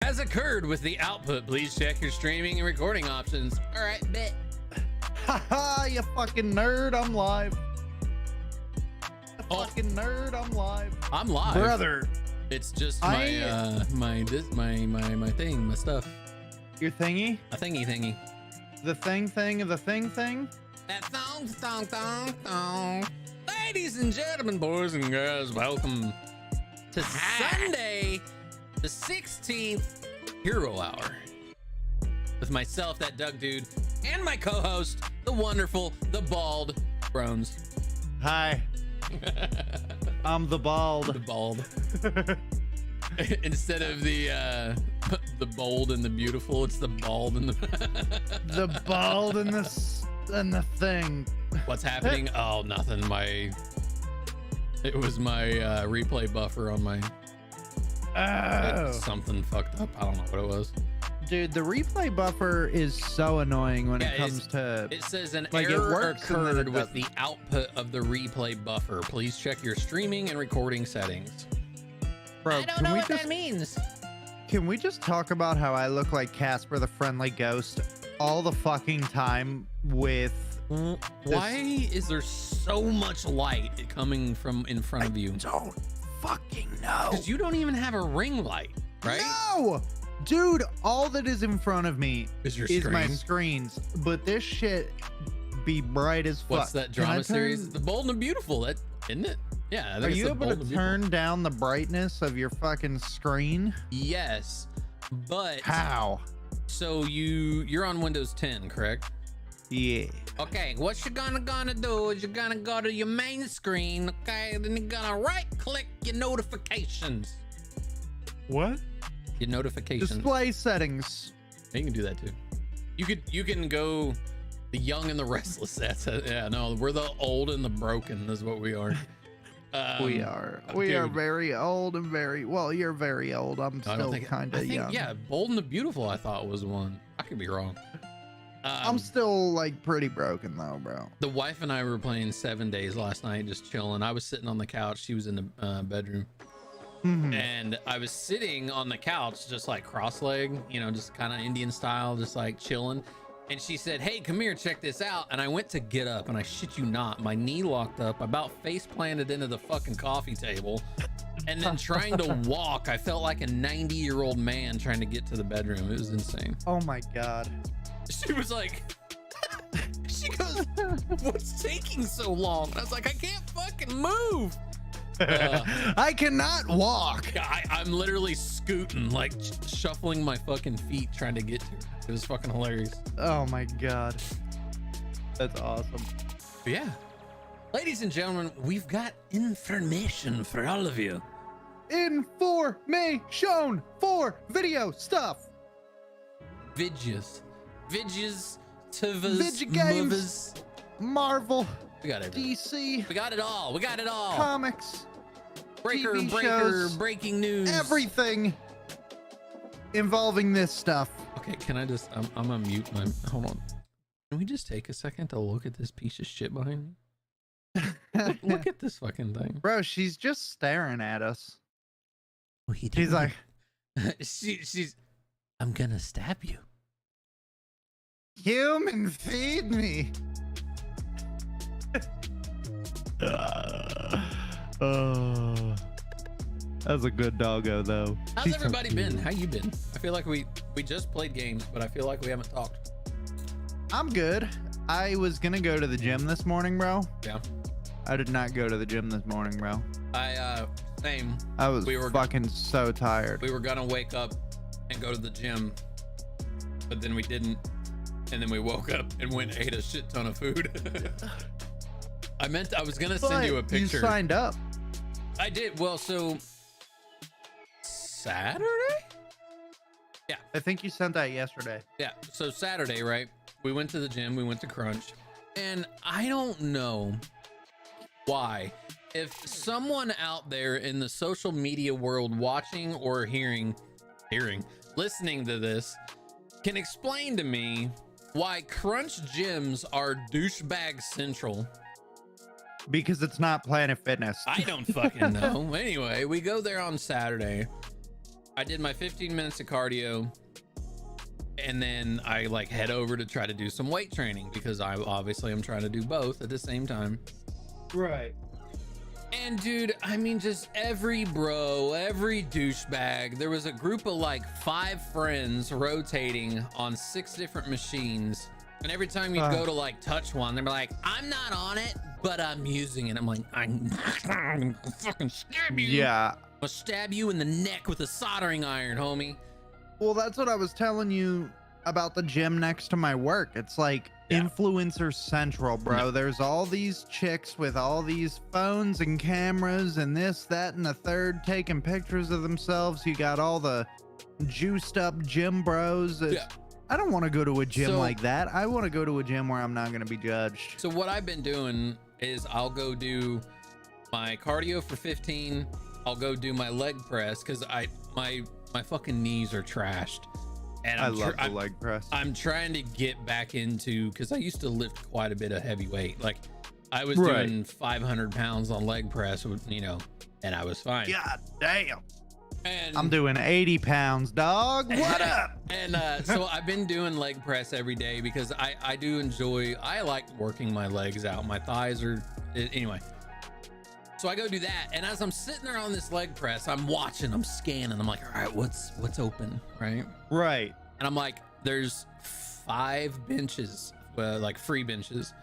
has occurred with the output. Please check your streaming and recording options. All right, bet. Haha, you fucking nerd, I'm live. Oh. Fucking nerd, I'm live. I'm live, Brother. It's just my my thing, my stuff. Your thingy? A thingy. The thing of the thing? That thong. Ladies and gentlemen, boys and girls, welcome to Sunday, the 16th Hero Hour. With myself, that Doug dude, and my co-host, the wonderful, the bald Brones. Hi. I'm the bald. The bald. Instead of the bold and the beautiful, it's the bald and The bald and the thing. What's happening? Oh, nothing. It was my replay buffer on my something fucked up. I don't know what it was. Dude, the replay buffer is so annoying when it comes to. It says an like, error it works and then occurred it with the output of the replay buffer. Please check your streaming and recording settings. Bro, I don't know what that means. Can we just talk about how I look like Casper the Friendly Ghost all the fucking time with. Why is there so much light coming from in front of you? Don't fucking know. Because you don't even have a ring light, right? No! Dude, all that is in front of me Is my screens, but this shit be bright as fuck. What's that drama series? The Bold and the Beautiful, that isn't it? Yeah. I think Are it's you The able Bold to and turn down the brightness of your fucking screen? Yes, but how? So you're on Windows 10, correct? Yeah. Okay, what you're gonna do is you're gonna go to your main screen, okay? Then you're gonna right click your notifications. What? Your notifications. Display settings. You can do that too. You can go the young and the restless. That's yeah, no, we're the old and the broken is what we are. We are very old and very well. You're very old. I'm still kind of young. Yeah, Bold and the Beautiful I thought was one. I could be wrong. I'm still like pretty broken though, bro. The wife and I were playing 7 Days last night, just chilling. I was sitting on the couch. She was in the bedroom. And I was sitting on the couch, just like cross-legged, you know, just kind of Indian style, just like chilling. And she said, "Hey, come here, check this out." And I went to get up, and I shit you not, my knee locked up, about face planted into the fucking coffee table. And then trying to walk, I felt like a 90-year-old man trying to get to the bedroom. It was insane. Oh my God. She was like, she goes, "What's taking so long?" And I was like, "I can't fucking move." I cannot walk. I'm literally scooting, like shuffling my fucking feet trying to get to her. It was fucking hilarious. Oh my God. That's awesome. But yeah. Ladies and gentlemen, we've got information for all of you. Information for video stuff. Vidges, TVs, Video games. movies. Marvel. We got everything. DC. We got it all. Comics. Breaker, TV shows, breaking news. Everything involving this stuff. Okay, can I just, I'm gonna mute my, hold on. Can we just take a second to look at this piece of shit behind me? Look at this fucking thing. Bro, she's just staring at us. She's like, she's, "I'm gonna stab you." Human, feed me. Oh, that's a good doggo though. How's everybody been? How you been? I feel like we just played games, but I feel like we haven't talked. I'm good. I was gonna go to the gym this morning, bro. Yeah. I did not go to the gym this morning, bro. Same. I was fucking so tired. We were gonna wake up and go to the gym, but then we didn't. And then we woke up and went and ate a shit ton of food. I was gonna send you a picture. You signed up. I did. Well, so Saturday? Yeah. I think you sent that yesterday. Yeah. So Saturday, right? We went to the gym, we went to Crunch, and I don't know why. If someone out there in the social media world watching or listening to this can explain to me why Crunch gyms are douchebag central. Because it's not Planet Fitness. I don't fucking know. Anyway, we go there on Saturday. I did my 15 minutes of cardio, and then I like head over to try to do some weight training because I'm trying to do both at the same time. Right. And dude, I mean, just every bro, every douchebag, there was a group of like 5 friends rotating on 6 different machines. And every time you'd go to like touch one, they'd be like, I'm not on it, but I'm using it. I'm like, I'm gonna fucking stab you. Yeah. I'm gonna stab you in the neck with a soldering iron, homie. Well, that's what I was telling you about the gym next to my work. It's like influencer central, bro. No. There's all these chicks with all these phones and cameras and this, that, and the third taking pictures of themselves. You got all the juiced up gym bros. I don't want to go to a gym like that. I want to go to a gym where I'm not going to be judged. So what I've been doing is I'll go do my cardio for 15. I'll go do my leg press because my fucking knees are trashed. And I love the leg press. I'm trying to get back into, because I used to lift quite a bit of heavy weight. Like I was doing 500 pounds on leg press, you know, and I was fine. God damn. And I'm doing 80 pounds, dog. What up? And so I've been doing leg press every day because I do enjoy, I like working my legs out. My thighs are, anyway. So I go do that. And as I'm sitting there on this leg press, I'm watching, I'm scanning. I'm like, all right, what's open, right? Right. And I'm like, there's 5 benches, like free benches.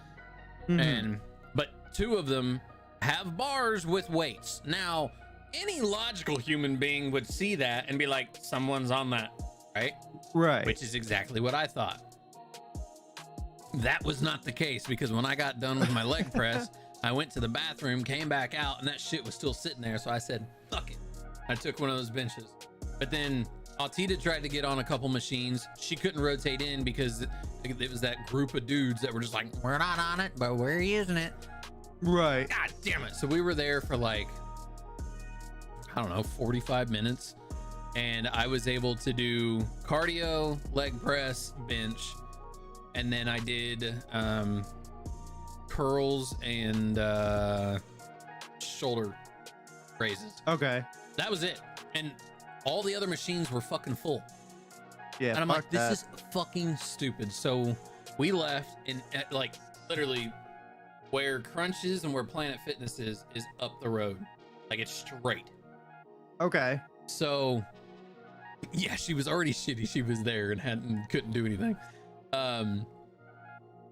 But 2 of them have bars with weights. Now, any logical human being would see that and be like, someone's on that, right? Right. Which is exactly what I thought. That was not the case, because when I got done with my leg press, I went to the bathroom, came back out, and that shit was still sitting there. So I said, fuck it. I took one of those benches. But then Altita tried to get on a couple machines. She couldn't rotate in because it was that group of dudes that were just like, we're not on it, but we're using it. Right. God damn it. So we were there for like, I don't know, 45 minutes. And I was able to do cardio, leg press, bench. And then I did curls and shoulder raises. Okay. That was it. And all the other machines were fucking full. Yeah. And I'm like, this is fucking stupid. So we left, and like literally where Crunch is and where Planet Fitness is up the road. Like it's straight. Okay. So yeah, she was already shitty. She was there and couldn't do anything.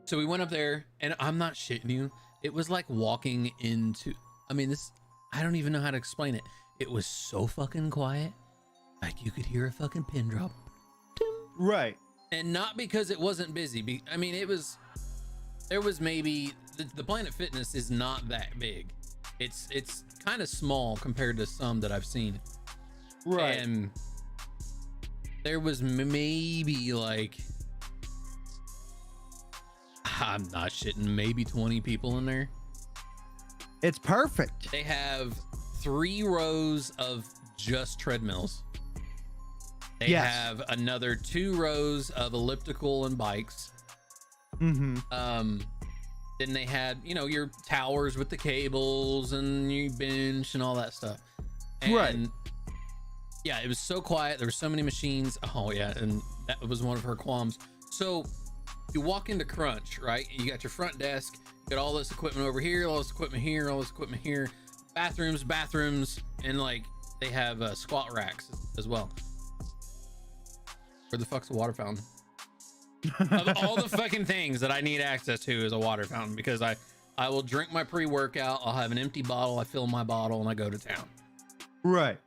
So we went up there, and I'm not shitting you. It was like walking into, I mean, I don't even know how to explain it. It was so fucking quiet. Like you could hear a fucking pin drop. Right. And not because it wasn't busy. I mean, there was maybe, the Planet Fitness is not that big. It's kind of small compared to some that I've seen. Right. And there was maybe like, I'm not shitting, maybe 20 people in there. It's perfect. They have 3 rows of just treadmills. They have another 2 rows of elliptical and bikes. Then they had, you know, your towers with the cables and your bench and all that stuff. And right. Yeah, it was so quiet. There were so many machines. Oh yeah, and that was one of her qualms. So you walk into Crunch, right? You got your front desk, you got all this equipment over here, all this equipment here, all this equipment here, bathrooms, and like they have squat racks as well. Where the fuck's a water fountain? Of all the fucking things that I need access to is a water fountain, because I will drink my pre-workout, I'll have an empty bottle, I fill my bottle, and I go to town. Right.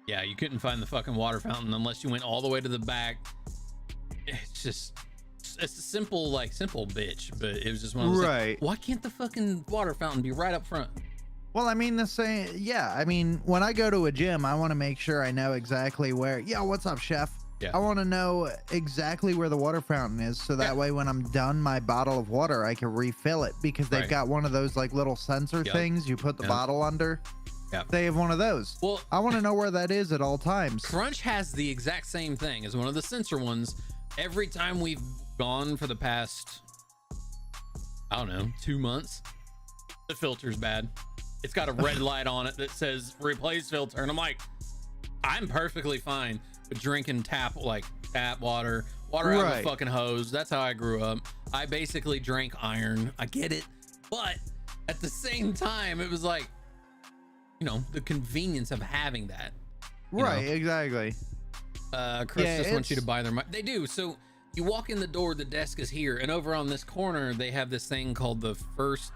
Yeah, you couldn't find the fucking water fountain unless you went all the way to the back. It's a simple bitch, but it was just one of those right. Like, why can't the fucking water fountain be right up front? Well, I mean, I mean, when I go to a gym, I want to make sure I know exactly where, what's up, chef? Yeah. I want to know exactly where the water fountain is, so that way when I'm done my bottle of water, I can refill it, because they've got one of those like little sensor things you put the bottle under. Yeah. They have one of those. Well, I want to know where that is at all times. Crunch has the exact same thing as one of the sensor ones. Every time we've gone for the past, I don't know, 2 months, the filter's bad. It's got a red light on it that says replace filter. And I'm like, I'm perfectly fine with drinking tap water out of a fucking hose. That's how I grew up. I basically drank iron. I get it, but at the same time, it was like, you know, the convenience of having that. Right, exactly. Chris just wants you to buy their mic. They do. So you walk in the door, the desk is here, and over on this corner, they have this thing called the Thirst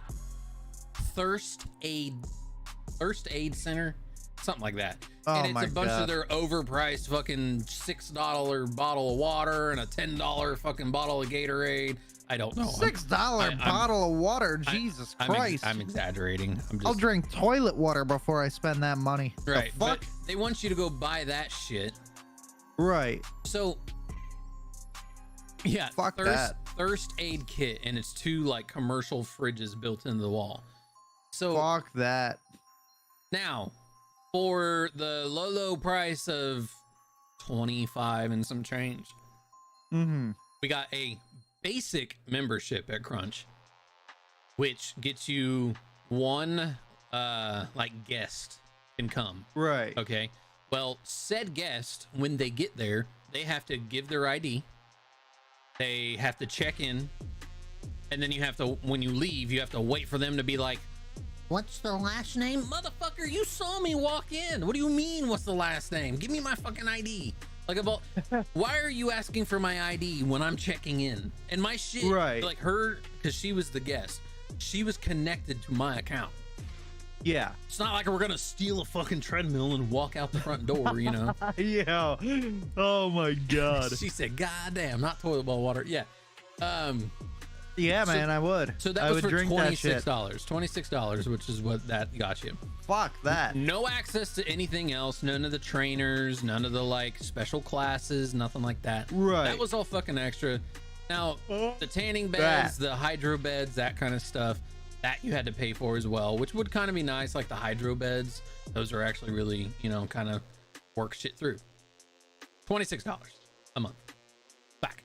Aid Center, something like that. And it's a bunch of their overpriced fucking $6 bottle of water and a $10 fucking bottle of Gatorade. I don't know. $6 bottle of water. Jesus Christ. I'm exaggerating. I'll drink toilet water before I spend that money. Right. But they want you to go buy that shit. Right. So yeah, fuck that. Thirst Aid Kit, and it's 2 like commercial fridges built into the wall. So fuck that. Now, for the low price of 25 and some change, we got a basic membership at Crunch, which gets you 1 like guest can come. Right. Okay. Well, said guest, when they get there, they have to give their ID. They have to check in, and then you have to, when you leave, you have to wait for them to be like, what's the last name? Motherfucker, you saw me walk in. What do you mean, what's the last name? Give me my fucking ID. Like, about, why are you asking for my ID when I'm checking in? And my shit, like her, because she was the guest, she was connected to my account. Yeah. It's not like we're going to steal a fucking treadmill and walk out the front door, you know? Yeah. Oh my God. She said, God damn, not toilet bowl water. Yeah. Yeah, man, I would. So that was for $26. $26, which is what that got you. Fuck that. No access to anything else. None of the trainers, none of the like special classes, nothing like that. Right. That was all fucking extra. Now, the tanning beds, the hydro beds, that kind of stuff, that you had to pay for as well, which would kind of be nice. Like the hydro beds, those are actually really, you know, kind of work shit through. $26 a month. Back.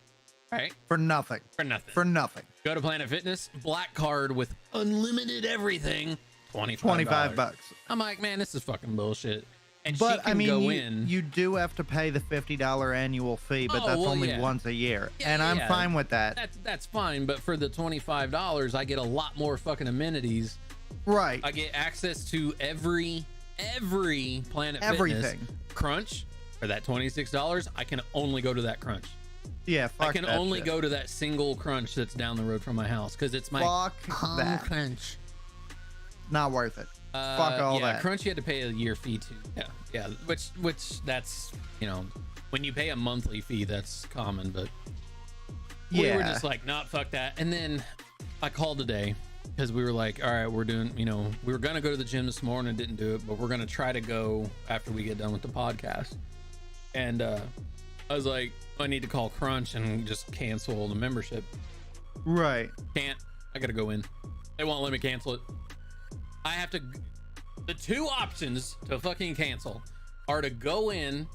All right. For nothing. For nothing. For nothing. Go to Planet Fitness, black card with unlimited everything, $25. I'm like, man, this is fucking bullshit. And but she can I mean, go in. You do have to pay the $50 annual fee, but that's only once a year, and I'm fine with that. That's fine, but for the $25, I get a lot more fucking amenities. Right. I get access to every Planet Fitness. Crunch for that $26. I can only go to that Crunch. Yeah, fuck I can only go to that single Crunch that's down the road from my house because it's my home Crunch. Not worth it. Fuck all that. Crunch, you had to pay a year fee too. Yeah. Which that's, you know, when you pay a monthly fee, that's common. But we were just like, not fuck that. And then I called today because we were like, all right, we're doing, you know, we were gonna go to the gym this morning and didn't do it, but we're gonna try to go after we get done with the podcast. And I was like, I need to call Crunch and just cancel the membership. Right. Can't. I gotta go in. They won't let me cancel it. I have to. The 2 options to fucking cancel are to go in,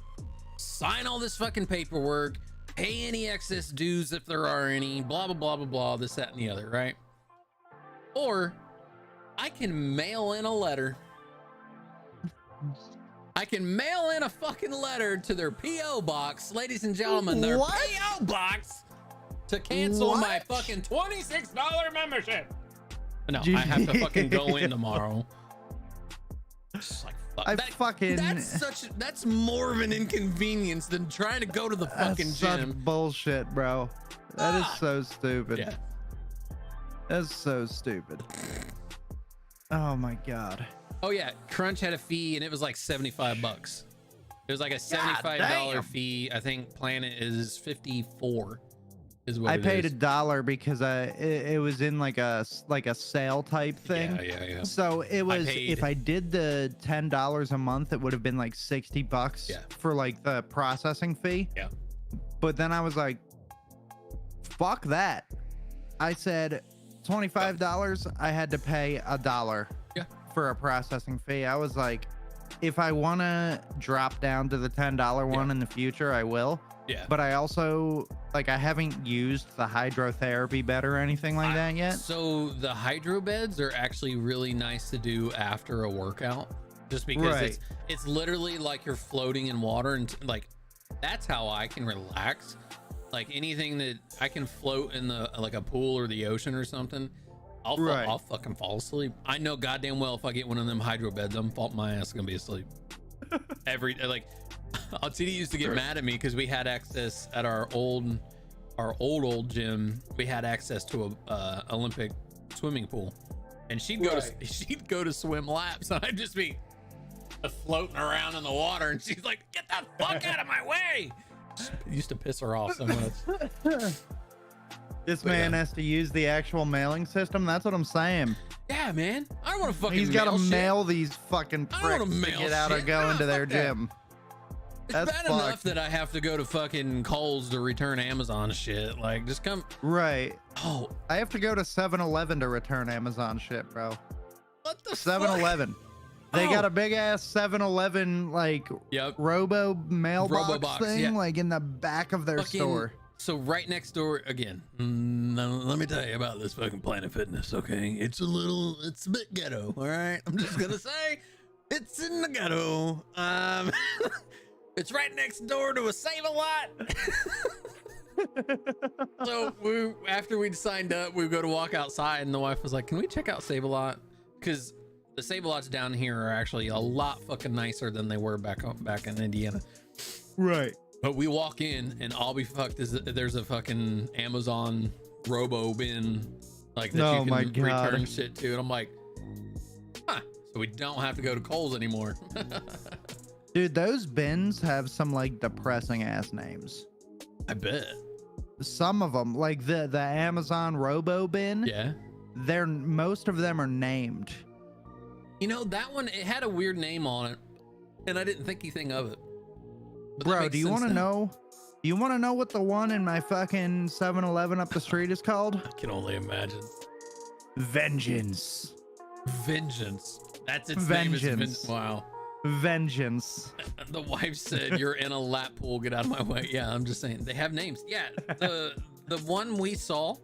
sign all this fucking paperwork, pay any excess dues if there are any, blah blah blah blah blah, this, that, and the other, right? Or I can mail in a letter. I can mail in a fucking letter to their P.O. box, ladies and gentlemen, their P.O. box, to cancel my fucking $26 membership. No, I have to fucking go in tomorrow. Just like, fuck. That's more of an inconvenience than trying to go to the fucking gym. Such bullshit, bro. That is so stupid. Yeah. That's so stupid. Oh my God. Oh yeah, Crunch had a fee and it was like $75. It was like a $75 fee. I think Planet is $54. Is what I paid $1 because it was in like a sale type thing. Yeah. So it was, if I did the $10 a month, it would have been like $60 for like the processing fee. Yeah. But then I was like, fuck that. I said $25. I had to pay $1 for a processing fee. I was like, if I want to drop down to the $10 one in the future, I will. Yeah. But I also, like, I haven't used the hydrotherapy bed or anything like that yet. So the hydro beds are actually really nice to do after a workout. just because it's literally like you're floating in water, and like that's how I can relax. Like anything that I can float in the like a pool or the ocean or something, I'll fucking fall asleep. I know goddamn well if I get one of them hydro beds, my ass is gonna be asleep. Like Altiti used to get mad at me because we had access at our old gym. We had access to a Olympic swimming pool, and she'd go to swim laps, and I'd just be floating around in the water, and she's like, "Get the fuck out of my way!" It used to piss her off so much. This man has to use the actual mailing system. That's what I'm saying. Yeah, man. I don't want to fucking. He's got to mail these fucking pricks to get out of going to their gym. It's bad enough that I have to go to fucking Kohl's to return Amazon shit. Like, just come. Right. Oh, I have to go to 7-Eleven to return Amazon shit, bro. What the 7-Eleven. They got a big ass 7-Eleven like robo mailbox thing like in the back of their store. So right next door again. Let me tell you about this fucking Planet Fitness, okay? It's a bit ghetto, all right? I'm just gonna say it's in the ghetto. It's right next door to a Save-A-Lot. So after we'd signed up, we go to walk outside, and the wife was like, "Can we check out Save-A-Lot?" Because the Save-A-Lots down here are actually a lot fucking nicer than they were back in Indiana. Right. But we walk in, and all we fucked is there's a fucking Amazon robo bin like that you can return shit to, and I'm like, huh, so we don't have to go to Kohl's anymore. Dude, those bins have some like depressing ass names. I bet. Some of them, like the Amazon robo bin. Yeah. Most of them are named. You know, that one, it had a weird name on it, and I didn't think anything of it. But bro, do you want to know? You want to know what the one in my fucking 7-Eleven up the street is called? I can only imagine. Vengeance. Vengeance. That's its Vengeance. name. Wow. Vengeance. The wife said, "You're in a lap pool. Get out of my way." Yeah, I'm just saying they have names. Yeah, the one we saw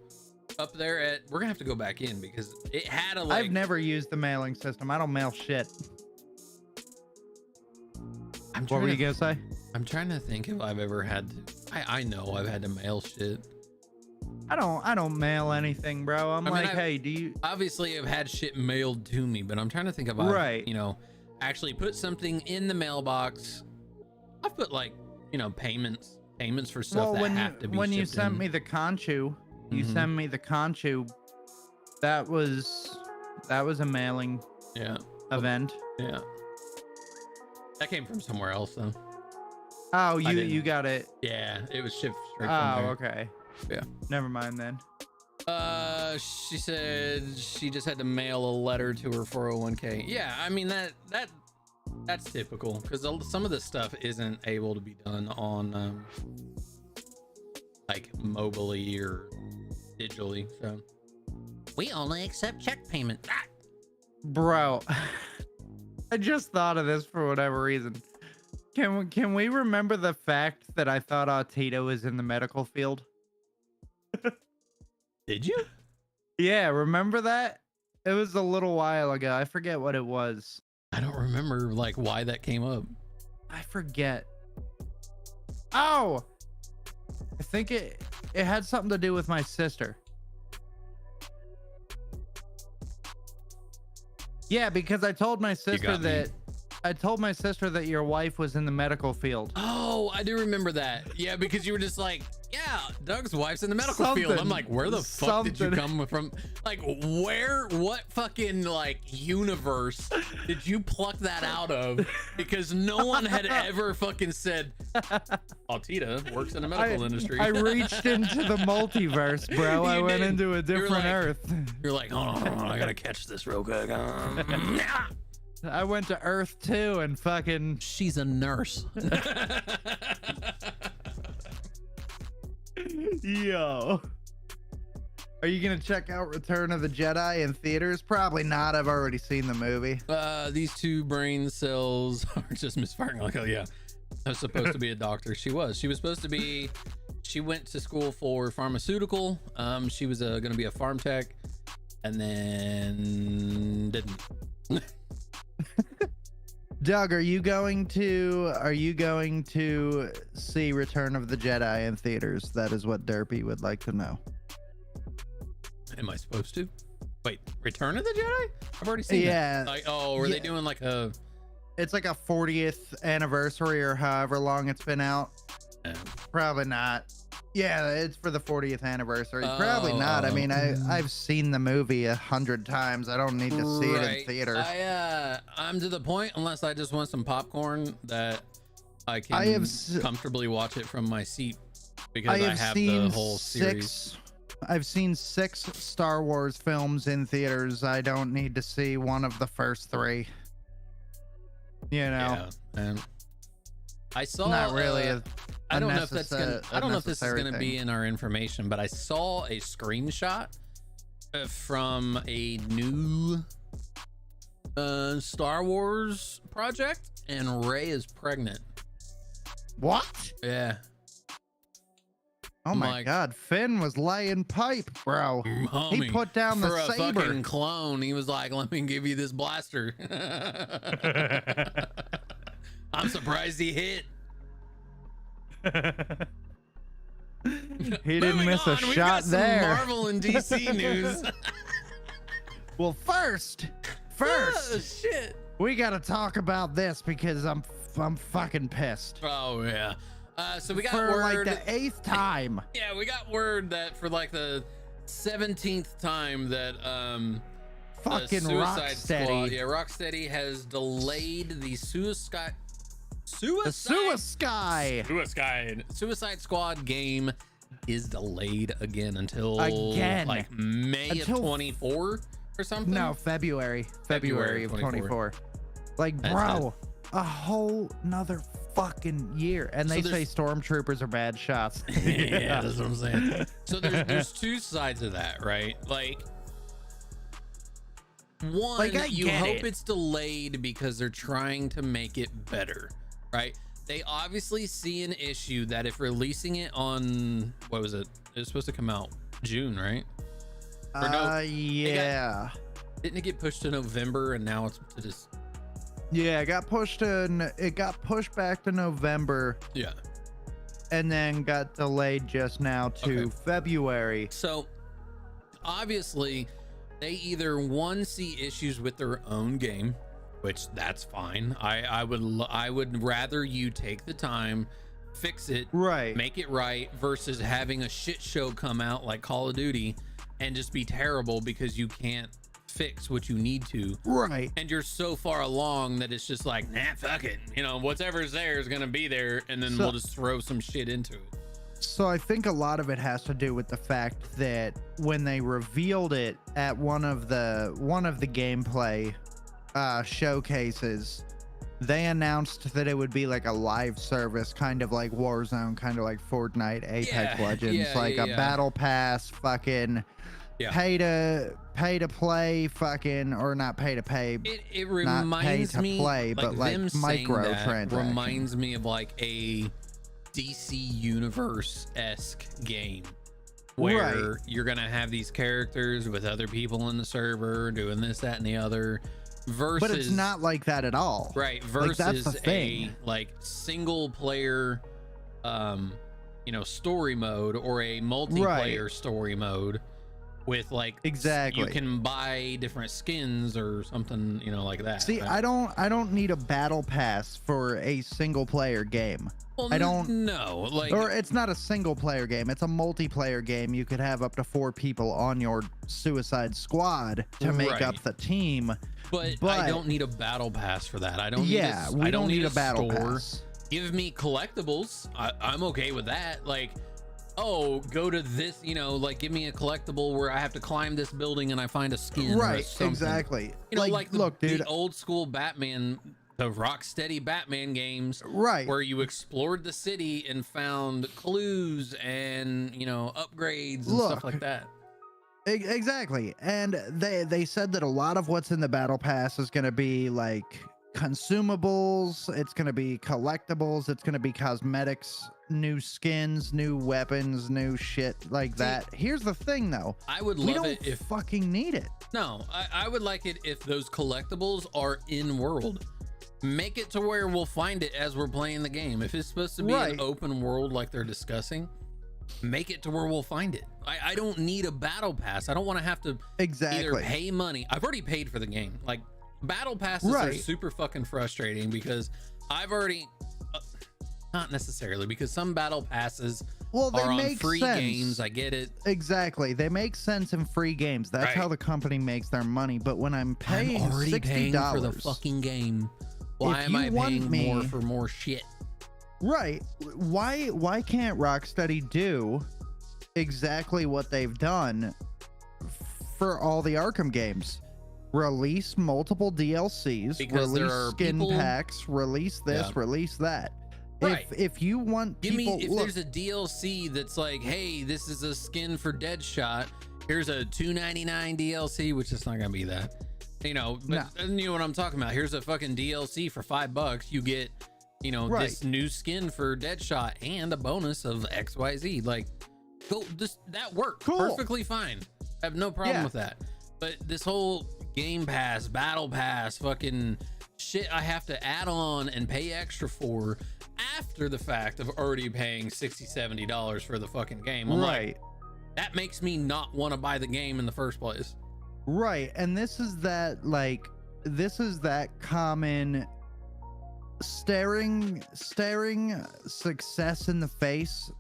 up there at, we're gonna have to go back in because it had a like. I've never used the mailing system. I don't mail shit. What were you gonna say? I'm trying to think if I've ever had to. I know I've had to mail shit. I don't mail anything, bro. I mean, hey, do you? Obviously, I've had shit mailed to me, but I'm trying to think if I've, actually put something in the mailbox. I've put like, payments for stuff that have to be when you shipped sent in. me the conchu, you sent me the conchu. That was a mailing event. Yeah. That came from somewhere else though. Oh, you got it. Yeah, it was shipped straight from there. Okay. Yeah. Never mind then. She said she just had to mail a letter to her 401k. Yeah, I mean that's typical because some of this stuff isn't able to be done on like mobily or digitally. So we only accept check payment. Ah! Bro, I just thought of this for whatever reason. Can we remember the fact that I thought Tito was in the medical field? Did you? Yeah, remember that? It was a little while ago. I forget what it was. I don't remember like why that came up. I forget. Oh, I think it had something to do with my sister. Yeah, because I told my sister that your wife was in the medical field. Oh, I do remember that. Yeah, because you were just like, yeah, Doug's wife's in the medical field. I'm like, where the fuck did you come from? Like, what fucking like universe did you pluck that out of? Because no one had ever fucking said, Altita works in the medical industry. I reached into the multiverse, bro. I went into a different Earth. You're like, hold on, I gotta catch this real quick. I went to Earth 2 and fucking... She's a nurse. Yo. Are you gonna check out Return of the Jedi in theaters? Probably not. I've already seen the movie. These two brain cells are just misfiring. Like, oh yeah, I was supposed to be a doctor. She was supposed to be. She went to school for pharmaceutical. She was gonna be a farm tech, and then didn't. Doug, are you going to see Return of the Jedi in theaters? That is what Derpy would like to know. Am I supposed to? Wait, Return of the Jedi? I've already seen it. Like, oh, were they doing like a... It's like a 40th anniversary or however long it's been out. Probably not. Yeah, it's for the 40th anniversary. Probably not. I mean, I've seen the movie 100 times. I don't need to see it in theater. I'm to the point, unless I just want some popcorn, that I can comfortably watch it from my seat because I have the whole series. I've seen 6 Star Wars films in theaters. I don't need to see one of the first 3. You know, and I saw not really. I don't know if that's gonna. I don't know if this is gonna be in our information, but I saw a screenshot from a new Star Wars project, and Rey is pregnant. What? Yeah. Oh my God, Finn was laying pipe, bro. Homie, he put down the saber. For a fucking clone, he was like, "Let me give you this blaster." I'm surprised he hit. He didn't miss a shot there. Marvel and DC news. Well, first, oh, shit. We gotta talk about this because I'm fucking pissed. Oh yeah. So we got for word, like the 8th time. Yeah, we got word that for like the 17th time that fucking Rocksteady. Squad, Rocksteady has delayed the Suicide Squad game is delayed again until like May of 24 or something. No, February of 24. Like, bro, a whole nother fucking year, and they say stormtroopers are bad shots. Yeah, that's what I'm saying. So there's 2 sides of that, right? Like, one, like, you hope it's delayed because they're trying to make it better, right? They obviously see an issue that if releasing it on, what was it? It was supposed to come out June, right? Or no, yeah. Didn't it get pushed to November, and now it's to this? Yeah, it got pushed back to November. Yeah. And then got delayed just now to February. So obviously they either see issues with their own game, which that's fine. I would rather you take the time, fix it, right, make it right, versus having a shit show come out like Call of Duty and just be terrible because you can't fix what you need to, right, and you're so far along that it's just like, nah, fuck it, whatever's there is gonna be there, and then we'll just throw some shit into it. So I think a lot of it has to do with the fact that when they revealed it at one of the gameplay showcases, they announced that it would be like a live service, kind of like Warzone, kind of like Fortnite, Apex Legends, a battle pass, fucking pay to play, fucking, or not pay to pay. It reminds me, play, but like microtransactions. Reminds me of like a DC Universe-esque game where you're gonna have these characters with other people in the server doing this, that, and the other. Versus, but it's not like that at all, right? Versus that's the thing. A single player, story mode, or a multiplayer story mode with you can buy different skins or something, like that. See, right? I don't need a battle pass for a single player game. Well, I don't know, or it's not a single player game, it's a multiplayer game. You could have up to 4 people on your Suicide Squad to make up the team. But I don't need a battle pass for that. I don't we don't need a battle pass. Give me collectibles. I'm okay with that. Go to this, give me a collectible where I have to climb this building and I find a skin. Right, exactly. Look, dude, the old school Batman, the Rocksteady Batman games, right, where you explored the city and found clues and upgrades and stuff like that. Exactly. And they said that a lot of what's in the battle pass is going to be like consumables, it's going to be collectibles, it's going to be cosmetics, new skins, new weapons, new shit like that. Here's the thing though, I would love it if fucking need it. No, I would like it if those collectibles are in world. make it to where we'll find it as we're playing the game. If it's supposed to be an open world like they're discussing, make it to where we'll find it. I don't need a battle pass. I don't want to have to either pay money. I've already paid for the game. Like, battle passes are super fucking frustrating because I've already not necessarily, because some battle passes are on free games. I get it. Exactly. They make sense in free games. That's how the company makes their money. But when I'm paying $60 for the fucking game, why am I paying more for more shit? Right. Why can't Rocksteady do exactly what they've done for all the Arkham games? Release multiple DLCs, because release skin packs, release this, release that. Right. If you want people, if there's a DLC that's like, hey, this is a skin for Deadshot, here's a $2.99 DLC, which is not gonna be that, you know. But you know what I'm talking about. Here's a fucking DLC for $5. You get, you know, this new skin for Deadshot and a bonus of XYZ. Like, go, that worked perfectly fine. I have no problem with that. But this whole Game Pass, Battle Pass, fucking shit I have to add on and pay extra for after the fact of already paying $60-$70 for the fucking game. I'm like, that makes me not want to buy the game in the first place. Right. And this is that common staring success in the face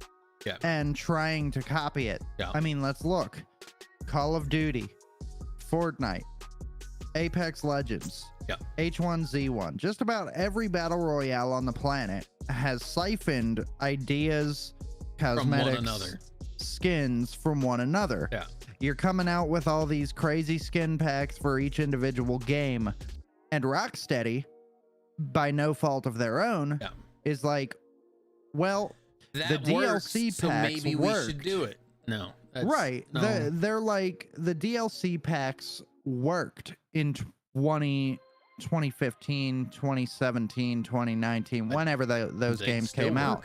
and trying to copy it. I mean, let's look. Call of Duty, Fortnite, Apex Legends, H1Z1. Just about every battle royale on the planet has siphoned ideas, cosmetics, skins from one another. You're coming out with all these crazy skin packs for each individual game, and Rocksteady, by no fault of their own, is like, well, that the works, DLC so packs maybe worked. we should do it. No. They're like, the DLC packs worked in 2015, 2017, 2019, whenever those games came out.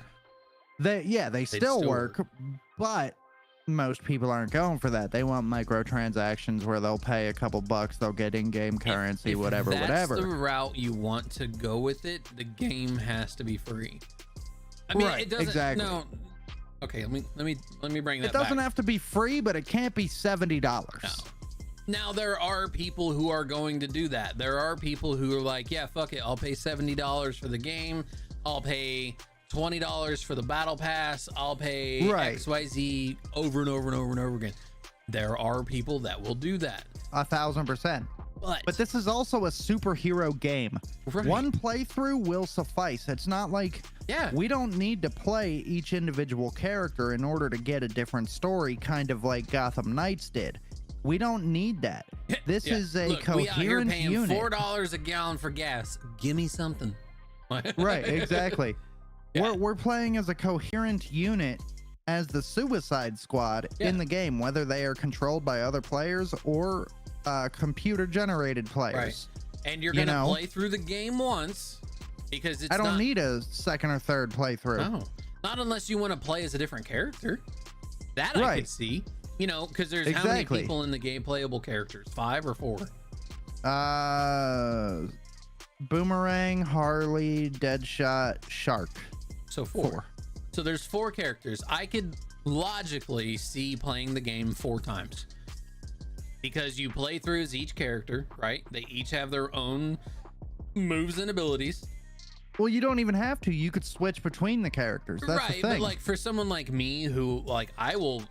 They still work, but most people aren't going for that. They want microtransactions where they'll pay a couple bucks, they'll get in-game currency, if whatever. That's the route you want to go with it. The game has to be free. I mean, it doesn't. No. Okay, let me bring that back. It doesn't have to be free, but it can't be $70. No. Now, there are people who are going to do that. There are people who are like, yeah, fuck it, I'll pay $70 for the game. I'll pay $20 for the battle pass. I'll pay XYZ over and over and over and over again. There are people that will do that. 1,000%. But this is also a superhero game. One playthrough will suffice. It's not like we don't need to play each individual character in order to get a different story, kind of like Gotham Knights did. We don't need that. This is a coherent we out here paying unit. $4 a gallon for gas. Give me something. Right, exactly. We're playing as a coherent unit as the Suicide Squad in the game, whether they are controlled by other players or computer generated players. And you're gonna play through the game once, because it's I don't need a second or third playthrough. No, not unless you want to play as a different character. That I could see. You know, because there's how many people in the game, playable characters? 5 or 4? Boomerang, Harley, Deadshot, Shark. So 4. So there's 4 characters. I could logically see playing the game 4 times, because you play through as each character, right? They each have their own moves and abilities. Well, you don't even have to. You could switch between the characters. That's the thing. But like for someone like me, who like, I will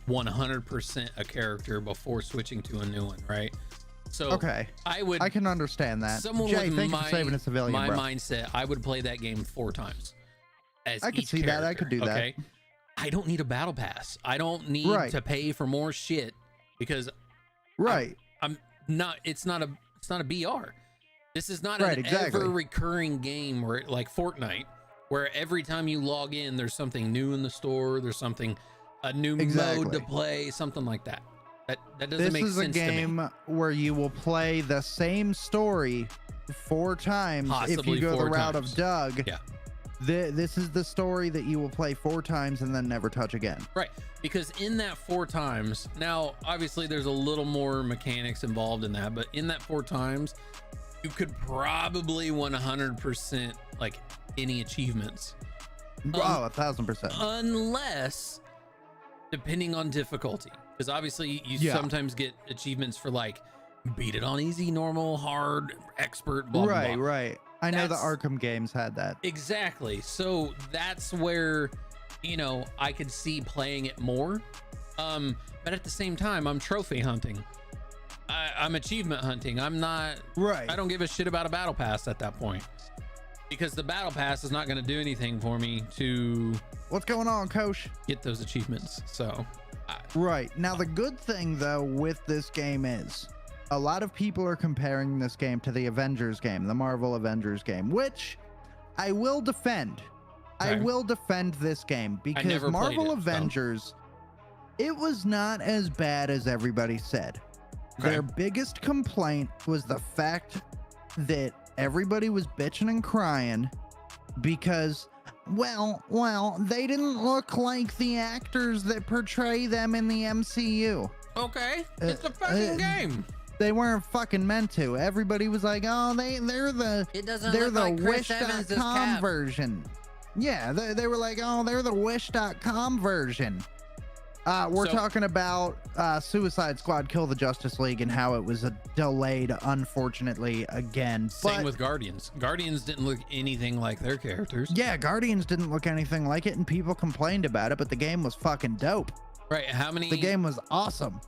100% a character before switching to a new one, right? So I can understand that. Someone Jay, with thank you for saving a civilian, my bro. mindset, I would play that game 4 times. I could see that. I could do that. I don't need a battle pass. I don't need to pay for more shit, because I'm not. It's not a BR. This is not an ever recurring game where, like Fortnite, where every time you log in, there's something new in the store. There's a new mode to play, something like that. That doesn't make sense to me. This is a game where you will play the same story 4 times. Possibly if you go the route of Doug. Yeah. This is the story that you will play 4 times and then never touch again. Right. Because in that 4 times, now obviously there's a little more mechanics involved in that, but in that 4 times, you could probably 100% like any achievements. Oh, 1000%. Unless, depending on difficulty, because obviously you sometimes get achievements for like beat it on easy, normal, hard, expert, blah, blah, blah. Right. I know the Arkham games had that. Exactly. So that's where, you know, I could see playing it more. But at the same time, I'm trophy hunting. I'm achievement hunting. I'm not, I don't give a shit about a battle pass at that point, because the battle pass is not going to do anything for me to what's going on, coach, get those achievements. So now the good thing though with this game is a lot of people are comparing this game to the Avengers game, the Marvel Avengers game, which I will defend. I will defend this game because Marvel Avengers, it was not as bad as everybody said. Their biggest complaint was the fact that everybody was bitching and crying because, well, they didn't look like the actors that portray them in the MCU. Okay, it's a fucking game. They weren't fucking meant to. Everybody was like, oh, they're the Wish.com version. Yeah, they were like, oh, they're the Wish.com version. We're talking about Suicide Squad Kill the Justice League and how it was delayed, unfortunately, again. Same with Guardians. Guardians didn't look anything like their characters. Yeah, Guardians didn't look anything like it, and people complained about it, but the game was fucking dope. Right, the game was awesome.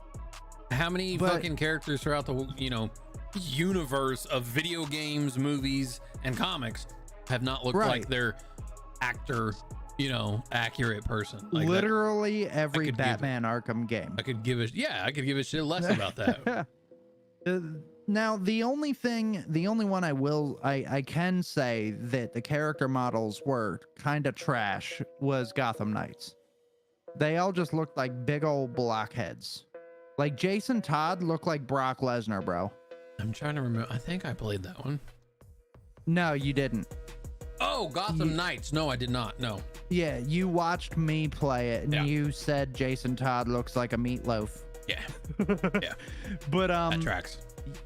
How many fucking characters throughout the, you know, universe of video games, movies, and comics have not looked like their actor, you know, accurate person? Like literally every Batman Arkham game. I could give a shit less about that. Now the only one I can say that the character models were kind of trash was Gotham Knights. They all just looked like big old blockheads. Like Jason Todd looked like Brock Lesnar, bro. I'm trying to remember. I think I played that one. No, you didn't. Oh, Gotham Knights. No, I did not. No. Yeah, you watched me play it, and you said Jason Todd looks like a meatloaf. Yeah. Yeah. But that tracks.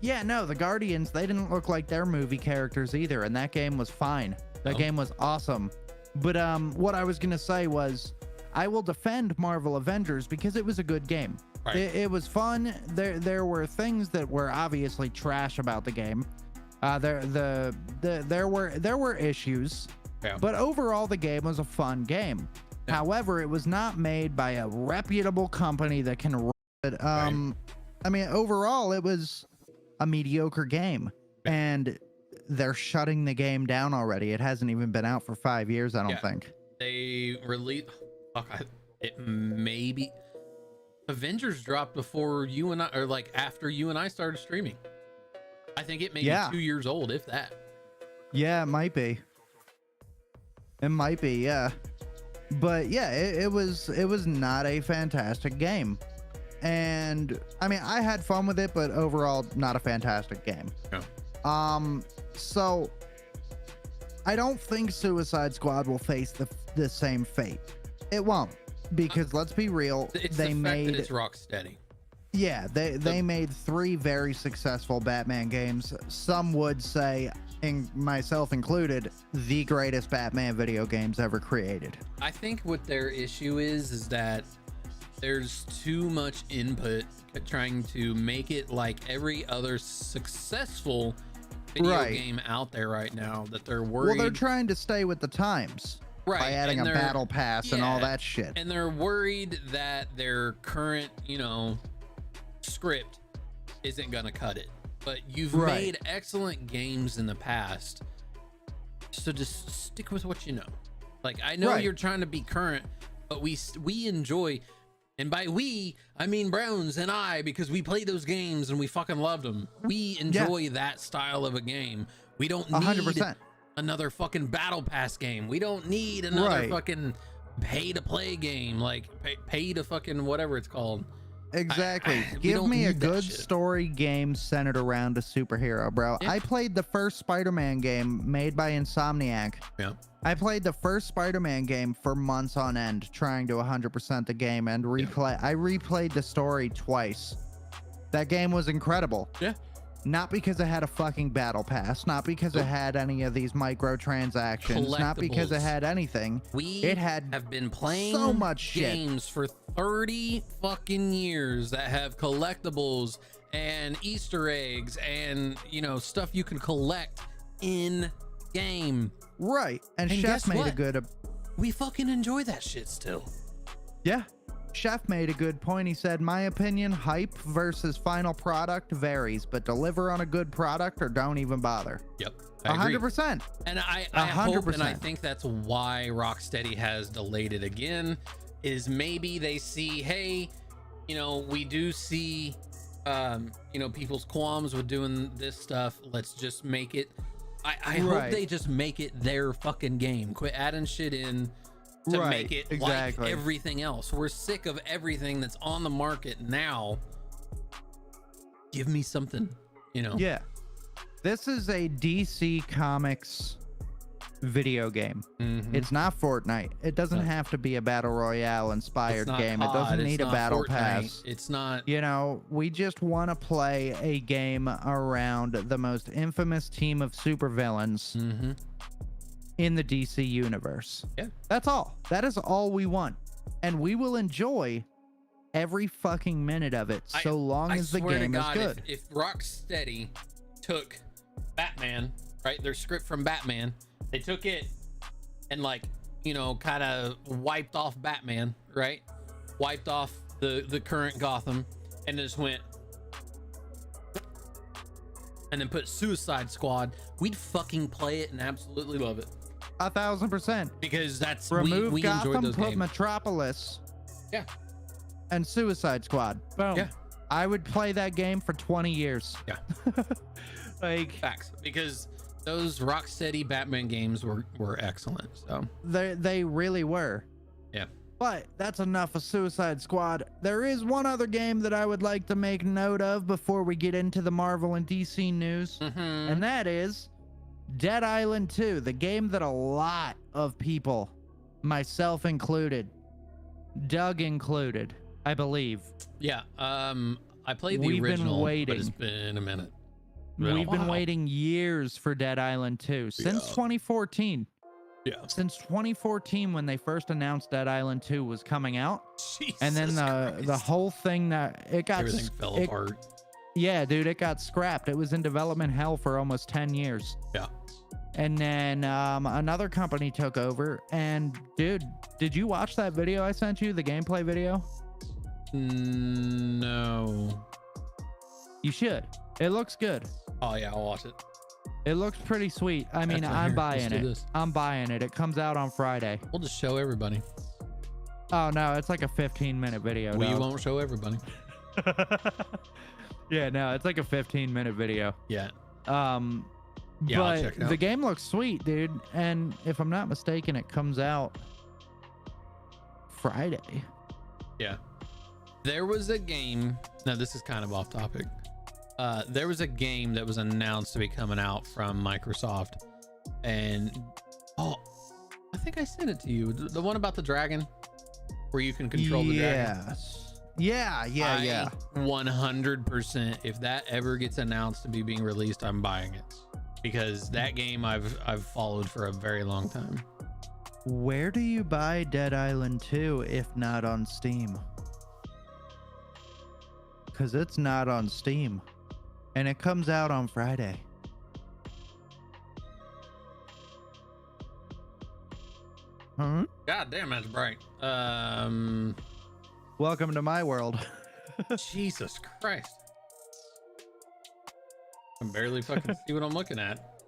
Yeah, no, the Guardians, they didn't look like their movie characters either, and that game was fine. That game was awesome. But what I was gonna say was, I will defend Marvel Avengers because it was a good game. Right. It was fun. There were things that were obviously trash about the game. There were issues, but overall the game was a fun game. However, it was not made by a reputable company that can run it. I mean, overall it was a mediocre game, and they're shutting the game down already. It hasn't even been out for 5 years, I don't think. They released it maybe Avengers dropped before you and I, or like after you and I started streaming. I think it may be 2 years old, if that. Yeah, it might be. It might be, yeah. But yeah, it was not a fantastic game. And I mean, I had fun with it, but overall not a fantastic game. Yeah. So I don't think Suicide Squad will face the same fate. It won't, because let's be real, it's the fact that it's Rocksteady. Yeah, they made 3 very successful Batman games. Some would say, and myself included, the greatest Batman video games ever created. I think what their issue is that there's too much input trying to make it like every other successful video game out there right now, that they're worried. Well, they're trying to stay with the times. By adding a battle pass and all that shit. And they're worried that their current, you know, script isn't gonna cut it. But you've made excellent games in the past, so just stick with what you know. Like, I know you're trying to be current, but we enjoy, and by we I mean Browns and I, because we played those games and we fucking loved them. We enjoy that style of a game. We don't need 100%. Another fucking battle pass game. We don't need another fucking pay to play game, like pay to fucking whatever it's called. Exactly. Give me a good story game centered around a superhero, bro. I played the first Spider-Man game made by Insomniac. Yeah. I played the first Spider-Man game for months on end, trying to 100% the game and replay. I replayed the story twice. That game was incredible. Yeah. Not because it had a fucking battle pass, not because it had any of these microtransactions, not because it had anything. It have been playing so much games for 30 fucking years that have collectibles and Easter eggs and, you know, stuff you can collect in game. Right. And Chef made a good... We fucking enjoy that shit still. Yeah. Chef made a good point. He said, my opinion, hype versus final product varies, but deliver on a good product or don't even bother. Yep. 100%. And I hope and I think that's why Rocksteady has delayed it again, is maybe they see, hey, you know, we do see, you know, people's qualms with doing this stuff. Let's just make it. I hope they just make it their fucking game. Quit adding shit in to make it like everything else. We're sick of everything that's on the market now. Give me something, you know? Yeah. This is a DC Comics video game. It's not Fortnite. It doesn't have to be a battle royale inspired game. It doesn't need a battle pass. It's not, you know, we just want to play a game around the most infamous team of supervillains in the DC universe. Yeah. That's all. That is all we want. And we will enjoy every fucking minute of it so long as the game is good. If Rocksteady took Batman, right, their script from Batman, they took it and, like, you know, kind of wiped off Batman, right? Wiped off the current Gotham and just went and then put Suicide Squad, we'd fucking play it and absolutely love it. 1,000%. Because that's remove we Gotham, enjoyed those put games. Metropolis. Yeah. And Suicide Squad. Boom. Yeah. I would play that game for 20 years. Yeah. Like, facts, because those Rocksteady Batman games were excellent. So they really were. Yeah. But that's enough of Suicide Squad. There is one other game that I would like to make note of before we get into the Marvel and DC news. And that is Dead Island 2, the game that a lot of people, myself included, Doug included, I believe. Yeah. I played the original, but it's been a minute. We've been waiting years for Dead Island 2 since 2014. Yeah. Since 2014, when they first announced Dead Island 2 was coming out. Jesus and then the whole thing that it got everything fell apart. Yeah, dude, it got scrapped. It was in development hell for almost 10 years. Yeah. And then another company took over. And dude, did you watch that video I sent you, the gameplay video? No. You should. It looks good. Oh yeah, I'll watch it. It looks pretty sweet. I mean, I'm buying it. I'm buying it. It comes out on Friday. We'll just show everybody. Oh no, it's like a 15-minute video. We won't show everybody. Yeah, no, it's like a 15-minute video. Yeah. Yeah, but I'll check it out. The game looks sweet, dude. And if I'm not mistaken, it comes out Friday. Yeah. There was a game. Now this is kind of off topic. There was a game that was announced to be coming out from Microsoft, and I think I sent it to you. The one about the dragon, where you can control the dragon. Yeah. 100%. If that ever gets announced to be being released, I'm buying it, because that game I've followed for a very long time. Where do you buy Dead Island 2 if not on Steam? Because it's not on Steam. And it comes out on Friday. Huh? God damn, that's bright. Welcome to my world. Jesus Christ. I can barely fucking see what I'm looking at.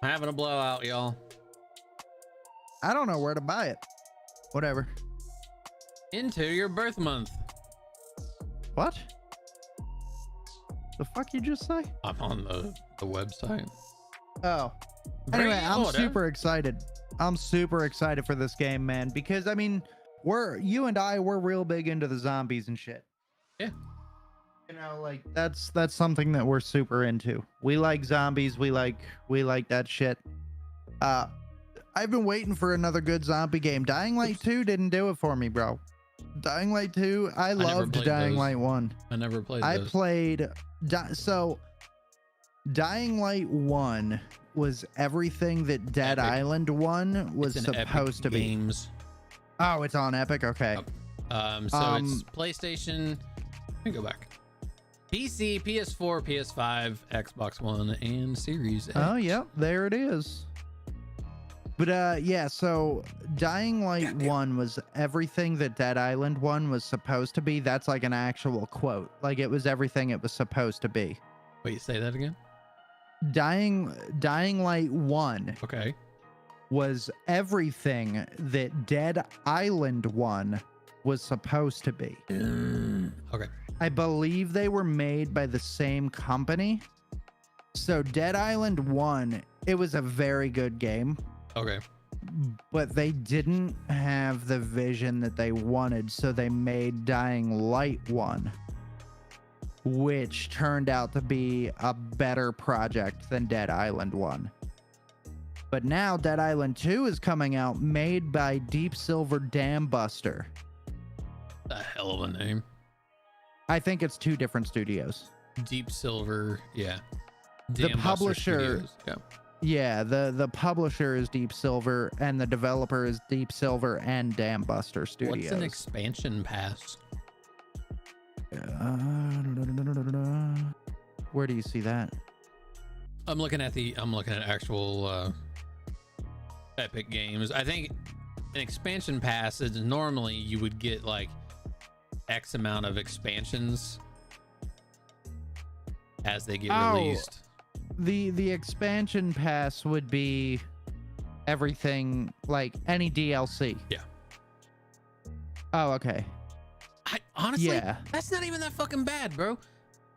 I'm having a blowout, y'all. I don't know where to buy it. Whatever. Into your birth month. What? The fuck you just say? I'm on the website. Oh. Anyway, I'm super excited. I'm super excited for this game, man, because I mean, you and I, we're real big into the zombies and shit. Yeah. You know, like that's something that we're super into. We like zombies. We like that shit. I've been waiting for another good zombie game. Dying Light 2 didn't do it for me, bro. Dying Light 2. I never loved played Dying those. Light 1. I never played I those. played. So, Dying Light 1 was everything that Dead Epic. Island 1 was It's an supposed Epic to be. Games. Oh, it's on Epic? Okay. Yep. It's PlayStation. Let me go back. PC, PS4, PS5, Xbox One, and Series X. Oh, yep. There it is. But yeah, so Dying Light 1 was everything that Dead Island 1 was supposed to be. That's like an actual quote. Like it was everything it was supposed to be. Wait, say that again? Dying Light 1 Okay. was everything that Dead Island 1 was supposed to be. Okay. I believe they were made by the same company. So Dead Island 1, it was a very good game. Okay. But they didn't have the vision that they wanted, so they made Dying Light 1, which turned out to be a better project than Dead Island 1. But now Dead Island 2 is coming out, made by Deep Silver Dam Buster. A hell of a name. I think it's two different studios. Deep Silver, yeah. The Dam Buster publisher- Studios, yeah. Yeah, the publisher is Deep Silver, and the developer is Deep Silver and Dam Buster Studios. What's an expansion pass? Where do you see that? I'm looking at actual Epic Games. I think an expansion pass is normally you would get like X amount of expansions as they get released. The expansion pass would be everything, like any DLC. Yeah. Oh, okay. I honestly, Yeah. that's not even that fucking bad, bro.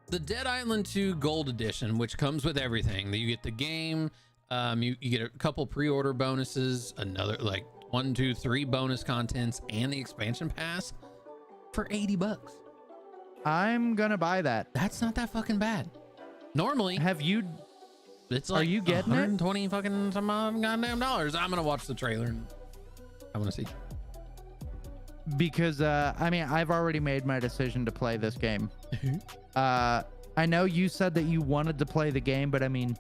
The Dead Island 2 Gold Edition, which comes with everything, you get the game, you get a couple pre-order bonuses, another like 1, 2, 3 bonus contents, and the expansion pass for $80. I'm gonna buy that. That's not that fucking bad. Normally, Have you? it's like Are you getting it? 120 fucking some odd goddamn dollars. I'm gonna watch the trailer and I want to see. Because I mean, I've already made my decision to play this game. I know you said that you wanted to play the game, but I mean,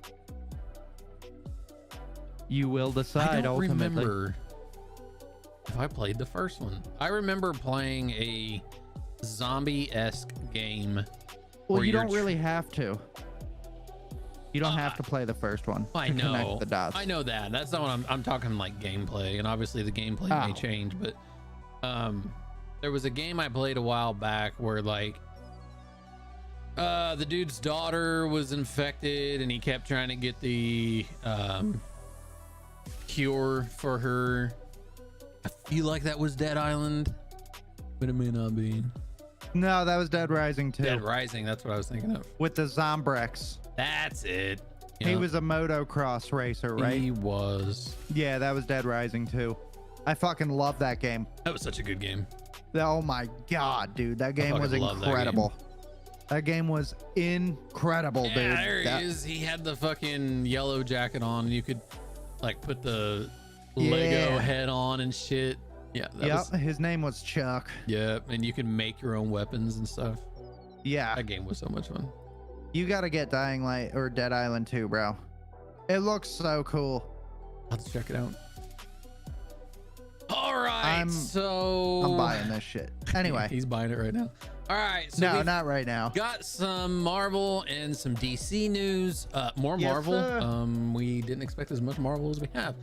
you will decide I don't ultimately. remember if I played the first one. I remember playing a zombie-esque game. Well, where you you're don't really have to. You don't have to play the first one. I to know. Connect the dots. I know that. That's not what I'm talking like gameplay, and obviously the gameplay may Oh. change, but there was a game I played a while back where like the dude's daughter was infected and he kept trying to get the cure for her. I feel like that was Dead Island, but it may not be. No, that was Dead Rising 2 Dead Rising, that's what I was thinking of. with the Zombrex. That's it. He Yep. was a motocross racer, right? He was. Yeah, that was Dead Rising 2. I fucking love that game. That was such a good game. Oh my god, dude, that game was fucking love that game. incredible. That game was incredible, Yeah, dude. there That- he is. He had the fucking yellow jacket on. You could like put the Lego Yeah. head on and shit. Yeah. That Yep, was, his name was Chuck. yeah. And you could make your own weapons and stuff. Yeah, That game was so much fun. you gotta get Dying Light or Dead Island 2, bro. It looks so cool. I'll have to check it out. All right. I'm buying this shit. Anyway, He's buying it right now. All right. So no, we've not right now. got some Marvel and some DC news. More Yes, Marvel. sir. We didn't expect as much Marvel as we have,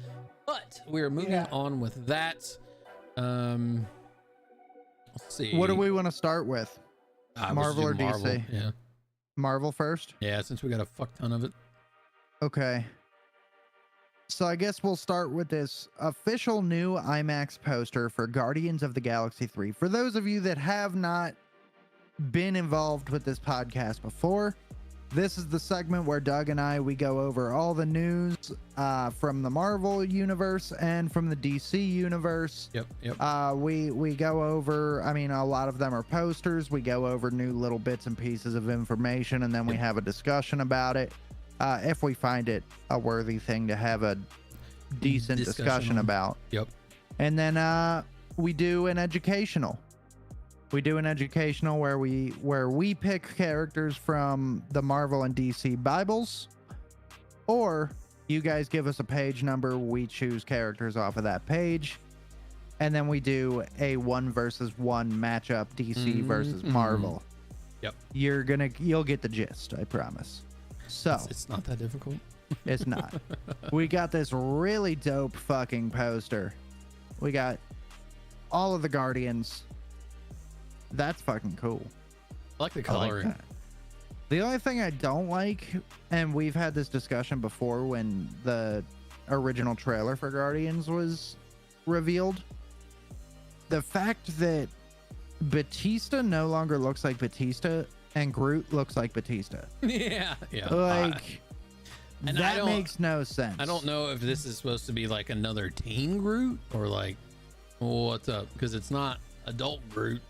but we're moving on with that. Let's see. What do we want to start with? We'll Marvel just do or DC? Yeah. Marvel first? Yeah, since we got a fuck ton of it. Okay. So I guess we'll start with this official new IMAX poster for Guardians of the Galaxy 3. For those of you that have not been involved with this podcast before, this is the segment where Doug and we go over all the news from the Marvel universe and from the DC universe. Yep. We go over, I mean, a lot of them are posters. We go over new little bits and pieces of information, and then we have a discussion about it. If we find it a worthy thing to have a decent discussion on. about. Yep. And then we do an educational. We do an educational where we pick characters from the Marvel and DC Bibles, or you guys give us a page number, we choose characters off of that page, and then we do a 1 versus 1 matchup, DC versus Marvel. Yep. You'll get the gist, I promise. So it's not that difficult. It's not. We got this really dope fucking poster. We got all of the Guardians. That's fucking cool. I like the coloring. Like that. The only thing I don't like, and we've had this discussion before when the original trailer for Guardians was revealed, the fact that Batista no longer looks like Batista and Groot looks like Batista. Yeah. Like, and that makes no sense. I don't know if this is supposed to be like another teen Groot or like, what's up? Because it's not adult Groot.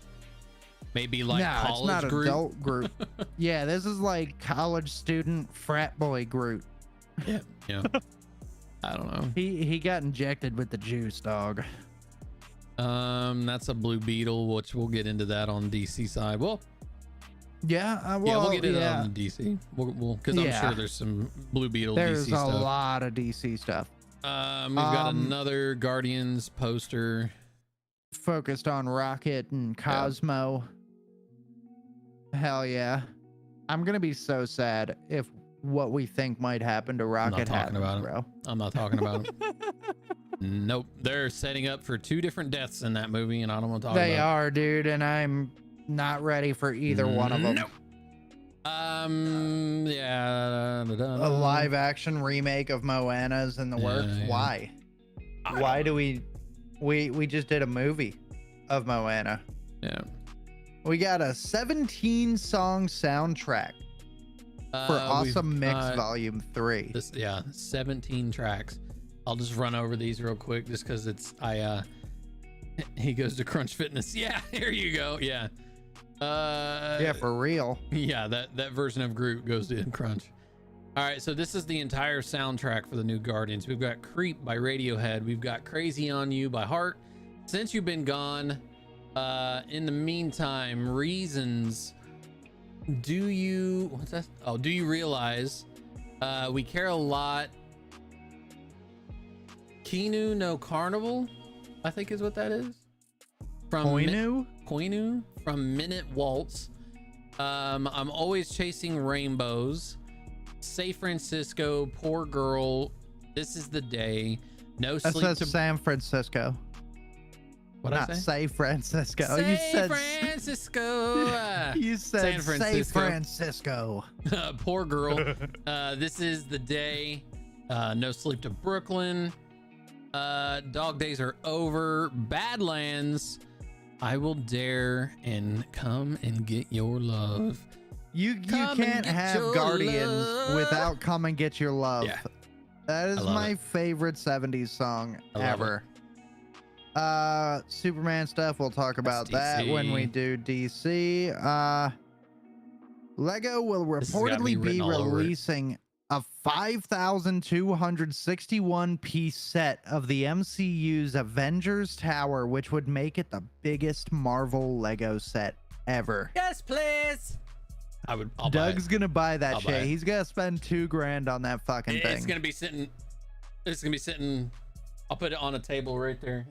Maybe like college it's not Groot. Adult Groot. Yeah, this is like college student frat boy Groot. Yeah. I don't know. He got injected with the juice, dog. That's a Blue Beetle, which we'll get into that on DC side. Well, we'll get into that on DC. We'll because I'm sure there's some Blue Beetle there's DC stuff. There's a lot of DC stuff. We've got another Guardians poster focused on Rocket and Cosmo. Hell yeah. I'm gonna be so sad if what we think might happen to Rocket happens, bro. I'm not talking about it. Nope. They're setting up for 2 different deaths in that movie, and I don't want to talk about it. They are, dude, and I'm not ready for either one of them. Nope. Yeah. A live action remake of Moana's in the works. Yeah. Why? Why do we just did a movie of Moana. Yeah. We got a 17 song soundtrack for Awesome Mix Volume 3. 17 tracks. I'll just run over these real quick just because he goes to Crunch Fitness. Yeah, here you go. Yeah. Yeah, for real. Yeah, that version of Groot goes to Crunch. All right, so this is the entire soundtrack for the new Guardians. We've got Creep by Radiohead. We've got Crazy on You by Heart. Since You've Been Gone. In the meantime, Reasons. Do you realize we care a lot? Keanu No Carnival, I think is what that is. From Koinu from Minute Waltz. I'm Always Chasing Rainbows. Say Francisco, Poor Girl, This Is the Day, No Sleep. That says San Francisco. What Not I say? Say Francisco. Say You said Francisco. You said San Say Francisco. Poor Girl. This Is the Day. No Sleep to Brooklyn. Dog Days Are Over. Badlands. I Will Dare and Come and Get Your Love. You can't have Guardians without Come and Get Your Love. Yeah. That is my favorite 70s song ever. Superman stuff, we'll talk about that when we do DC. Lego will reportedly be releasing a 5,261 piece set of the MCU's Avengers Tower, which would make it the biggest Marvel Lego set ever. Yes, please. Doug's gonna buy that shit. He's gonna spend $2,000 on that fucking thing. It's gonna be sitting. I'll put it on a table right there.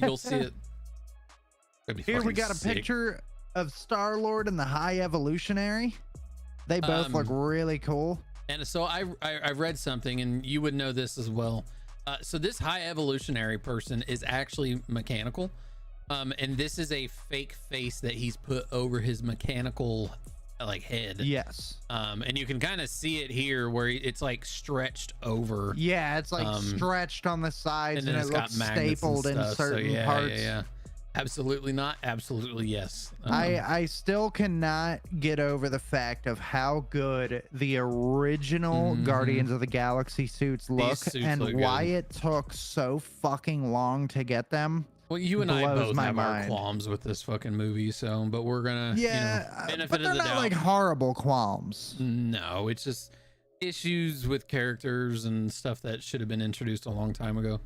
You'll see it. Here we got a picture of Star-Lord and the High Evolutionary. They both look really cool. And so I read something, and you would know this as well. So this High Evolutionary person is actually mechanical, and this is a fake face that he's put over his mechanical head. Yes. And you can kind of see it here where it's like stretched over. Yeah, it's like stretched on the sides, and it looks stapled in certain parts. Yeah. Absolutely not. Absolutely yes. I still cannot get over the fact of how good the original Guardians of the Galaxy suits look, and why it took so fucking long to get them. Well, you and I both have our qualms with this fucking movie, but we're gonna benefit but they're of the not doubt. like horrible qualms. No, it's just issues with characters and stuff that should have been introduced a long time ago.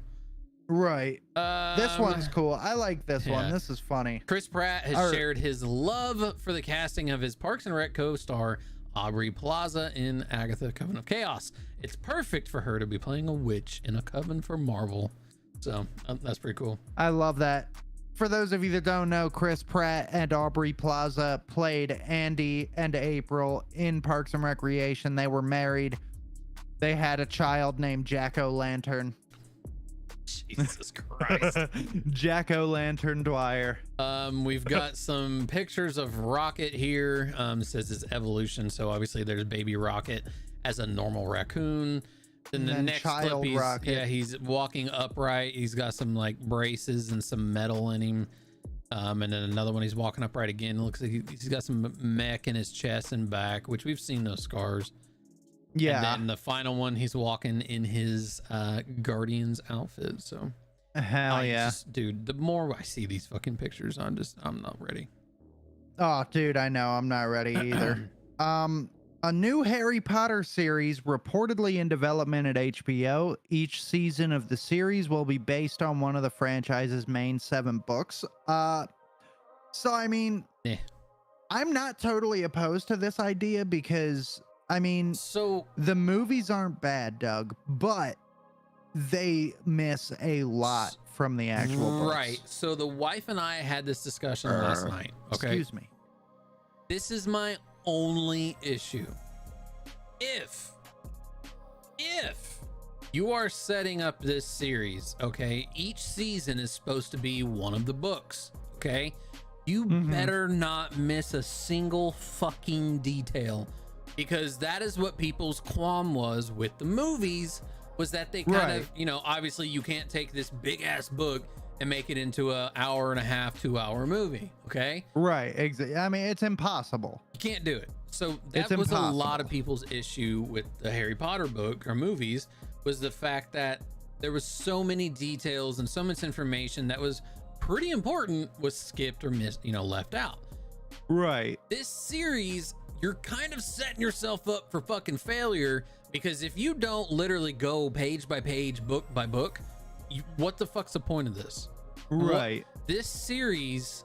Right. This one's cool. I like this one. yeah. This is funny. Chris Pratt has shared his love for the casting of his Parks and Rec co-star Aubrey Plaza in Agatha Coven of Chaos. It's perfect for her to be playing a witch in a coven for Marvel. So that's pretty cool. I love that. For those of you that don't know, Chris Pratt and Aubrey Plaza played Andy and April in Parks and Recreation. They were married. They had a child named Jack-O-Lantern. Jesus Christ. Jack-O-Lantern Dwyer. We've got some pictures of Rocket here. It says it's evolution, so obviously there's baby Rocket as a normal raccoon. Then the next clip, he's walking upright. He's got some like braces and some metal in him. And then another one, he's walking upright again. It looks like he's got some mech in his chest and back, which we've seen those scars. Yeah. And then the final one, he's walking in his Guardians outfit. So hell yeah. Dude, the more I see these fucking pictures, I'm not ready. Oh, dude, I know. I'm not ready either. A new Harry Potter series reportedly in development at HBO. Each season of the series will be based on one of the franchise's main 7 books. So I mean, I'm not totally opposed to this idea because I mean, so the movies aren't bad, Doug, but they miss a lot from the actual books. Right. So the wife and I had this discussion last night. Okay. Excuse me. This is my only issue. If you are setting up this series, okay, each season is supposed to be one of the books, okay? You better not miss a single fucking detail, because that is what people's qualm was with the movies, was that they kind of, you know, obviously you can't take this big ass book and make it into a hour and a half, 2-hour movie. Okay. Right. Exactly. I mean, it's impossible. You can't do it. So that was a lot of people's issue with the Harry Potter book or movies, was the fact that there was so many details and so much information that was pretty important was skipped or missed, you know, left out. Right. This series, you're kind of setting yourself up for fucking failure, because if you don't literally go page by page, book by book, what the fuck's the point of this? Right. This series,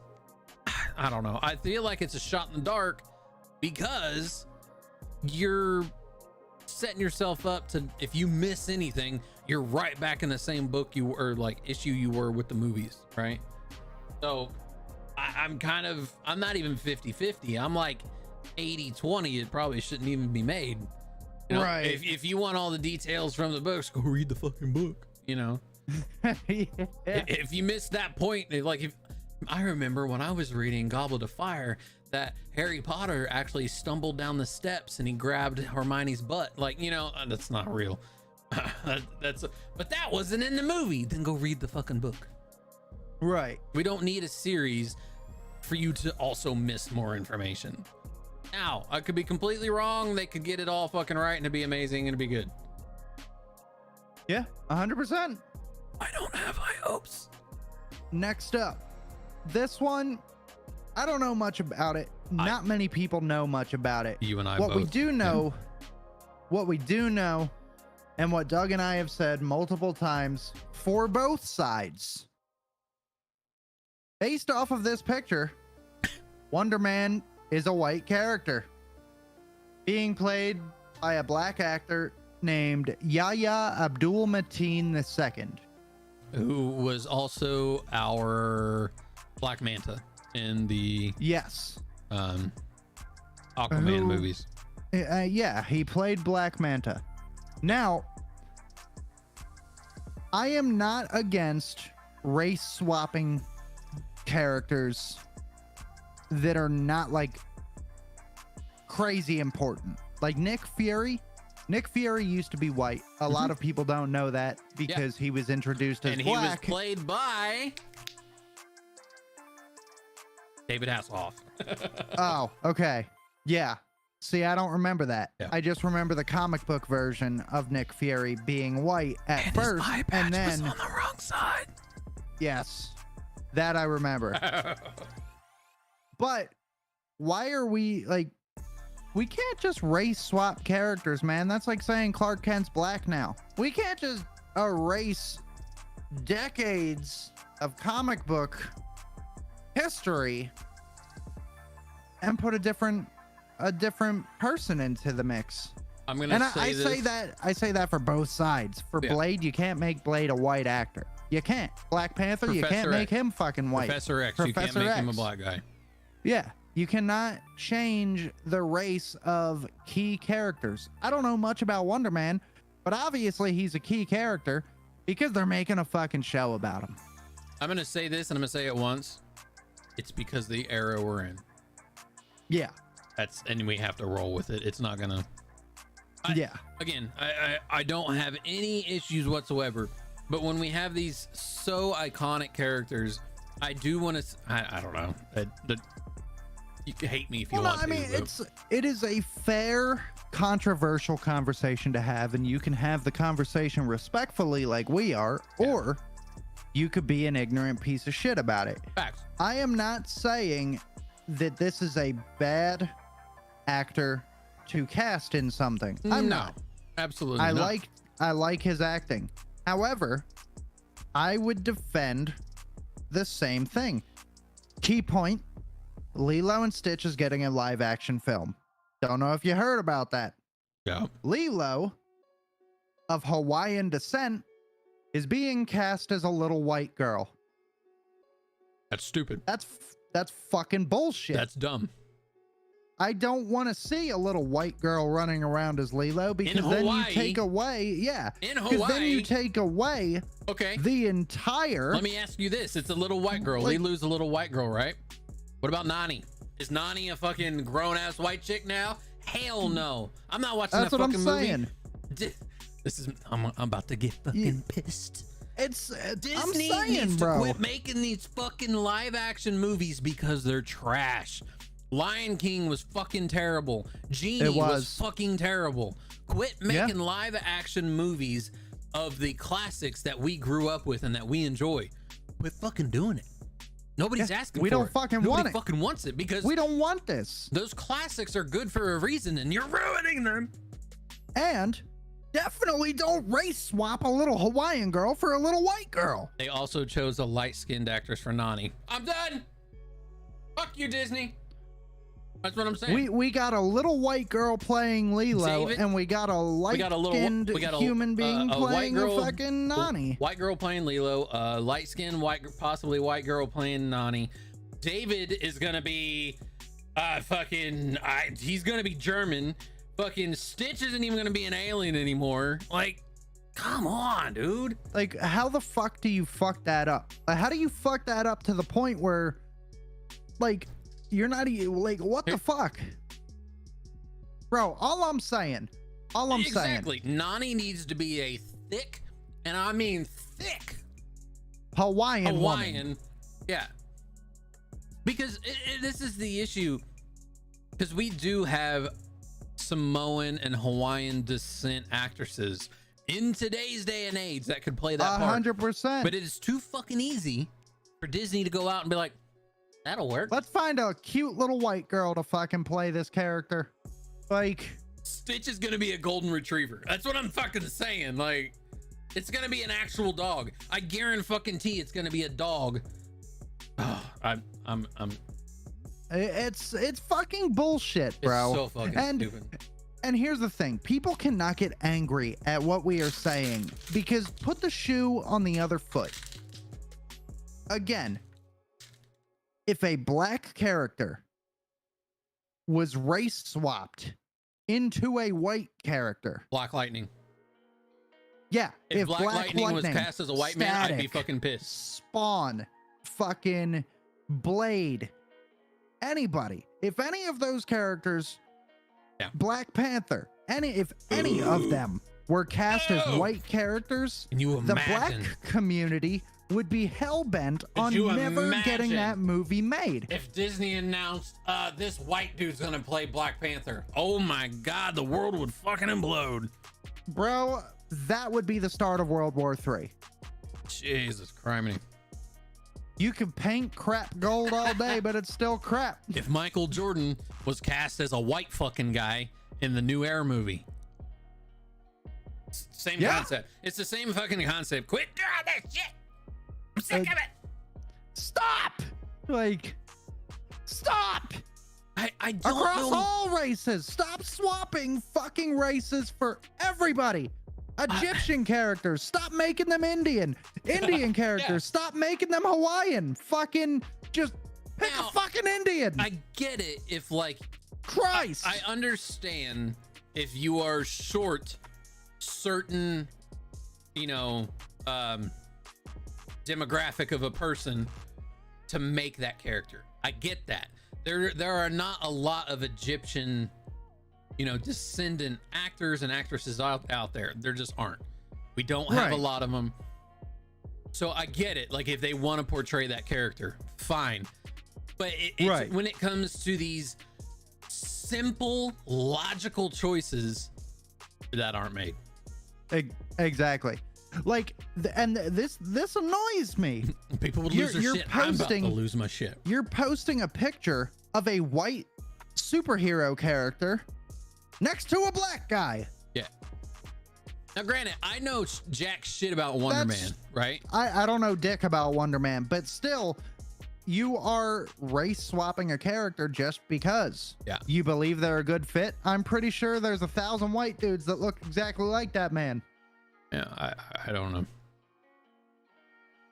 I don't know. I feel like it's a shot in the dark because you're setting yourself up to, if you miss anything, you're right back in the same book you were, like issue you were with the movies, right? So I'm not even 50-50. I'm like 80-20. It probably shouldn't even be made. You know, right. If you want all the details from the books, go read the fucking book, you know? Yeah. If you missed that point, like, if I remember when I was reading Goblet of Fire, that Harry Potter actually stumbled down the steps and he grabbed Hermione's butt. Like, you know, that's not real. But that wasn't in the movie. Then go read the fucking book. Right. We don't need a series for you to also miss more information. Now, I could be completely wrong. They could get it all fucking right and it'd be amazing and it'd be good. Yeah, 100%. I don't have high hopes. Next up, this one, I don't know much about it. Not many people know much about it. You and I both. What we do know, and what Doug and I have said multiple times for both sides, based off of this picture, Wonder Man is a white character being played by a black actor named Yahya Abdul-Mateen II, who was also our Black Manta in the Aquaman movies. Yeah, he played Black Manta. Now, I am not against race swapping characters that are not like crazy important. Like Nick Fury. Nick Fury used to be white. A lot of people don't know that because he was introduced as black. And he was played by David Hasselhoff. Oh, okay. Yeah. See, I don't remember that. Yeah. I just remember the comic book version of Nick Fury being white at first, his eye patch and then was on the wrong side. Yes, that I remember. But why are we like? We can't just race swap characters, man. That's like saying Clark Kent's black now. We can't just erase decades of comic book history and put a different person into the mix. I'm gonna I say that for both sides. For Blade, you can't make Blade a white actor. You can't. Black Panther, you can't make him fucking white. Professor X, you can't make him a black guy. Yeah, you cannot change the race of key characters. I don't know much about Wonder Man, but obviously he's a key character because they're making a fucking show about him. I'm gonna say this, and I'm gonna say it once. It's because the era we're in. Yeah. And we have to roll with it. It's not gonna. Again, I don't have any issues whatsoever, but when we have these so iconic characters, I do want to. I don't know. You can hate me if you want to. I mean, it is a fair, controversial conversation to have, and you can have the conversation respectfully, like we are, or you could be an ignorant piece of shit about it. Facts. I am not saying that this is a bad actor to cast in something. I'm not. Absolutely not. I like his acting. However, I would defend the same thing. Key point, Lilo and Stitch is getting a live action film. Don't know if you heard about that. Yeah. Lilo, of Hawaiian descent, is being cast as a little white girl. That's stupid. That's fucking bullshit. That's dumb. I don't want to see a little white girl running around as Lilo because then you take away, because then you take away the entire. Let me ask you this: it's a little white girl. Lilu's a little white girl, right? What about Nani? Is Nani a fucking grown ass white chick now? Hell no! I'm not watching that fucking movie. That's what I'm saying. This is I'm about to get fucking pissed. It's Disney needs to quit making these fucking live action movies because they're trash. Lion King was fucking terrible. Genie was fucking terrible. Quit making live action movies of the classics that we grew up with and that we enjoy. Quit fucking doing it. Nobody's asking for it. We don't fucking want it. Nobody fucking wants it because we don't want this. Those classics are good for a reason and you're ruining them. And definitely don't race swap a little Hawaiian girl for a little white girl. They also chose a light-skinned actress for Nani. I'm done. Fuck you, Disney. That's what I'm saying. We got a little white girl playing Lilo, and we got a light-skinned human being playing a fucking Nani. White girl playing Lilo, light-skinned possibly white girl playing Nani. David is gonna be he's gonna be German. Fucking Stitch isn't even gonna be an alien anymore. Like, come on, dude. Like, how the fuck do you fuck that up? How do you fuck that up to the point where, like, you're not even like, what the fuck, bro? All I'm saying, exactly. Nani needs to be a thick, and I mean thick, Hawaiian woman. Yeah, because this is the issue, because we do have Samoan and Hawaiian descent actresses in today's day and age that could play that part 100%. But it is too fucking easy for Disney to go out and be like, that'll work. Let's find a cute little white girl to fucking play this character. Like, Stitch is gonna be a golden retriever. That's what I'm fucking saying. Like, it's gonna be an actual dog. I guarantee it's gonna be a dog. Oh, it's fucking bullshit, bro. It's so fucking stupid. And here's the thing. People cannot get angry at what we are saying because put the shoe on the other foot. Again, if a black character was race swapped into a white character. Black Lightning. Yeah. If Black Lightning was cast as a white man, I'd be fucking pissed. Spawn, fucking Blade, anybody. If any of those characters, Black Panther, if any of them were cast as white characters, the black community would be hell-bent on never getting that movie made. If Disney announced this white dude's gonna play Black Panther, oh my god, the world would fucking implode. Bro, that would be the start of World War III. Jesus Christ. You can paint crap gold all day, but it's still crap. If Michael Jordan was cast as a white fucking guy in the New Era movie, Same concept. It's the same fucking concept. Quit doing this shit. I'm sick of it. Stop. Like, stop. I don't Across know. all races, stop swapping fucking races for everybody. Egyptian characters, stop making them Indian. Indian characters, stop making them Hawaiian. Fucking just pick a fucking Indian. I get it if like Christ. I understand if you are short certain, you know, demographic of a person to make that character. I get that. There are not a lot of Egyptian, you know, descendant actors and actresses out there. There just aren't. We don't have a lot of them. So I get it. Like if they want to portray that character, fine. But it's when it comes to these simple, logical choices that aren't made. Exactly. Like, and this annoys me. People would lose their shit. I'm about to lose my shit. You're posting a picture of a white superhero character next to a black guy. Yeah. Now, granted, I know jack shit about Wonder Man, right? I don't know dick about Wonder Man, but still, you are race swapping a character just because you believe they're a good fit. I'm pretty sure there's 1,000 white dudes that look exactly like that man. Yeah, I don't know.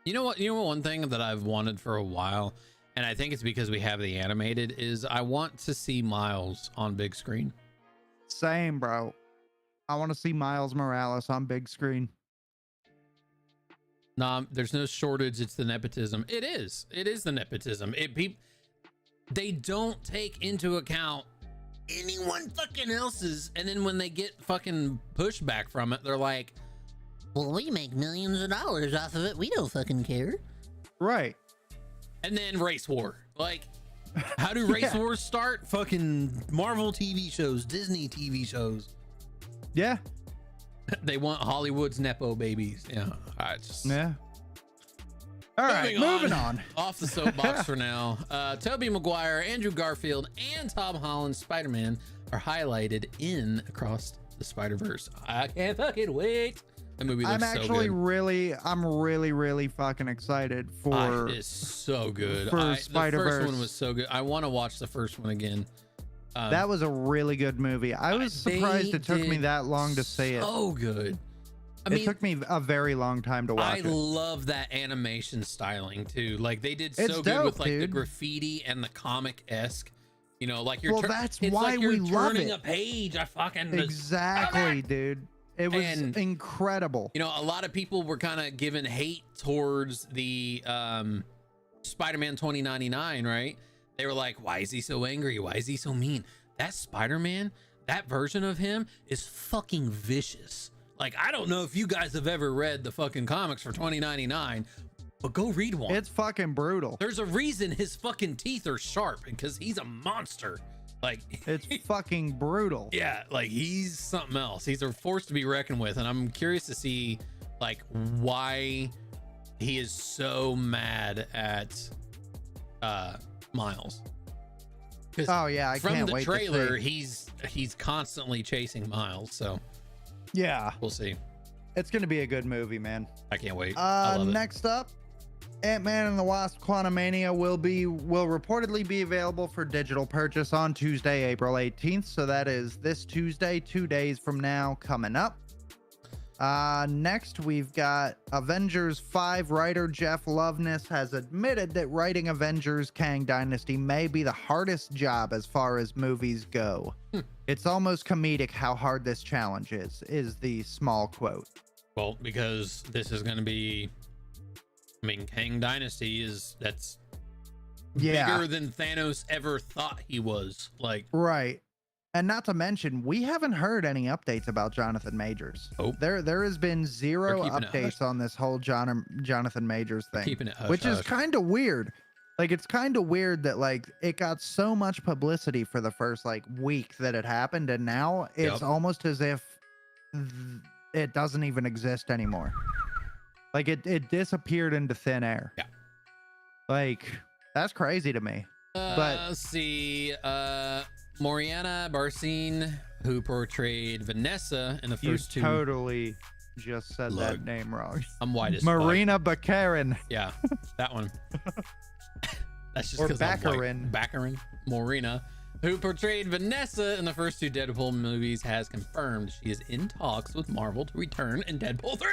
You know what? One thing that I've wanted for a while, and I think it's because we have the animated, is I want to see Miles on big screen. Same, bro. I want to see Miles Morales on big screen. Nah, there's no shortage. It's the nepotism. It is the nepotism. They don't take into account anyone fucking else's, and then when they get fucking pushback from it, they're like, well, we make millions of dollars off of it. We don't fucking care. Right. And then race war. Like, how do race wars start? Fucking Marvel TV shows, Disney TV shows. Yeah. They want Hollywood's Nepo babies. Yeah. All right, moving on. Off the soapbox for now. Tobey Maguire, Andrew Garfield, and Tom Holland's Spider-Man are highlighted in Across the Spider-Verse. I can't fucking wait. That movie looks so good. I'm really fucking excited for it is so good. For Spider-Verse. The first one was so good. I want to watch the first one again. That was a really good movie. I was surprised it took me that long to see it. So good. It took me a very long time to watch it. I love that animation styling too. Like they did so good with like the graffiti and the comic-esque. You know, like you're that's why we love it. A page. I fucking exactly, dude. It was incredible. You know, a lot of people were kind of giving hate towards the Spider-Man 2099, right? They were like, why is he so angry? Why is he so mean? That Spider-Man, that version of him is fucking vicious. Like, I don't know if you guys have ever read the fucking comics for 2099, but go read one. It's fucking brutal. There's a reason his fucking teeth are sharp, because he's a monster. Like, it's fucking brutal. Yeah, like he's something else. He's a force to be reckoned with, and I'm curious to see like why he is so mad at Miles. Oh yeah, I can't wait. From the trailer, he's constantly chasing Miles, so yeah, we'll see. It's gonna be a good movie, man. I can't wait. I love it. Next up, Ant-Man and the Wasp: Quantumania will reportedly be available for digital purchase on Tuesday, April 18th. So that is this Tuesday, 2 days from now, coming up. Next, we've got Avengers 5 writer Jeff Loveness has admitted that writing Avengers Kang Dynasty may be the hardest job as far as movies go. It's almost comedic how hard this challenge is the small quote. Well, because this is going to be, I mean, Kang Dynasty that's bigger than Thanos ever thought he was. Like, right. And not to mention, we haven't heard any updates about Jonathan Majors. Oh. There has been zero updates on this whole Jonathan Majors thing. Keeping it hush, which is kind of weird. Like, it's kind of weird that like it got so much publicity for the first like week that it happened, and now it's almost as if it doesn't even exist anymore. Like it disappeared into thin air. Yeah. Like, that's crazy to me. But let's see. Moriana Barcine, who portrayed Vanessa in the You first two. totally just said Look, that name wrong. I'm white as fuck. Marina Baccarin. Yeah, that one. That's just Or because I'm Baccarin. white. Baccarin. Marina, who portrayed Vanessa in the first two Deadpool movies, has confirmed she is in talks with Marvel to return in Deadpool 3.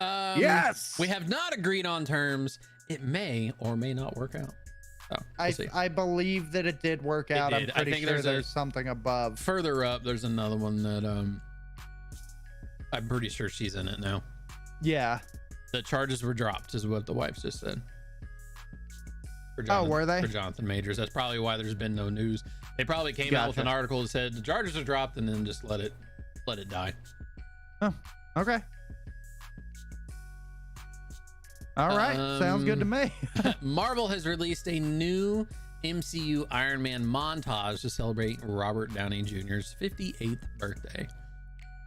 Yes! We have not agreed on terms. It may or may not work out. So, we'll see. I believe that it did work out. did. I'm I pretty think sure there's something above. Further up, there's another one that I'm pretty sure she's in it now. Yeah. The charges were dropped, is what the wife just said. Oh, were they? For Jonathan Majors. That's probably why there's been no news. They probably came out with an article that said the charges are dropped and then just let it die. Oh, okay. All right. Sounds good to me. Marvel has released a new MCU Iron Man montage to celebrate Robert Downey Jr.'s 58th birthday.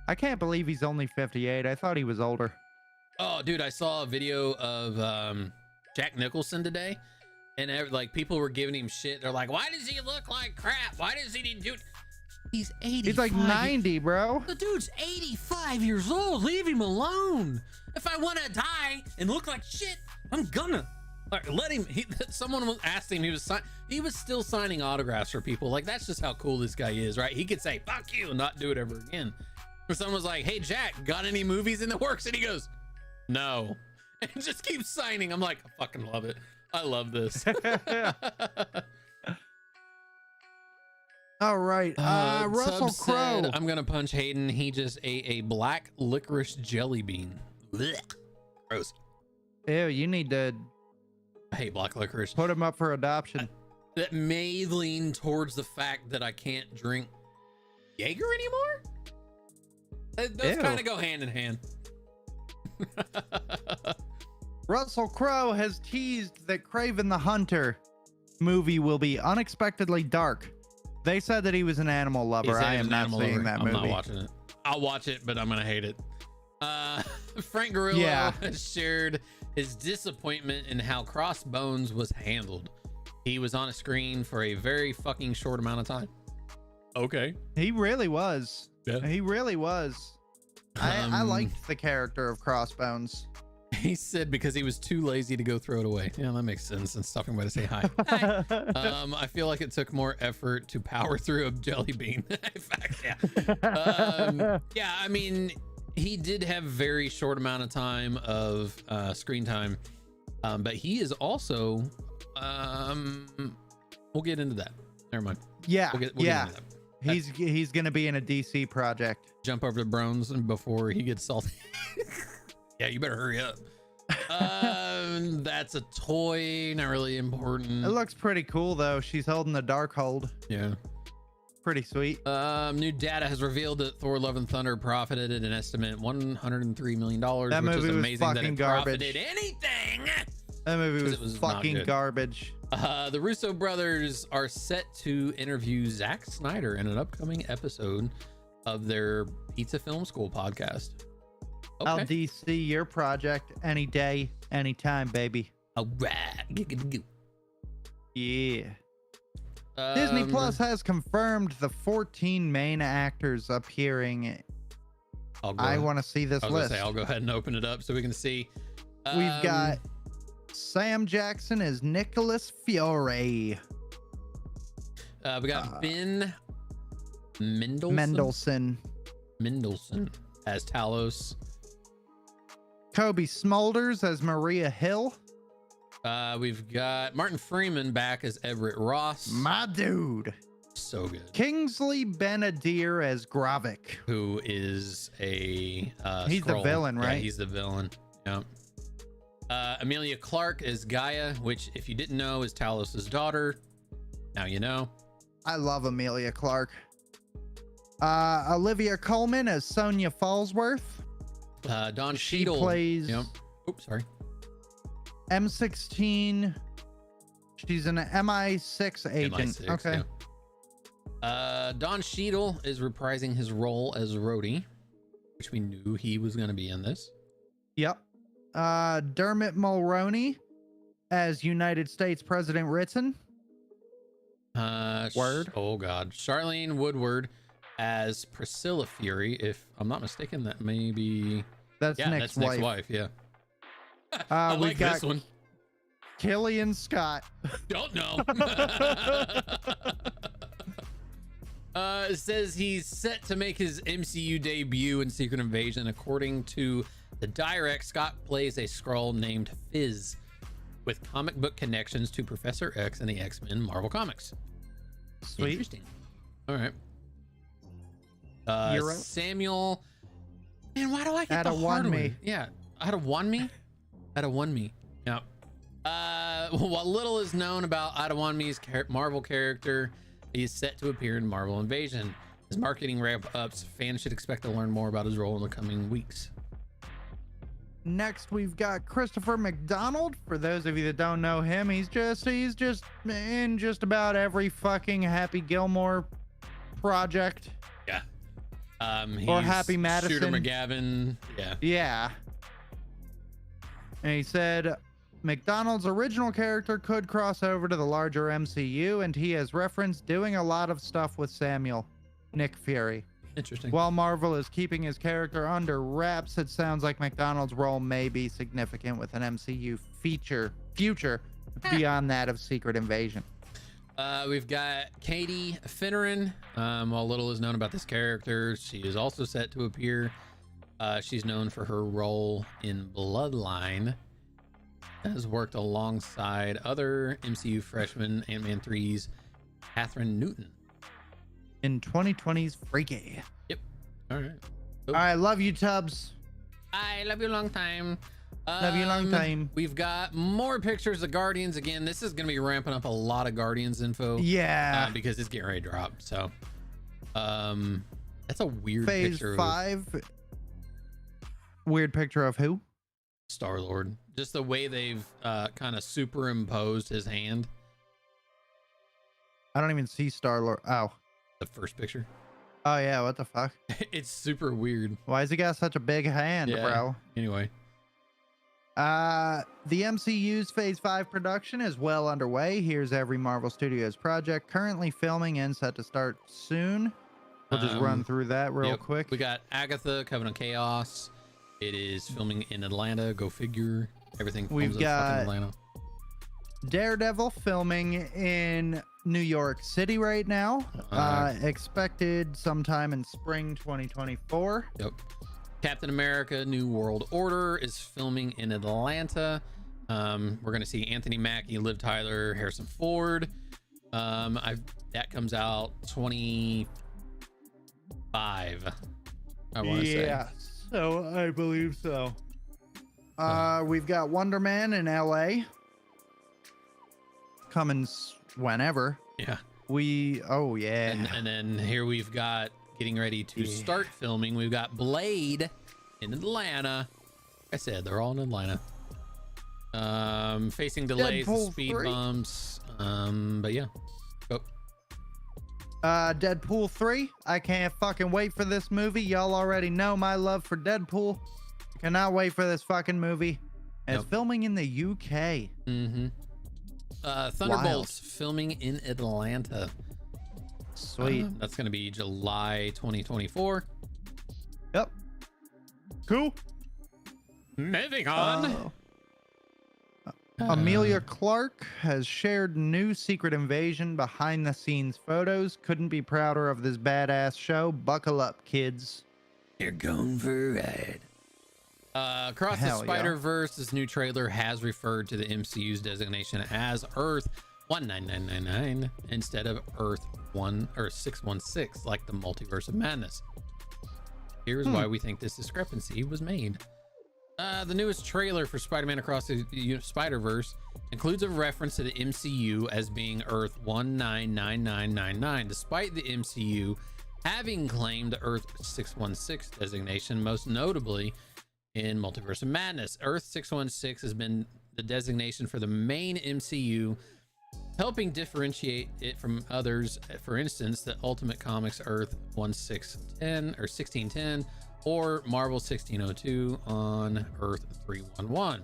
I can't believe he's only 58. I thought he was older. Oh, dude, I saw a video of Jack Nicholson today, and like people were giving him shit. They're like, "Why does he look like crap? Why does he do?" He's 80. He's like 90, bro. The dude's 85 years old. Leave him alone. If I want to die and look like shit, I'm gonna let him. Someone asked him. He was still signing autographs for people. Like, that's just how cool this guy is, right? He could say "fuck you" and not do it ever again. Or someone was like, "Hey Jack, got any movies in the works?" And he goes, "No," and just keeps signing. I'm like, I fucking love it. I love this. All right. Russell Crowe. I'm gonna punch Hayden. He just ate a black licorice jelly bean. Blech. Gross. Ew, you need to I hate black licorice. put him up for adoption. That may lean towards the fact that I can't drink Jaeger anymore. Those kind of go hand in hand. Russell Crowe has teased that Kraven the Hunter movie will be unexpectedly dark. They said that he was an animal lover. I am not seeing that movie. I'm not watching it. I'll watch it, but I'm gonna hate it. Frank Grillo has shared his disappointment in how Crossbones was handled. He was on a screen for a very fucking short amount of time. Okay. He really was. Yeah. He really was. I liked the character of Crossbones. He said because he was too lazy to go throw it away. Yeah, that makes sense. And stopping by to say hi. Hi. I feel like it took more effort to power through a jelly bean. In fact, yeah. Yeah, I mean, he did have very short amount of time of screen time, but he is also. We'll get into that. Never mind. Yeah, We'll get into that. He's gonna be in a DC project. Jump over to Brones before he gets salty. Yeah, you better hurry up. That's a toy, not really important. It looks pretty cool though. She's holding the Darkhold. Yeah. Pretty sweet. New data has revealed that Thor: Love and Thunder profited at an estimate $103 million, That which movie is was amazing that it fucking garbage. profited anything. That movie It was not fucking good. garbage. The Russo brothers are set to interview Zack Snyder in an upcoming episode of their Pizza Film School podcast. Okay. I'll DC your project any day, anytime, baby. All right. Yeah. Disney Plus has confirmed the 14 main actors appearing. I want to see this list. I'll go ahead and open it up so we can see. We've got Sam Jackson as Nicholas Fiore. We got Ben Mendelsohn as Talos. Kobe Smulders as Maria Hill. We've got Martin Freeman back as Everett Ross. My dude. So good. Kingsley Benadir as Gravik. Who is a he's Skrull. the villain, right? Yeah, he's the villain. Yeah. Amelia Clark as Gaia, which, if you didn't know, is Talos' daughter. Now you know. I love Amelia Clark. Olivia Colman as Sonia Fallsworth. Don She Cheadle plays Oops, sorry. M16. She's an MI6 agent. MI6, okay. Yeah. Don Cheadle is reprising his role as Rhodey, which we knew he was going to be in this. Yep. Dermot Mulroney as United States President Ritson. Word. Oh God. Charlene Woodward as Priscilla Fury. If I'm not mistaken, that may be... That's Yeah, Nick's that's Nick's wife. wife, yeah. I We like got this one. Killian Scott. Don't know. It says he's set to make his MCU debut in Secret Invasion. According to the direct, Scott plays a Skrull named Fizz with comic book connections to Professor X and the X-Men Marvel Comics. Sweet. Interesting. All right. You're right. Samuel. Man, why do I get the hard one? Yeah, Adewonmi. Adewonmi. Yeah. What little is known about Adewonmi's Marvel character, he is set to appear in Marvel Invasion. As marketing ramp ups, fans should expect to learn more about his role in the coming weeks. Next, we've got Christopher McDonald. For those of you that don't know him, he's just in just about every fucking Happy Gilmore project. Yeah. Or Happy Madison. Shooter McGavin. Yeah. Yeah. And he said McDonald's original character could cross over to the larger MCU, and he has referenced doing a lot of stuff with Samuel, Nick Fury. Interesting. While Marvel is keeping his character under wraps, it sounds like McDonald's role may be significant with an MCU future beyond that of Secret Invasion. We've got Katie Finneran. While little is known about this character, she is also set to appear. She's known for her role in Bloodline. Has worked alongside other MCU freshmen, Ant-Man 3's Catherine Newton. In 2020's Freaky. Yep. All right. All right, love you, Tubbs. I love you a long time. Love you a long time. We've got more pictures of Guardians. Again, this is going to be ramping up a lot of Guardians info. Yeah. Because it's getting ready to drop. So, that's a weird Phase picture. 5. Weird picture of who? Star-Lord. Just the way they've kind of superimposed his hand. I don't even see Star-Lord. Oh. The first picture. Oh, yeah. What the fuck? It's super weird. Why has he got such a big hand, bro? Anyway. The MCU's Phase 5 production is well underway. Here's every Marvel Studios project currently filming and set to start soon. We'll just run through that real quick. We got Agatha, Covenant of Chaos. It is filming in Atlanta. Go figure. Everything films in fucking Atlanta. Daredevil filming in New York City right now. Expected sometime in spring 2024. Yep. Captain America New World Order is filming in Atlanta. We're going to see Anthony Mackie, Liv Tyler, Harrison Ford. That comes out 25, I want to say. Yeah, so I believe so. We've got Wonder Man in LA coming whenever. Yeah. Oh yeah. And then here we've got getting ready to start filming. We've got Blade in Atlanta. Like I said, they're all in Atlanta. Facing delays, Deadpool speed 3. bumps. But yeah. Go. Deadpool 3. I can't fucking wait for this movie. Y'all already know my love for Deadpool. Cannot wait for this fucking movie. And it's filming in the UK. Mm-hmm. Thunderbolts filming in Atlanta. Sweet. That's going to be July 2024. Yep. Cool. Moving on. Amelia Clark has shared new Secret Invasion behind the scenes photos. Couldn't be prouder of this badass show. Buckle up, kids. You're going for a ride. Across the Spider-Verse, this new trailer has referred to the MCU's designation as Earth 19999 instead of Earth 616, like the Multiverse of Madness. Here's why we think this discrepancy was made. The newest trailer for Spider-Man Across the Spider-Verse includes a reference to the MCU as being Earth 199999, despite the MCU having claimed the Earth 616 designation, most notably in Multiverse of Madness. Earth 616 has been the designation for the main MCU, helping differentiate it from others. For instance, the Ultimate Comics Earth 1610 or Marvel 1602 on Earth 311.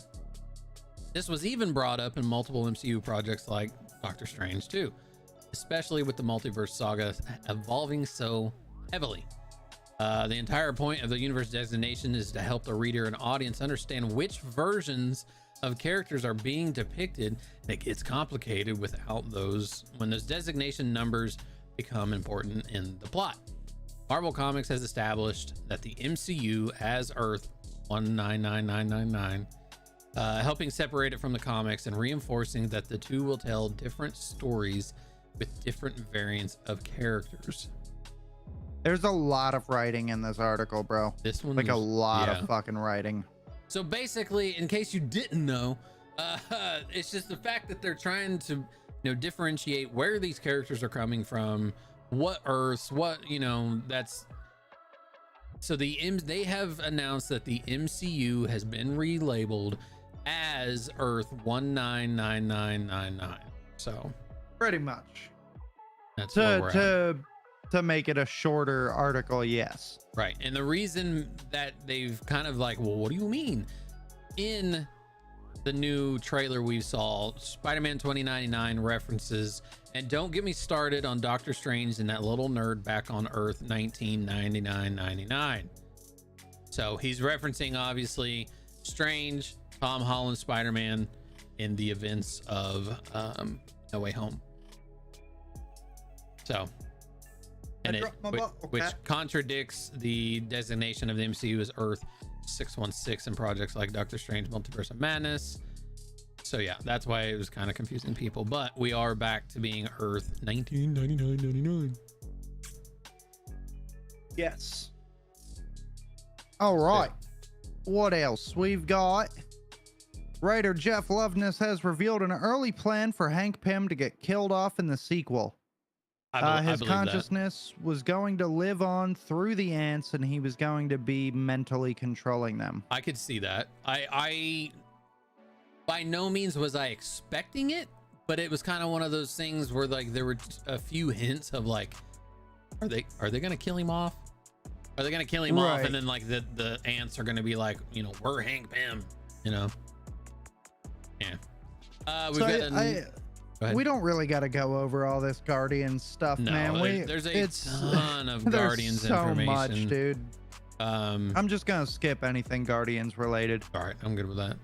This was even brought up in multiple MCU projects like Doctor Strange 2, especially with the multiverse saga evolving so heavily. The entire point of the universe designation is to help the reader and audience understand which versions of characters are being depicted. It gets complicated without those when those designation numbers become important in the plot. Marvel Comics has established that the MCU has Earth 199999, helping separate it from the comics and reinforcing that the two will tell different stories with different variants of characters. There's a lot of writing in this article, bro. This one, like a lot of fucking writing. So basically, in case you didn't know, it's just the fact that they're trying to, differentiate where these characters are coming from, what Earths, what, that's. So they have announced that the MCU has been relabeled as Earth 199999. So pretty much. That's where we're at. To make it a shorter article, yes. Right. And the reason that they've kind of like, well, what do you mean? In the new trailer we saw, Spider-Man 2099 references, and don't get me started on Doctor Strange and that little nerd back on Earth 1999. So he's referencing, obviously, Strange, Tom Holland, Spider-Man in the events of No Way Home. So... and which contradicts the designation of the MCU as Earth 616 in projects like Doctor Strange Multiverse of Madness. So yeah, that's why it was kind of confusing people, but we are back to being Earth 1999. Yes. All right. What else? We've got writer Jeff Loveness has revealed an early plan for Hank Pym to get killed off in the sequel. His consciousness was going to live on through the ants, and he was going to be mentally controlling them. I could see that. I by no means was I expecting it, but it was kind of one of those things where like there were a few hints of like, are they gonna kill him off? Are they gonna kill him off? And then like the ants are gonna be like, we're Hank Pym, Yeah. We don't really got to go over all this Guardians stuff, man. There's a ton of Guardians information. So much, dude. I'm just gonna skip anything Guardians related. All right, I'm good with that.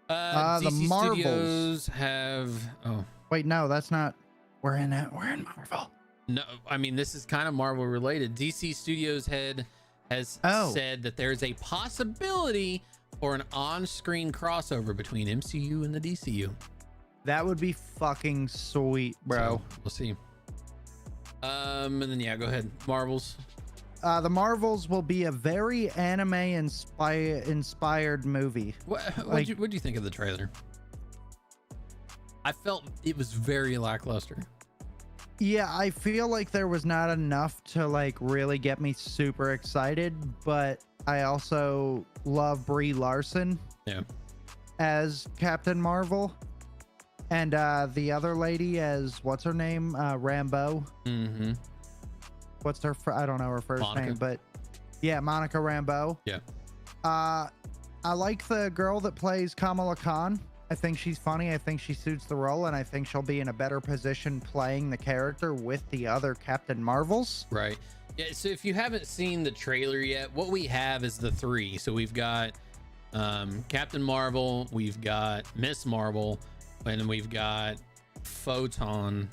The DC Marvels Studios have. Oh, wait, no, that's not. We're in Marvel. No, I mean this is kind of Marvel related. DC Studios head has said that there's a possibility for an on-screen crossover between MCU and the DCU. That would be fucking sweet, bro. So, we'll see. And then go ahead. Marvels. The Marvels will be a very anime inspired movie. What'd you think of the trailer? I felt it was very lackluster. Yeah, I feel like there was not enough to like really get me super excited, but I also love Brie Larson as Captain Marvel. And the other lady as, what's her name? Rambeau. Mm-hmm. What's her, I don't know her first name, but yeah, Monica Rambeau. Yeah. I like the girl that plays Kamala Khan. I think she's funny. I think she suits the role, and I think she'll be in a better position playing the character with the other Captain Marvels. Right. Yeah, so if you haven't seen the trailer yet, what we have is the three. So we've got Captain Marvel, we've got Miss Marvel, and we've got Photon,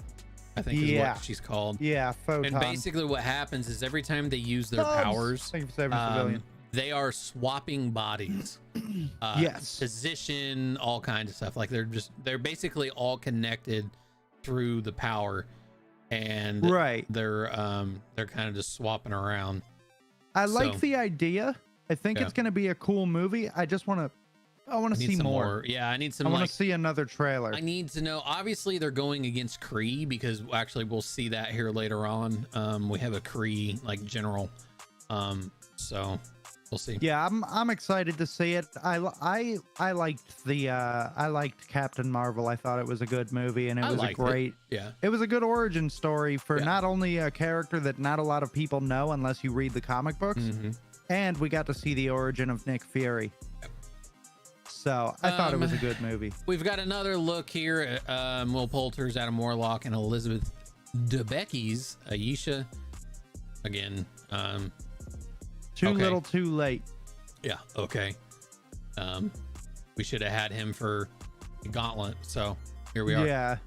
I think is what she's called. Yeah, Photon. And basically what happens is every time they use their powers, they are swapping bodies. Position, all kinds of stuff. Like they're basically all connected through the power, and they're kind of just swapping around. I like the idea. I think it's going to be a cool movie. I want to see more. Yeah, I need some. I want to see another trailer. I need to know. Obviously, they're going against Kree because actually we'll see that here later on. We have a Kree like general, so we'll see. Yeah, I'm excited to see it. I liked Captain Marvel. I thought it was a good movie, and it was a great. It was a good origin story for not only a character that not a lot of people know unless you read the comic books, and we got to see the origin of Nick Fury. So I thought it was a good movie. We've got another look here at Will Poulter's Adam Warlock and Elizabeth Debicki's Ayesha again. Too okay. little, too late. Yeah. Okay. We should have had him for Gauntlet. So here we are. Yeah.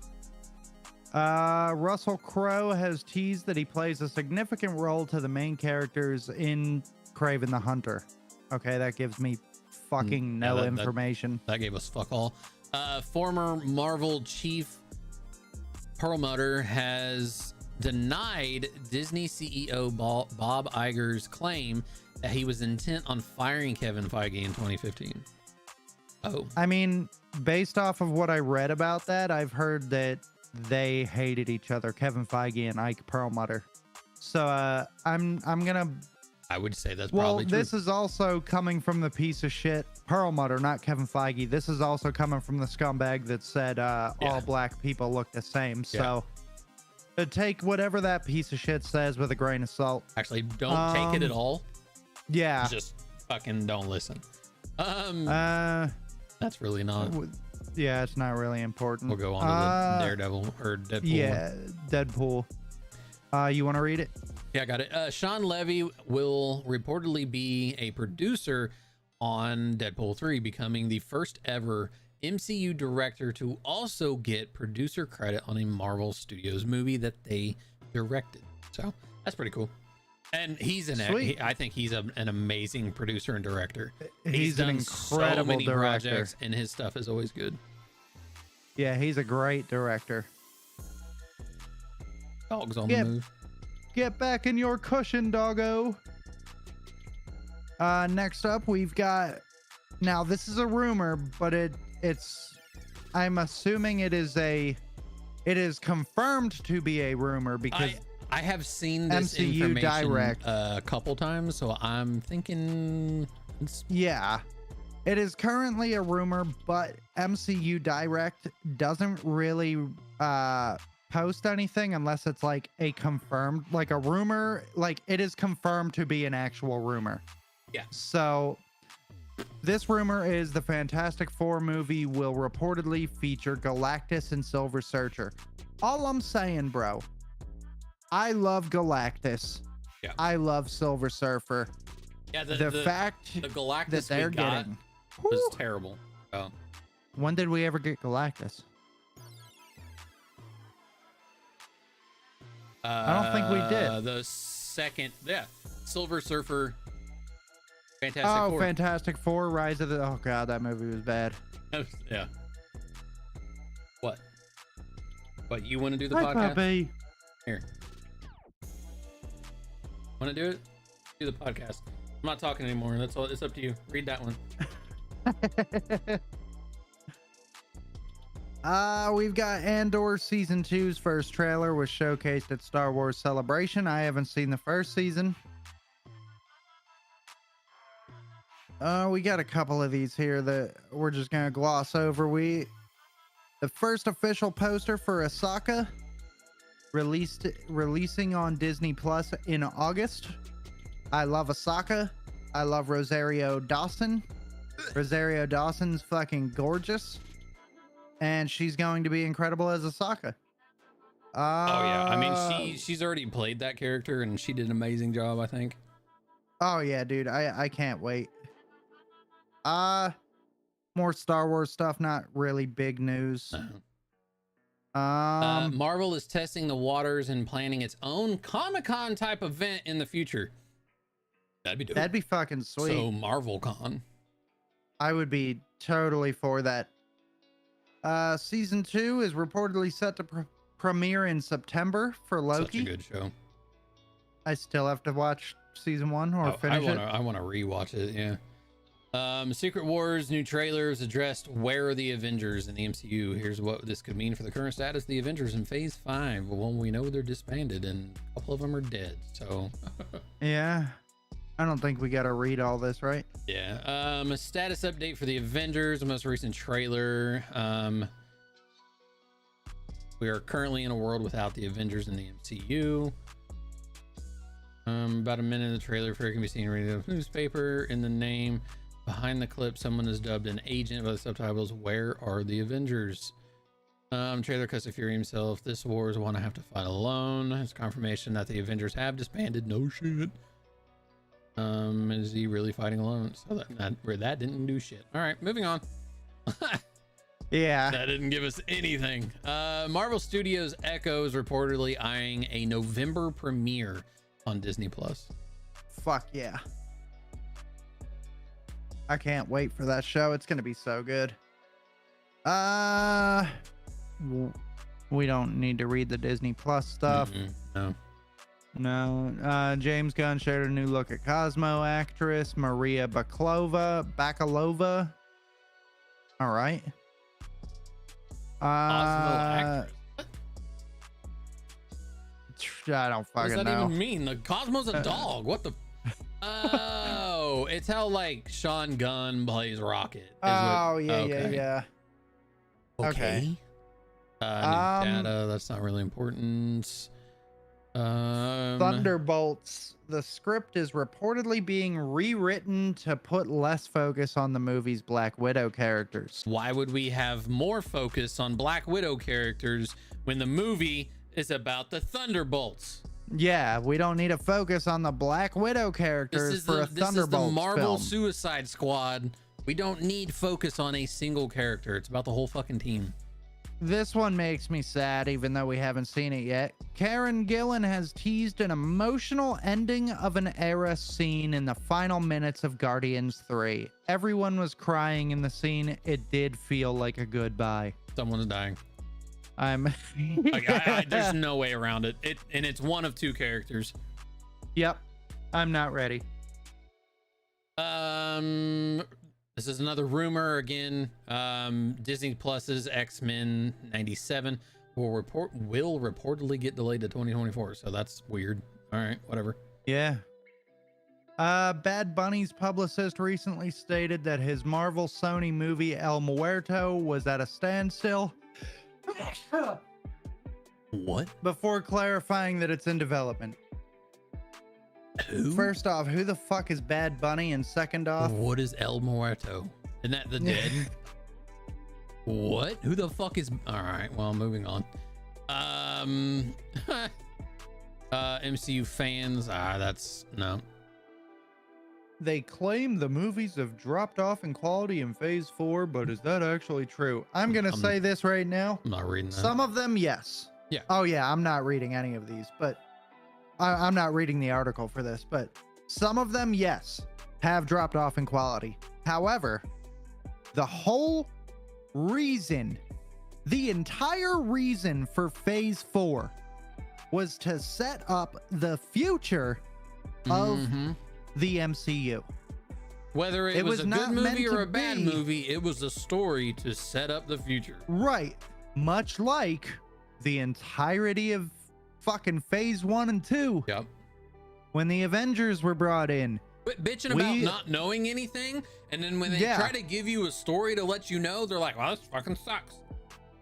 Russell Crowe has teased that he plays a significant role to the main characters in Kraven the Hunter. Okay, that gives me fucking no information. That gave us fuck all. Former Marvel chief Perlmutter has denied Disney CEO Bob Iger's claim that he was intent on firing Kevin Feige in 2015. Oh. I mean, based off of what I read about that, I've heard that they hated each other, Kevin Feige and Ike Perlmutter. So I'm gonna. I would say that's probably true. This is also coming from the piece of shit Perlmutter, not Kevin Feige. This is also coming from the scumbag that said all black people look the same. So take whatever that piece of shit says with a grain of salt. Actually, don't take it at all. Yeah. Just fucking don't listen. That's really not. Yeah, it's not really important. We'll go on to the Daredevil or Deadpool. Yeah, Deadpool. You want to read it? Yeah, I got it. Sean Levy will reportedly be a producer on Deadpool 3, becoming the first ever MCU director to also get producer credit on a Marvel Studios movie that they directed. So that's pretty cool. And he's I think he's an amazing producer and director. He's done an incredible so many director. Projects, and his stuff is always good. Yeah, he's a great director. Dog's on the move. Get back in your cushion, doggo. Next up, we've got. Now, this is a rumor, but it's. I'm assuming it is confirmed to be a rumor because I have seen this MCU information Direct a couple times, so I'm thinking. Yeah, it is currently a rumor, but MCU Direct doesn't really post anything unless it's like a confirmed, like a rumor, like it is confirmed to be an actual rumor. Yeah. So this rumor is the Fantastic Four movie will reportedly feature Galactus and Silver Surfer. All I'm saying, bro, I love Galactus. Yeah. I love Silver Surfer. Yeah, the fact the Galactus that they're getting was terrible. Oh. When did we ever get Galactus? I don't think we did. The second, Silver Surfer, Fantastic Four. Fantastic Four, Rise of the... Oh, God, that movie was bad. Yeah. What? What, you want to do the Hi, podcast? Puppy. Here. Want to do it? Do the podcast. I'm not talking anymore. That's all. It's up to you. Read that one. We've got Andor Season 2's first trailer was showcased at Star Wars Celebration. I haven't seen the first season. We got a couple of these here that we're just going to gloss over. The first official poster for Ahsoka releasing on Disney Plus in August. I love Ahsoka. I love Rosario Dawson. Rosario Dawson's fucking gorgeous. And she's going to be incredible as Ahsoka. Oh yeah, I mean she's already played that character and she did an amazing job, I think. Oh yeah, dude, I can't wait. More Star Wars stuff, not really big news. Marvel is testing the waters and planning its own Comic-Con type event in the future. That'd be dope. That'd be fucking sweet. So MarvelCon. I would be totally for that. Season 2 is reportedly set to premiere in September for Loki. Such a good show. I still have to watch season 1 or finish it. I want to rewatch it. Yeah. Secret Wars new trailers addressed where are the Avengers in the MCU. Here's what this could mean for the current status of the Avengers in Phase 5. Well, we know they're disbanded and a couple of them are dead. So. Yeah. I don't think we got to read all this, right? Yeah. A status update for the Avengers, the most recent trailer. We are currently in a world without the Avengers in the MCU. About a minute in the trailer for it can be seen reading the newspaper. In the name behind the clip, someone is dubbed an agent by the subtitles. Where are the Avengers? Trailer cuts to Fury himself. This war is one I have to fight alone. It's confirmation that the Avengers have disbanded. No shit. Is he really fighting alone? So that didn't do shit. All right, moving on. Yeah. That didn't give us anything. Marvel Studios Echo is reportedly eyeing a November premiere on Disney Plus. Fuck yeah. I can't wait for that show. It's gonna be so good. We don't need to read the Disney Plus stuff. No. No. James Gunn shared a new look at Cosmo actress Maria Bakalova. All right. Cosmo actress. I don't fucking know. What does that even mean? The Cosmo's a dog. What the? Oh, it's how like Sean Gunn plays Rocket. Yeah. Okay. New data. That's not really important. Thunderbolts. The script is reportedly being rewritten to put less focus on the movie's Black Widow characters. Why would we have more focus on Black Widow characters when the movie is about the Thunderbolts? Yeah, we don't need to focus on the Black Widow characters for a Thunderbolts This is the Marvel film. Suicide Squad. We don't need focus on a single character. It's about the whole fucking team. This one makes me sad, even though we haven't seen it yet. Karen Gillan has teased an emotional ending of an era scene in the final minutes of Guardians 3. Everyone was crying in the scene. It did feel like a goodbye. Someone's dying. Like, there's no way around it. And it's one of two characters. Yep. I'm not ready. This is another rumor again. Disney Plus's X-Men 97 will reportedly get delayed to 2024. So that's weird. All right, whatever. Yeah. Bad Bunny's publicist recently stated that his Marvel Sony movie El Muerto was at a standstill. What? Before clarifying that it's in development. Who? First off, who the fuck is Bad Bunny? And second off, what is El Muerto? Isn't that the dead? What? Who the fuck is? All right. Well, moving on. MCU fans. That's no. They claim the movies have dropped off in quality in phase 4, but is that actually true? I'm going to say this right now. I'm not reading that. Some of them, yes. Yeah. Oh, yeah. I'm not reading any of these, but I'm not reading the article for this, but some of them, yes, have dropped off in quality. However, the whole reason, the entire reason for phase 4 was to set up the future of the MCU. Whether it was a good movie or a bad be. movie, it was a story to set up the future. Right. Much like the entirety of fucking phase 1 and 2. Yep. When the Avengers were brought in. Quit bitching about not knowing anything, and then when they try to give you a story to let you know, they're like, well, this fucking sucks.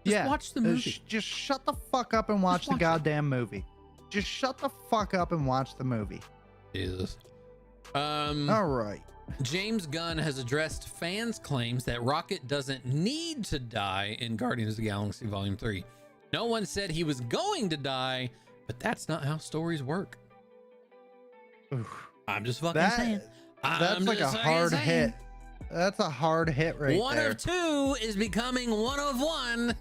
Just watch the movie. Just shut the fuck up and watch the goddamn movie. Just shut the fuck up and watch the movie. Jesus. All right. James Gunn has addressed fans' claims that Rocket doesn't need to die in Guardians of the Galaxy Volume 3. No one said he was going to die, but that's not how stories work. Oof. I'm just fucking saying. That's like a hard hit. That's a hard hit right there. One of two is becoming one of one.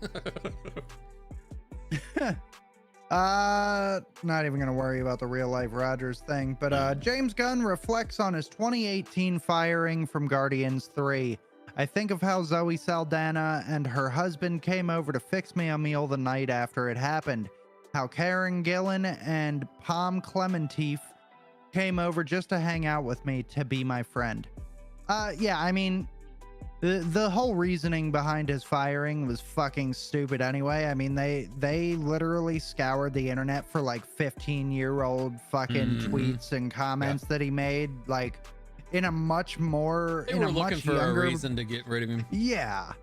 Not even gonna worry about the real life Rogers thing, but James Gunn reflects on his 2018 firing from Guardians 3. I think of how Zoe Saldana and her husband came over to fix me a meal the night after it happened. How Karen Gillan and Palm Clementif came over just to hang out with me to be my friend. Yeah, I mean, the whole reasoning behind his firing was fucking stupid anyway. I mean, they literally scoured the internet for like 15-year-old fucking tweets and comments that he made, like in a much more they were looking for a reason to get rid of him. Yeah,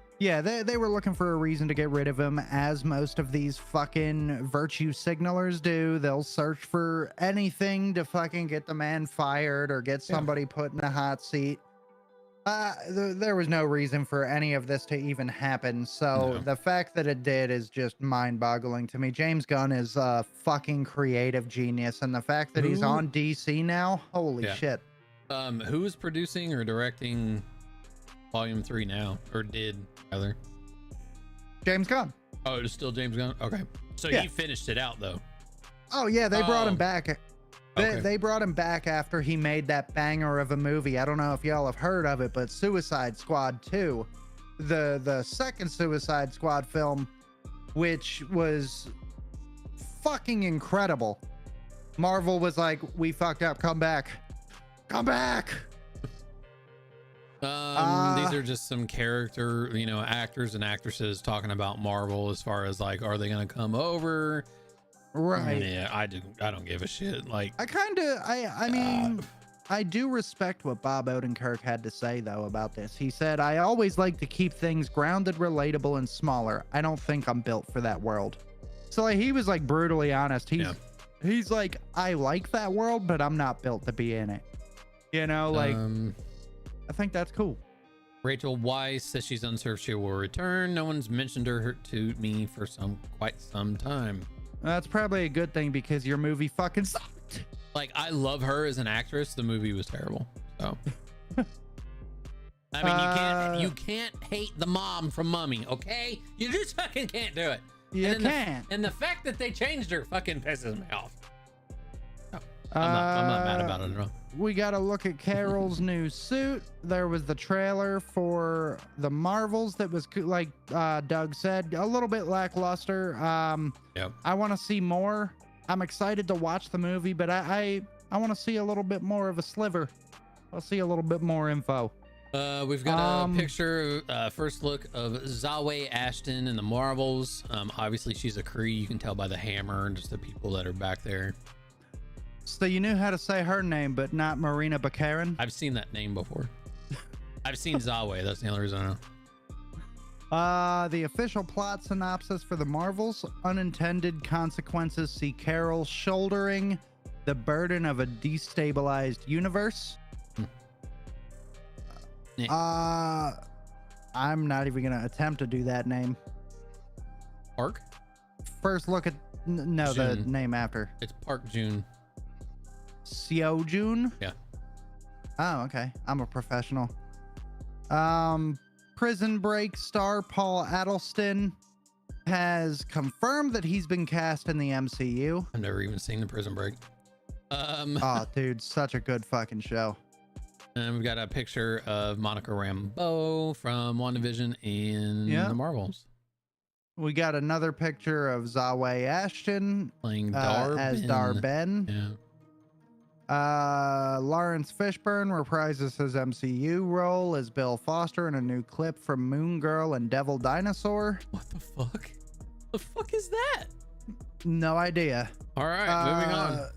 they were looking for a reason to get rid of him, as most of these fucking virtue signalers do. They'll search for anything to fucking get the man fired or get somebody put in a hot seat. There was no reason for any of this to even happen. So No. the fact that it did is just mind-boggling to me. James Gunn is a fucking creative genius, and the fact that he's Who? on DC now, holy Yeah. shit. Who is producing or directing Volume 3 now, or did rather? James Gunn. Oh, it's still James Gunn. Okay, so Yeah. he finished it out though. Oh yeah, they brought him Oh. back. Okay. They brought him back after he made that banger of a movie. I don't know if y'all have heard of it, but Suicide Squad 2, the second Suicide Squad film, which was fucking incredible. Marvel was like, "We fucked up. Come back. Come back." These are just some character, actors and actresses talking about Marvel as far as like, are they gonna come over? Right. Yeah, I don't give a shit. Like, I mean, I do respect what Bob Odenkirk had to say though about this. He said, "I always like to keep things grounded, relatable, and smaller. I don't think I'm built for that world." So like, he was like brutally honest. He's like, "I like that world, but I'm not built to be in it." Like, I think that's cool. Rachel Weisz says she's uncertain she will return. No one's mentioned her to me for quite some time. That's probably a good thing because your movie fucking sucked. Like, I love her as an actress. The movie was terrible. So, I mean, you can't hate the mom from Mummy, okay? You just fucking can't do it. You can't. And the fact that they changed her fucking pisses me off. Oh, I'm not mad about it at all. We got to look at Carol's new suit. There was the trailer for the Marvels that was, like Doug said, a little bit lackluster. Yep. I want to see more. I'm excited to watch the movie, but I want to see a little bit more of a sliver. I'll see a little bit more info. We've got a picture, first look of Zawe Ashton in the Marvels. Obviously she's a Kree. You can tell by the hammer and just the people that are back there. So you knew how to say her name, but not Marina Baccarin? I've seen that name before. I've seen Zawe. That's the only reason I know. The official plot synopsis for the Marvels: unintended consequences see Carol shouldering the burden of a destabilized universe. Yeah. I'm not even gonna attempt to do that name. Park? First look at no, June. the name after. It's Park June. Seo Jun? Yeah. Oh, okay. I'm a professional. Prison Break star Paul Adelson has confirmed that he's been cast in the MCU. I've never even seen the Prison Break. Oh, dude, such a good fucking show. And we've got a picture of Monica Rambeau from WandaVision in the Marvels. We got another picture of Zawe Ashton Playing Dar-Benn. as Dar-Benn. Yeah. Lawrence Fishburne reprises his MCU role as Bill Foster in a new clip from Moon Girl and Devil Dinosaur. What the fuck? The fuck is that? No idea. All right, moving on.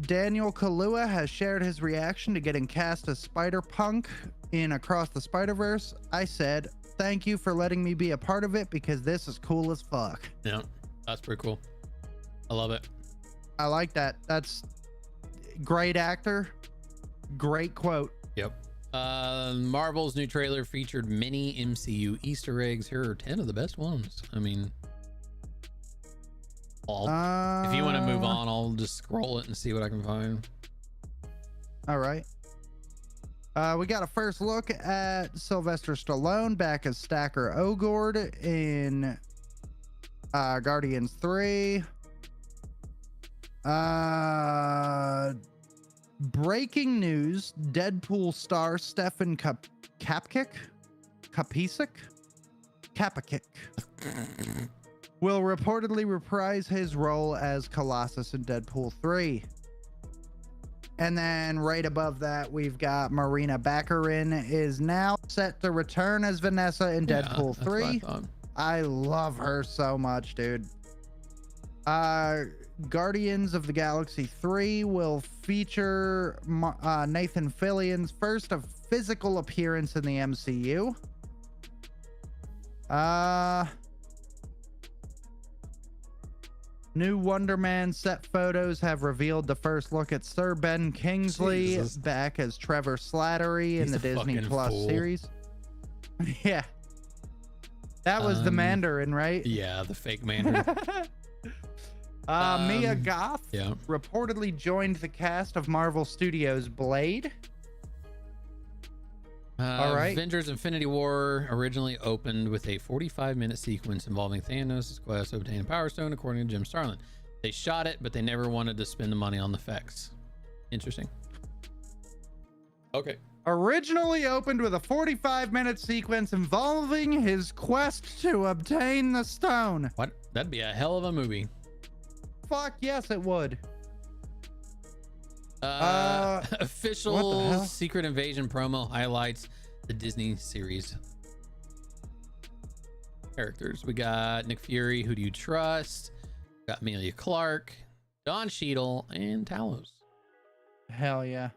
Daniel Kaluuya has shared his reaction to getting cast as Spider-Punk in Across the Spider-Verse. I said, "Thank you for letting me be a part of it because this is cool as fuck." Yeah, that's pretty cool. I love it. I like that. That's great actor. Great quote. Yep. Marvel's new trailer featured many MCU Easter eggs. Here are 10 of the best ones. I mean, if you want to move on, I'll just scroll it and see what I can find. All right. We got a first look at Sylvester Stallone back as Stacker Ogord in Guardians 3. Breaking news: Deadpool star Stefan Kapkic will reportedly reprise his role as Colossus in Deadpool 3. And then right above that, we've got Marina Baccarin is now set to return as Vanessa in Deadpool 3. I love her so much, dude. Guardians of the Galaxy 3 will feature Nathan Fillion's first of physical appearance in the MCU. New Wonder Man set photos have revealed the first look at Sir Ben Kingsley Jesus. back as Trevor Slattery in He's the a Disney fucking Plus fool. series. Yeah. That was the Mandarin, right? Yeah, the fake Mandarin. Mia Goth Yeah. reportedly joined the cast of Marvel Studios' Blade. All right. Avengers Infinity War originally opened with a 45-minute sequence involving Thanos' quest to obtain a Power Stone, according to Jim Starlin. They shot it, but they never wanted to spend the money on the effects. Interesting. Okay. Originally opened with a 45-minute sequence involving his quest to obtain the stone. What? That'd be a hell of a movie. Fuck yes, it would. Official Secret Invasion promo highlights the Disney series characters. We got Nick Fury, Who Do You Trust? Got Amelia Clark, Don Cheadle, and Talos. Hell yeah.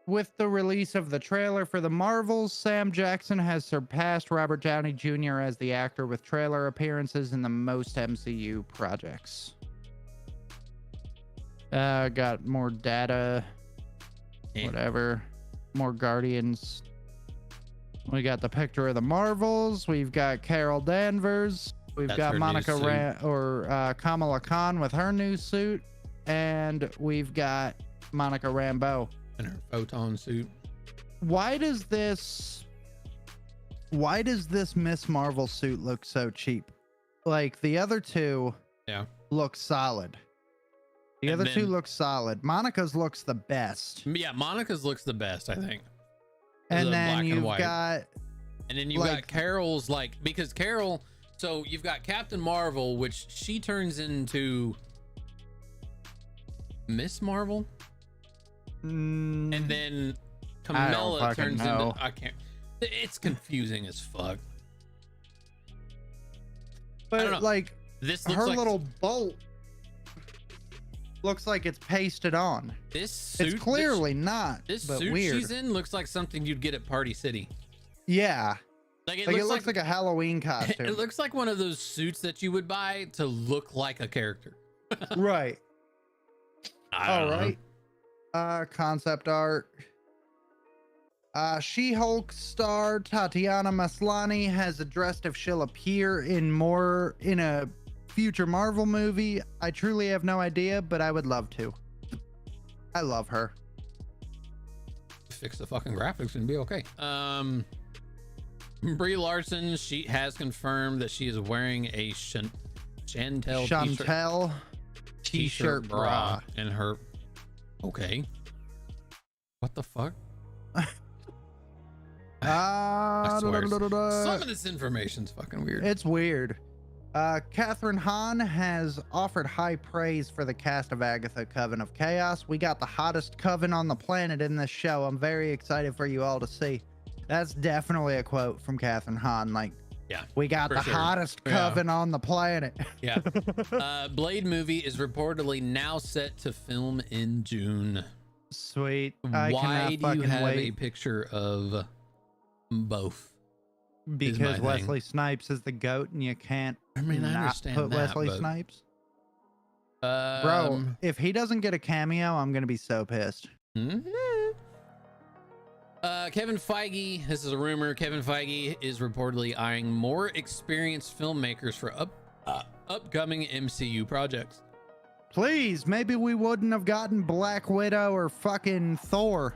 With the release of the trailer for the Marvels, Sam Jackson has surpassed Robert Downey Jr. as the actor with trailer appearances in the most MCU projects. Got more data, whatever, more Guardians. We got the picture of the Marvels. We've got Carol Danvers. We've got Monica Kamala Khan with her new suit, and we've got Monica Rambeau in her photon suit. Why does this Miss Marvel suit look so cheap? Like the other two look solid. The other two look solid. Monica's looks the best. Yeah, Monica's looks the best, I think. And then you've got Carol's, because Carol, so you've got Captain Marvel, which she turns into Miss Marvel. And then Kamala turns into, it's confusing as fuck. But this her little bolt looks like it's pasted on. This suit, it's clearly not. This but suit weird. she's in looks like something you'd get at Party City. Yeah. It looks like a Halloween costume. It looks like one of those suits that you would buy to look like a character. Right. All right. Concept art. She-Hulk star Tatiana Maslany has addressed if she'll appear in a future Marvel movie. I truly have no idea, but I would love to. I love her. Fix the fucking graphics and be okay. Brie Larson, she has confirmed that she is wearing a Chantel t-shirt bra in her. Okay. What the fuck? I swear, some of this information's fucking weird. It's weird. Catherine Hahn has offered high praise for the cast of Agatha Coven of Chaos. We got the hottest coven on the planet in this show. I'm very excited for you all to see. That's definitely a quote from Catherine Hahn. We got the hottest coven on the planet. Yeah. Blade movie is reportedly now set to film in June. Sweet. Why do you have a picture of both? Because Wesley Snipes is the GOAT and you can't I understand put that, Wesley Snipes. Bro, if he doesn't get a cameo, I'm going to be so pissed. Kevin Feige, this is a rumor, Kevin Feige is reportedly eyeing more experienced filmmakers for upcoming MCU projects. Please, maybe we wouldn't have gotten Black Widow or fucking Thor.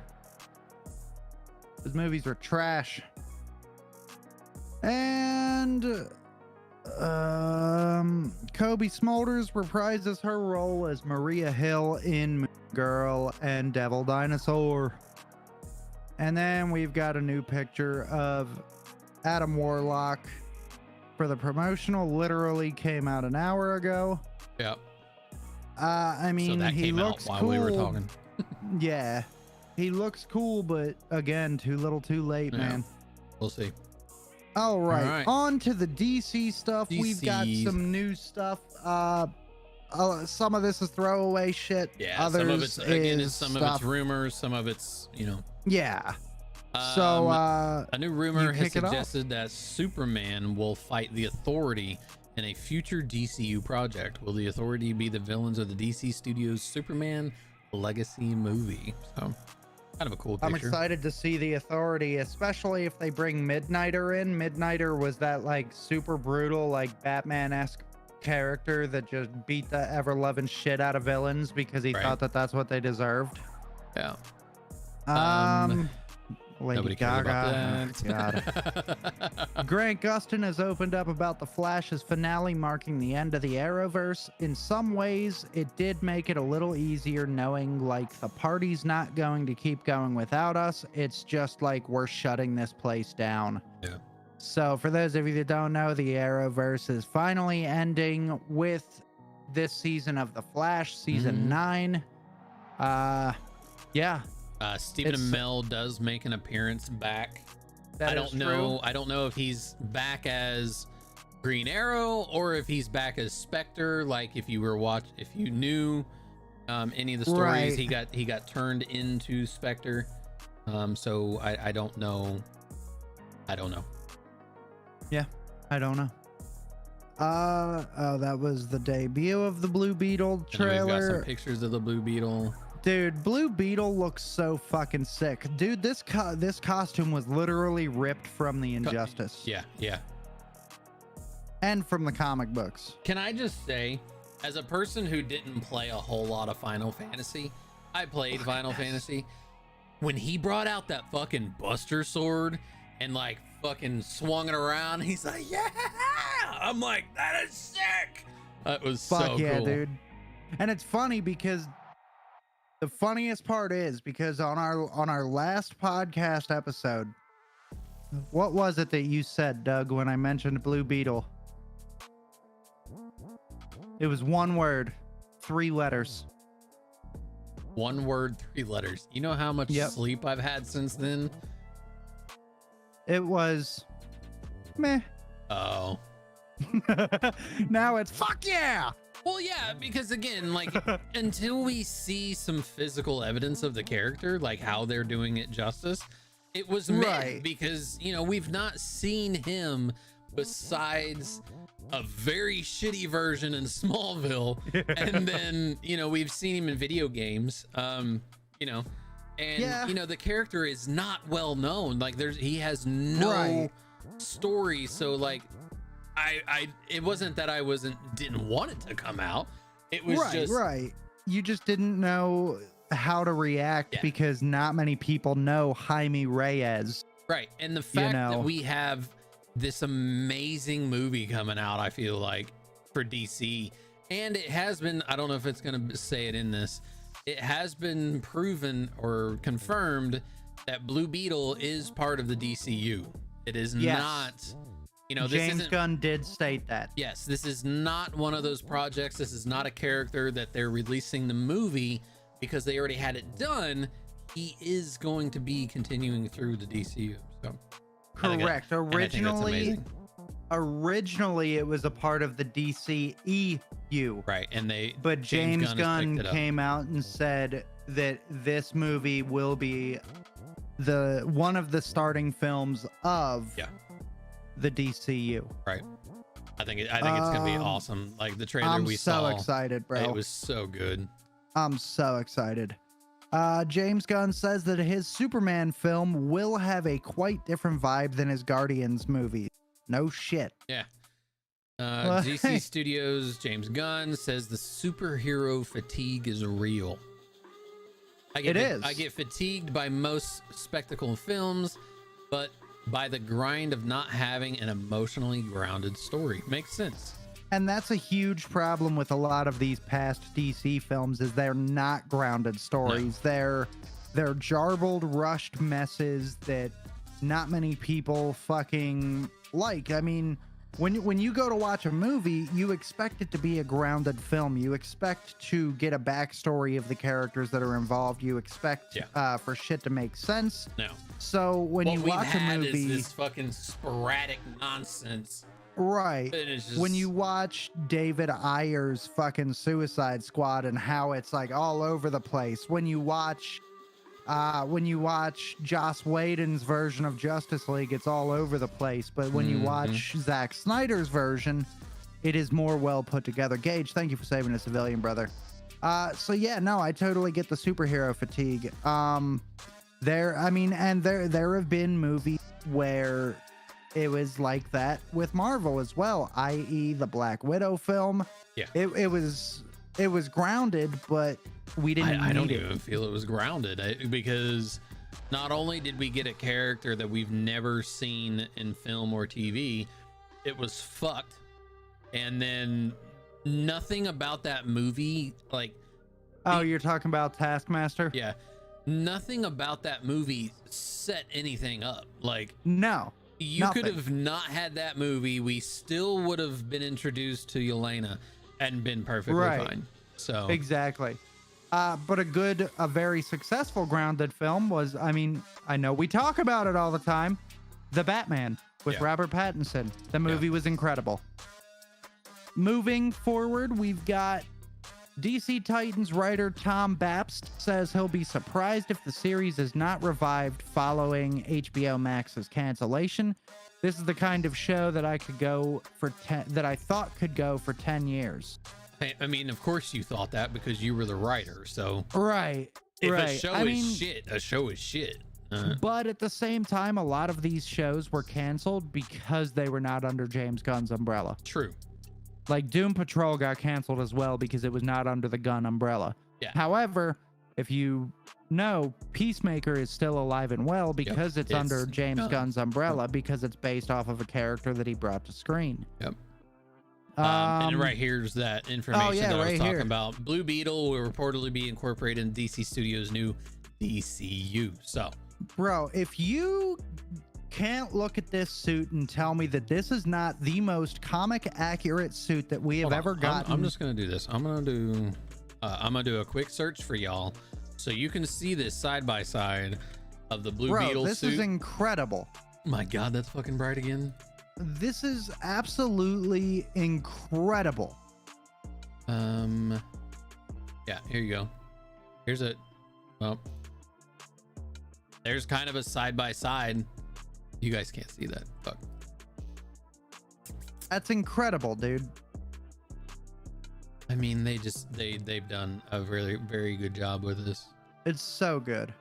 Those movies are trash. And Kobe Smulders reprises her role as Maria Hill in Moon Girl and Devil Dinosaur. And then we've got a new picture of Adam Warlock for the promotional. Literally came out an hour ago. Yeah. I mean, so that he came looks out while cool. we were talking. Yeah. He looks cool, but again, too little too late, man. We'll see. All right. On to the DC stuff. We've got some new stuff. Some of this is throwaway shit. Yeah, Others some of it's again, some of it's rumors, some of it's, Yeah. So A new rumor has kick it off. suggested that Superman will fight the Authority in a future DCU project. Will the Authority be the villains of the DC Studios Superman Legacy movie? So, kind of a cool picture. I'm excited to see the Authority, especially if they bring Midnighter in. Midnighter was that like super brutal, like Batman-esque character that just beat the ever-loving shit out of villains because he thought that that's what they deserved. Yeah. Lady Nobody cares Gaga. about that. God. Grant Gustin has opened up about The Flash's finale marking the end of the Arrowverse. In some ways, it did make it a little easier knowing like the party's not going to keep going without us. It's just like we're shutting this place down. Yeah. So for those of you that don't know, the Arrowverse is finally ending with this season of The Flash, season 9. Yeah. Stephen Amell does make an appearance back. I don't know. I don't know if he's back as Green Arrow or if he's back as Spectre. Like if you knew any of the stories, he got turned into Spectre. So I don't know. Yeah, I don't know. Oh, that was the debut of the Blue Beetle trailer. We've got some pictures of the Blue Beetle. Dude, Blue Beetle looks so fucking sick. Dude, this costume was literally ripped from the Injustice. Yeah. And from the comic books. Can I just say, as a person who didn't play a whole lot of Final Fantasy, I played Final Fantasy. When he brought out that fucking Buster Sword and like fucking swung it around, he's like, yeah! I'm like, that is sick! That was so cool. Fuck yeah, dude. And it's funny because the funniest part is because on our last podcast episode, what was it that you said, Doug, when I mentioned Blue Beetle? It was one word, 3 letters. 1 word, 3 letters. You know how much sleep I've had since then? It was meh. Oh. Now it's fuck yeah. Well, yeah, because again, like until we see some physical evidence of the character, like how they're doing it justice, it was meh because, you know, we've not seen him besides a very shitty version in Smallville. And then, you know, we've seen him in video games, you know, and, you know, the character is not well known. Like he has no story. So like, it wasn't that I didn't want it to come out. It was just you just didn't know how to react because not many people know Jaime Reyes. Right. And the fact that we have this amazing movie coming out, I feel like, for DC, and it has been, I don't know if it's going to say it in this, it has been proven or confirmed that Blue Beetle is part of the DCU. It is not. You know, James Gunn did state that. Yes, this is not one of those projects. This is not a character that they're releasing the movie because they already had it done. He is going to be continuing through the DCU. So correct. Originally it was a part of the DCEU. Right. And but James Gunn came out and said that this movie will be one of the starting films of the DCU. Right. I think it's gonna be awesome. Like the trailer we saw. I'm so excited, bro. It was so good. I'm so excited. James Gunn says that his Superman film will have a quite different vibe than his Guardians movie. No shit. Yeah. DC Studios James Gunn says the superhero fatigue is real. I get fatigued by most spectacle films, but by the grind of not having an emotionally grounded story. Makes sense. And that's a huge problem with a lot of these past DC films is they're not grounded stories. No. They're jarbled, rushed messes that not many people fucking like. I mean, when you go to watch a movie, you expect it to be a grounded film. You expect to get a backstory of the characters that are involved. You expect for shit to make sense. No. So when you watch a movie, is this fucking sporadic nonsense. Right. When you watch David Ayer's fucking Suicide Squad and how it's like all over the place. When you watch When you watch Joss Whedon's version of Justice League, it's all over the place. But when you watch Zack Snyder's version, it is more well put together. Gage, thank you for saving a civilian, brother. So yeah, no, I totally get the superhero fatigue. There have been movies where it was like that with Marvel as well, i.e. the Black Widow film. Yeah. It was grounded, but we didn't I don't even feel it was grounded because not only did we get a character that we've never seen in film or TV, it was fucked. And then nothing about that movie, like... Oh, you're talking about Taskmaster? Yeah. Nothing about that movie set anything up. Like... No. You could have not had that movie. We still would have been introduced to Yelena and been perfectly fine. So... Exactly. But a very successful grounded film was, I mean, I know we talk about it all the time, The Batman with Robert Pattinson. The movie was incredible. Moving forward, we've got DC Titans writer Tom Bapst says he'll be surprised if the series is not revived following HBO Max's cancellation. This is the kind of show that I thought could go for 10 years. I mean, of course you thought that because you were the writer. So right. If a show is shit, a show is shit. But at the same time, a lot of these shows were canceled because they were not under James Gunn's umbrella. True. Like Doom Patrol got canceled as well because it was not under the Gunn umbrella. Yeah. However, if you know, Peacemaker is still alive and well because it's under James Gunn's umbrella because it's based off of a character that he brought to screen. Yep. And right here's that information that I was talking about. Blue Beetle will reportedly be incorporated in DC Studios' new DCU. So, bro, if you can't look at this suit and tell me that this is not the most comic accurate suit that we have ever gotten. I'm just gonna do this. I'm gonna do a quick search for y'all so you can see this side by side of the Blue Beetle this suit. Is incredible. My God, that's fucking bright again. This is absolutely incredible. Yeah, here you go. Here's there's kind of a side by side. You guys can't see that. Fuck. That's incredible, dude. I mean, they've done a really very good job with this. It's so good.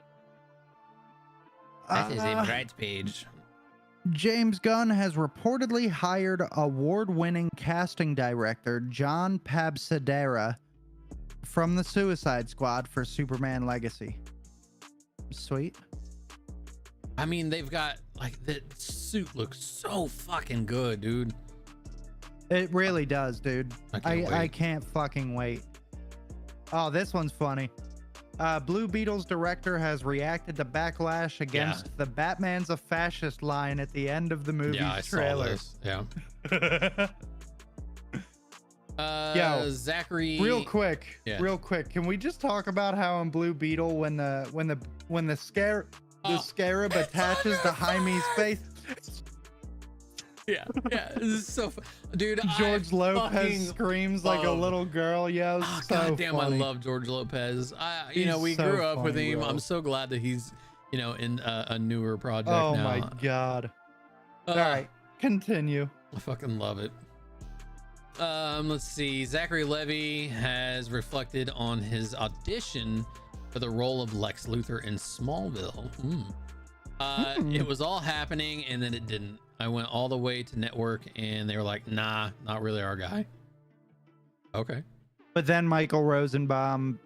That is a bright page. James Gunn has reportedly hired award-winning casting director John Pabsadera from the Suicide Squad for Superman Legacy. Sweet. I mean, they've got like that suit looks so fucking good, dude. It really does, dude. I can't fucking wait. Oh, this one's funny. Blue Beetle's director has reacted to backlash against the Batman's a fascist line at the end of the movie's trailer. Saw this. Yeah. Zachary. Real quick. Can we just talk about how in Blue Beetle when the scarab attaches to Jaime's face? Yeah, this is so dude. George Lopez screams like a little girl. Yo, oh, so God damn, funny. I love George Lopez. We grew up with him. Bro. I'm so glad that he's, in a newer project now. Oh my God. All right, continue. I fucking love it. Let's see. Zachary Levi has reflected on his audition for the role of Lex Luthor in Smallville. It was all happening and then it didn't. I went all the way to network and they were like, nah, not really our guy. Okay. But then Michael Rosenbaum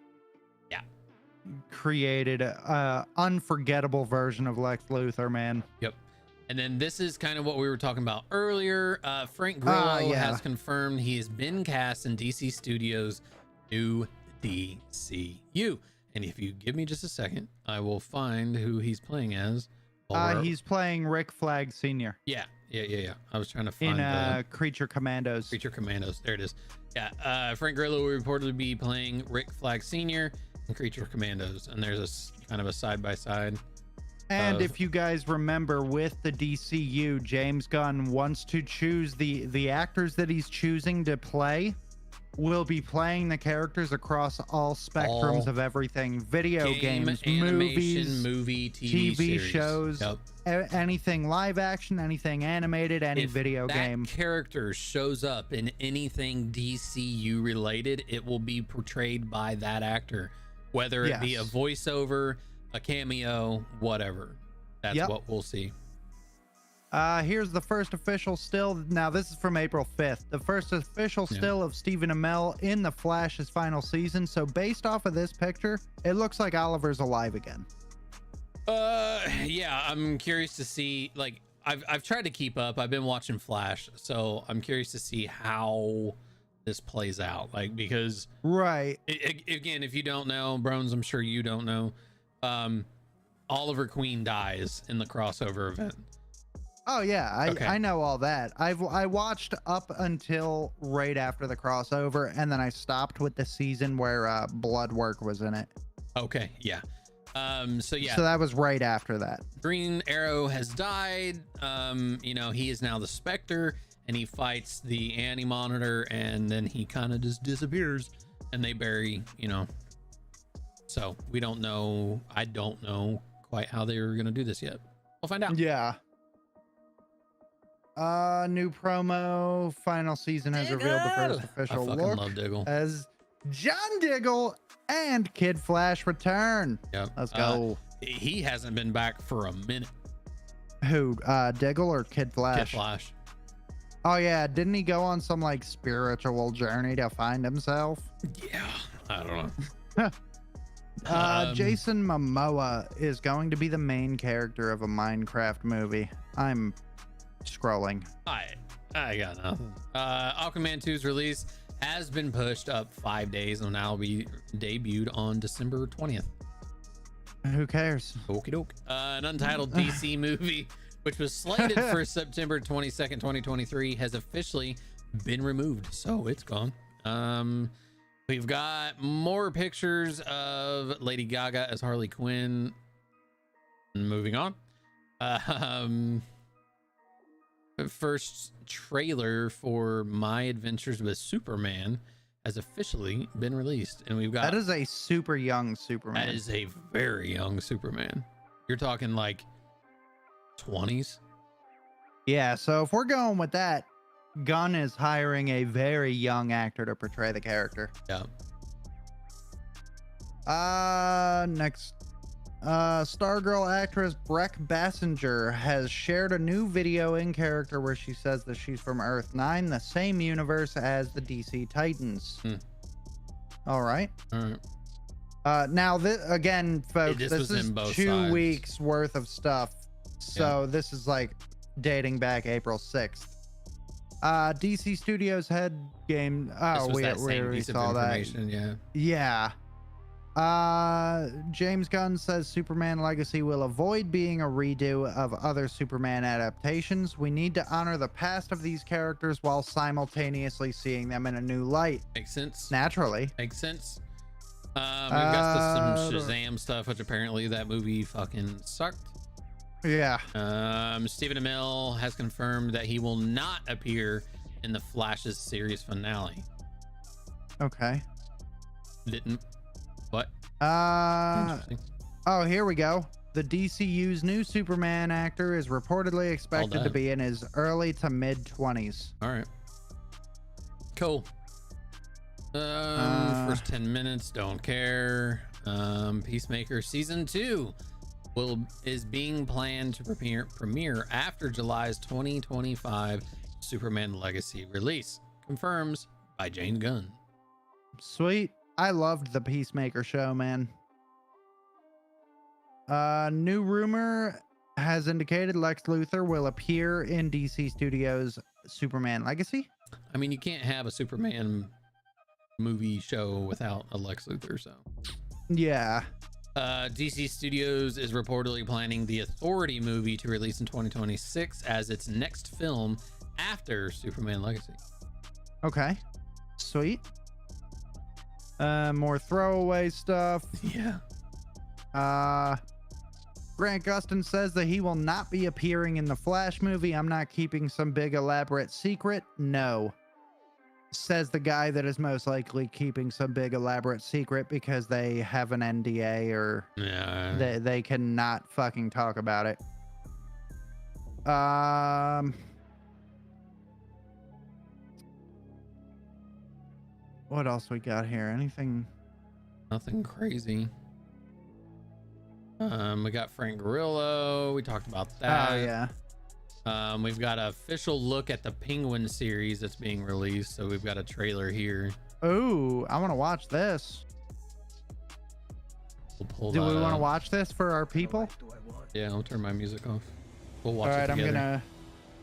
created a unforgettable version of Lex Luthor, man. Yep. And then this is kind of what we were talking about earlier. Frank Grillo has confirmed he has been cast in DC Studios' new DCU. And if you give me just a second, I will find who he's playing as. He's playing Rick Flag Sr. Yeah. I was trying to find in Creature Commandos. Creature Commandos. There it is. Yeah. Frank Grillo will reportedly be playing Rick Flag Sr. in Creature Commandos, and there's a kind of a side by side. And if you guys remember, with the DCU, James Gunn wants to choose the actors that he's choosing to play will be playing the characters across all spectrums of everything: video games, animation, movies, movie, TV series. shows, Yep. anything live action, anything animated, any If video game. that character shows up in anything DCU related, it will be portrayed by that actor, whether it be a voiceover, a cameo, whatever. That's what we'll see. Here's the first official still. Now, this is from April 5th. The first official still of Stephen Amell in The Flash's final season. So based off of this picture, it looks like Oliver's alive again. Yeah, I'm curious to see, like, I've tried to keep up. I've been watching Flash, so I'm curious to see how this plays out. Like, because again, if you don't know, Brones, I'm sure you don't know, Oliver Queen dies in the crossover event. Oh yeah, I know all that. I watched up until right after the crossover, and then I stopped with the season where Bloodwork was in it. Okay, yeah. So that was right after that. Green Arrow has died. You know, he is now the Spectre, and he fights the Anti-Monitor, and then he kind of just disappears, and they bury, you know. So we don't know. I don't know quite how they were gonna do this yet. We'll find out. Yeah. New promo. Final season has revealed the first official look love Diggle. as John Diggle and Kid Flash return. Yep. Let's go. He hasn't been back for a minute. Who? Diggle or Kid Flash? Kid Flash. Oh yeah, didn't he go on some like spiritual journey to find himself? Yeah, I don't know. Jason Momoa is going to be the main character of a Minecraft movie. I'm scrolling. I got nothing. Aquaman 2's release has been pushed up 5 days and will now be debuted on December 20th. Who cares? Okie doke. An untitled DC movie, which was slated for September 22nd, 2023, has officially been removed, so it's gone. We've got more pictures of Lady Gaga as Harley Quinn. Moving on. First trailer for My Adventures with Superman has officially been released, and we've got that is a super young Superman. That is a very young Superman. You're talking like 20s. Yeah, so if we're going with that, Gunn is hiring a very young actor to portray the character. Yeah. Next. Stargirl actress Breck Bassinger has shared a new video in character where she says that she's from Earth 9, the same universe as the DC Titans. All right. Now, again, folks, this is 2 weeks worth of stuff. So this is like dating back April 6th. DC Studios head game. Oh, we saw that. Yeah. James Gunn says Superman Legacy will avoid being a redo of other Superman adaptations. We need to honor the past of these characters while simultaneously seeing them in a new light. Makes sense. Naturally. Makes sense. We've got some Shazam stuff, which apparently that movie fucking sucked. Yeah. Stephen Amell has confirmed that he will not appear in the Flash's series finale. Okay. What? Oh, here we go. The DCU's new Superman actor is reportedly expected to be in his early to mid 20s. All right. Cool. First 10 minutes, don't care. Peacemaker season 2 is being planned to premiere after July's 2025 Superman Legacy release. Confirms by James Gunn. Sweet. I loved the Peacemaker show, man. New rumor has indicated Lex Luthor will appear in DC Studios' Superman Legacy. I mean, you can't have a Superman movie show without a Lex Luthor, so. Yeah. DC Studios is reportedly planning the Authority movie to release in 2026 as its next film after Superman Legacy. Okay. Sweet. More throwaway stuff. Yeah. Grant Gustin says that he will not be appearing in the Flash movie. I'm not keeping some big elaborate secret. No. Says the guy that is most likely keeping some big elaborate secret because they have an NDA or Yeah. they cannot fucking talk about it. What else we got here? Anything? Nothing crazy. We got Frank Grillo. We talked about that. Oh yeah. We've got an official look at the Penguin series that's being released. So we've got a trailer here. Ooh, I want to watch this. We'll pull Do we that want to up. watch this for our people? Yeah, I'll turn my music off. We'll watch All right, it together.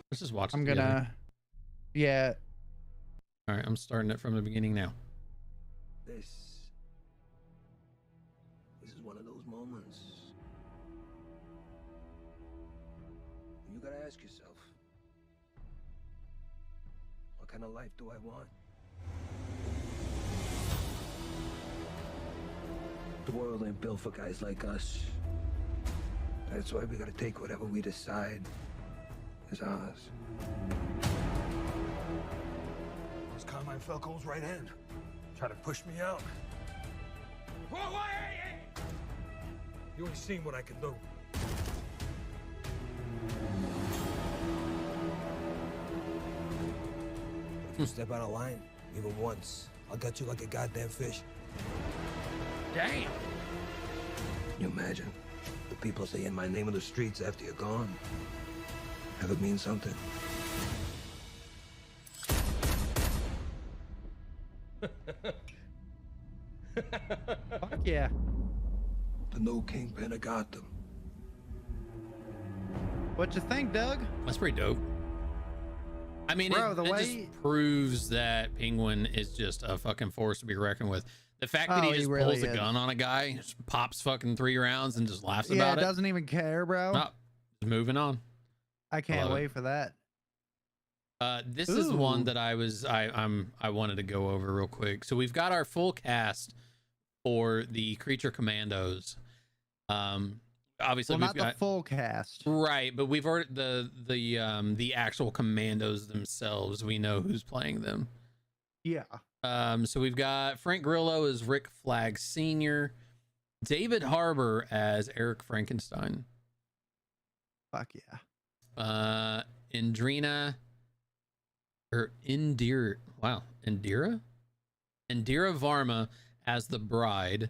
Let's just watch it together. Yeah. All right, I'm starting it from the beginning now. This is one of those moments. You gotta ask yourself, what kind of life do I want? The world ain't built for guys like us. That's why we gotta take whatever we decide is ours. This Carmine Falco's right hand. Try to push me out. Whoa, hey! You ain't seen what I can do. If you step out of line, even once, I'll gut you like a goddamn fish. Damn. Can you imagine? The people saying my name in the streets after you're gone. Have it mean something? Fuck yeah. The new kingpin of Gotham. What you think, Doug? That's pretty dope. I mean, Bro, it just proves that Penguin is just a fucking force to be reckoned with. The fact that he just really pulls a gun on a guy, just pops fucking 3 rounds and just laughs about it. Doesn't even care, bro. No, just moving on. I can't wait for that. This is one that I wanted to go over real quick. So we've got our full cast for the Creature Commandos. Obviously well, we've not got the full cast, right, but we've already the actual commandos themselves. We know who's playing them. Yeah. So we've got Frank Grillo as Rick Flag Sr., David Harbour as Eric Frankenstein. Fuck yeah. Indira Varma as the bride.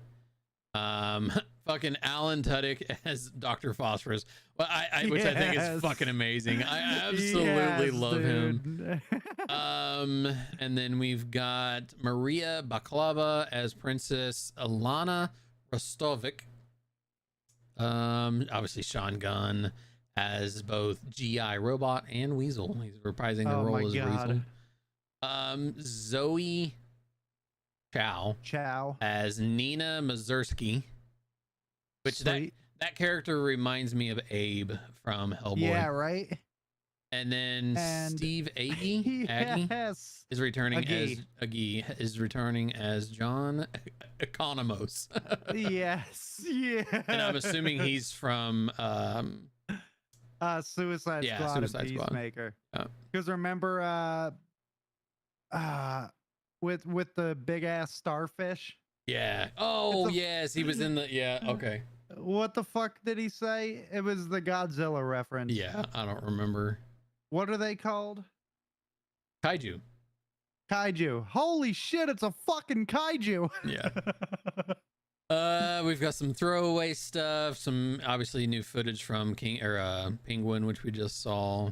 Fucking Alan Tudyk as Dr. Phosphorus. Well, which I think is fucking amazing. I absolutely love him. And then we've got Maria Baklava as Princess Alana Rostovic. Obviously Sean Gunn as both GI Robot and Weasel. He's reprising the role as Weasel. Zoe Chow as Nina Mazursky, which that character reminds me of Abe from Hellboy. Yeah, right. And then Steve Agee is returning as John Economos. Yes, yeah. And I'm assuming he's from Suicide Squad and Peacemaker. Because remember with the big ass starfish? Yeah. Oh yes, he was in the okay. What the fuck did he say? It was the Godzilla reference. Yeah, I don't remember. What are they called? Kaiju. Holy shit, it's a fucking kaiju. Yeah. We've got some throwaway stuff, some obviously new footage from Penguin, which we just saw.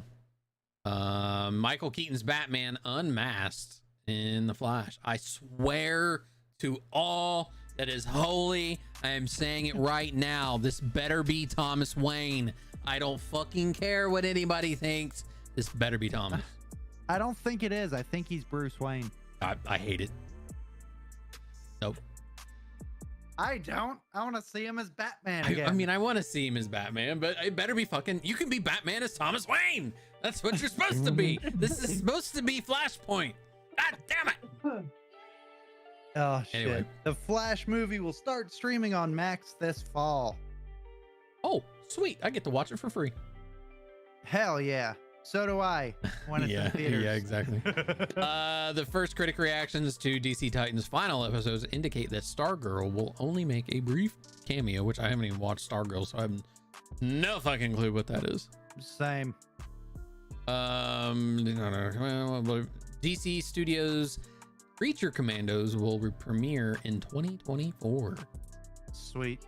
Michael Keaton's Batman unmasked in The Flash. I swear to all that is holy, I am saying it right now. This better be Thomas Wayne. I don't fucking care what anybody thinks. This better be Thomas. I don't think it is. I think he's Bruce Wayne. I hate it. Nope. I don't. I want to see him as Batman again. I mean, I want to see him as Batman, but it better be fucking. You can be Batman as Thomas Wayne. That's what you're supposed to be. This is supposed to be Flashpoint. God damn it. Oh shit. Anyway. The Flash movie will start streaming on Max this fall. Oh, sweet. I get to watch it for free. Hell yeah. So do I when it's in theaters. Yeah, exactly. The first critic reactions to DC Titans final episodes indicate that Stargirl will only make a brief cameo, which I haven't even watched Stargirl, so I have no fucking clue what that is. Same. DC Studios Creature Commandos will premiere in 2024. Sweet.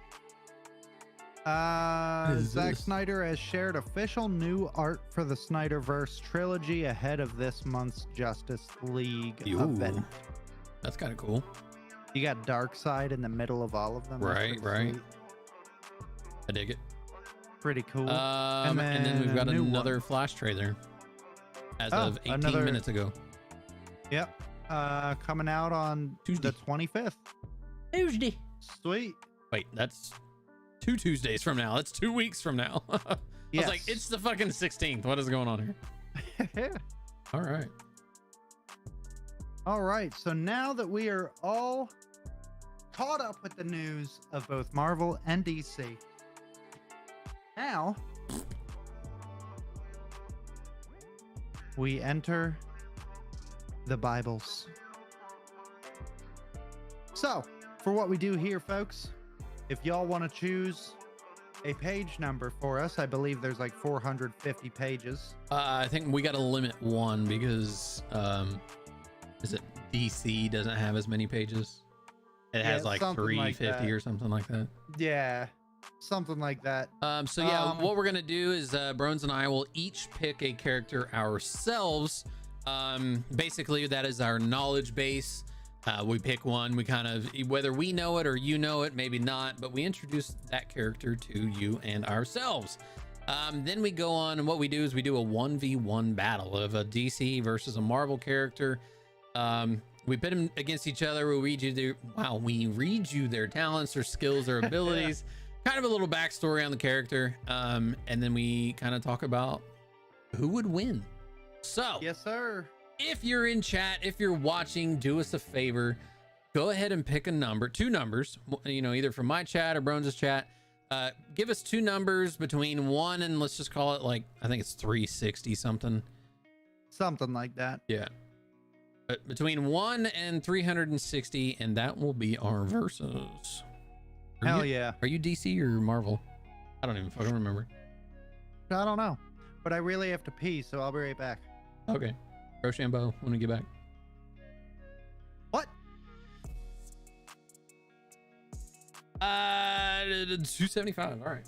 Zack Snyder has shared official new art for the Snyderverse trilogy ahead of this month's Justice League event. That's kind of cool. You got Darkseid in the middle of all of them. Right. Sweet. I dig it. Pretty cool. And then we've got another Flash trailer as of 18 minutes ago. Yep. Coming out on Tuesday. The 25th. Tuesday. Sweet. Wait, that's 2 Tuesdays from now. That's 2 weeks from now. I was like, it's the fucking 16th. What is going on here? All right. All right. So now that we are all caught up with the news of both Marvel and DC, now we enter the Bibles. So, for what we do here, folks, if y'all want to choose a page number for us, I believe there's like 450 pages. I think we got to limit one because is it DC doesn't have as many pages? It has like 350 like or something like that. Yeah, something like that. So yeah, what we're gonna do is Brones and I will each pick a character ourselves. Basically that is our knowledge base. We pick one, we kind of, whether we know it or you know it, maybe not, but we introduce that character to you and ourselves. Then we go on, and what we do is we do a 1v1 battle of a DC versus a Marvel character. We pit them against each other. We read you their talents, their skills, their abilities, kind of a little backstory on the character. And then we kind of talk about who would win. So yes, sir. If you're in chat, if you're watching, do us a favor, go ahead and pick a number, 2 numbers, either from my chat or Brones' chat. Give us 2 numbers between 1 and let's just call it like, I think it's 360 something. Something like that. Yeah. But between 1 and 360, and that will be our versus. Hell yeah. Are you DC or Marvel? I don't even fucking remember. I don't know, but I really have to pee, so I'll be right back. Okay. Rochambeau, when we get back. What? 275. All right.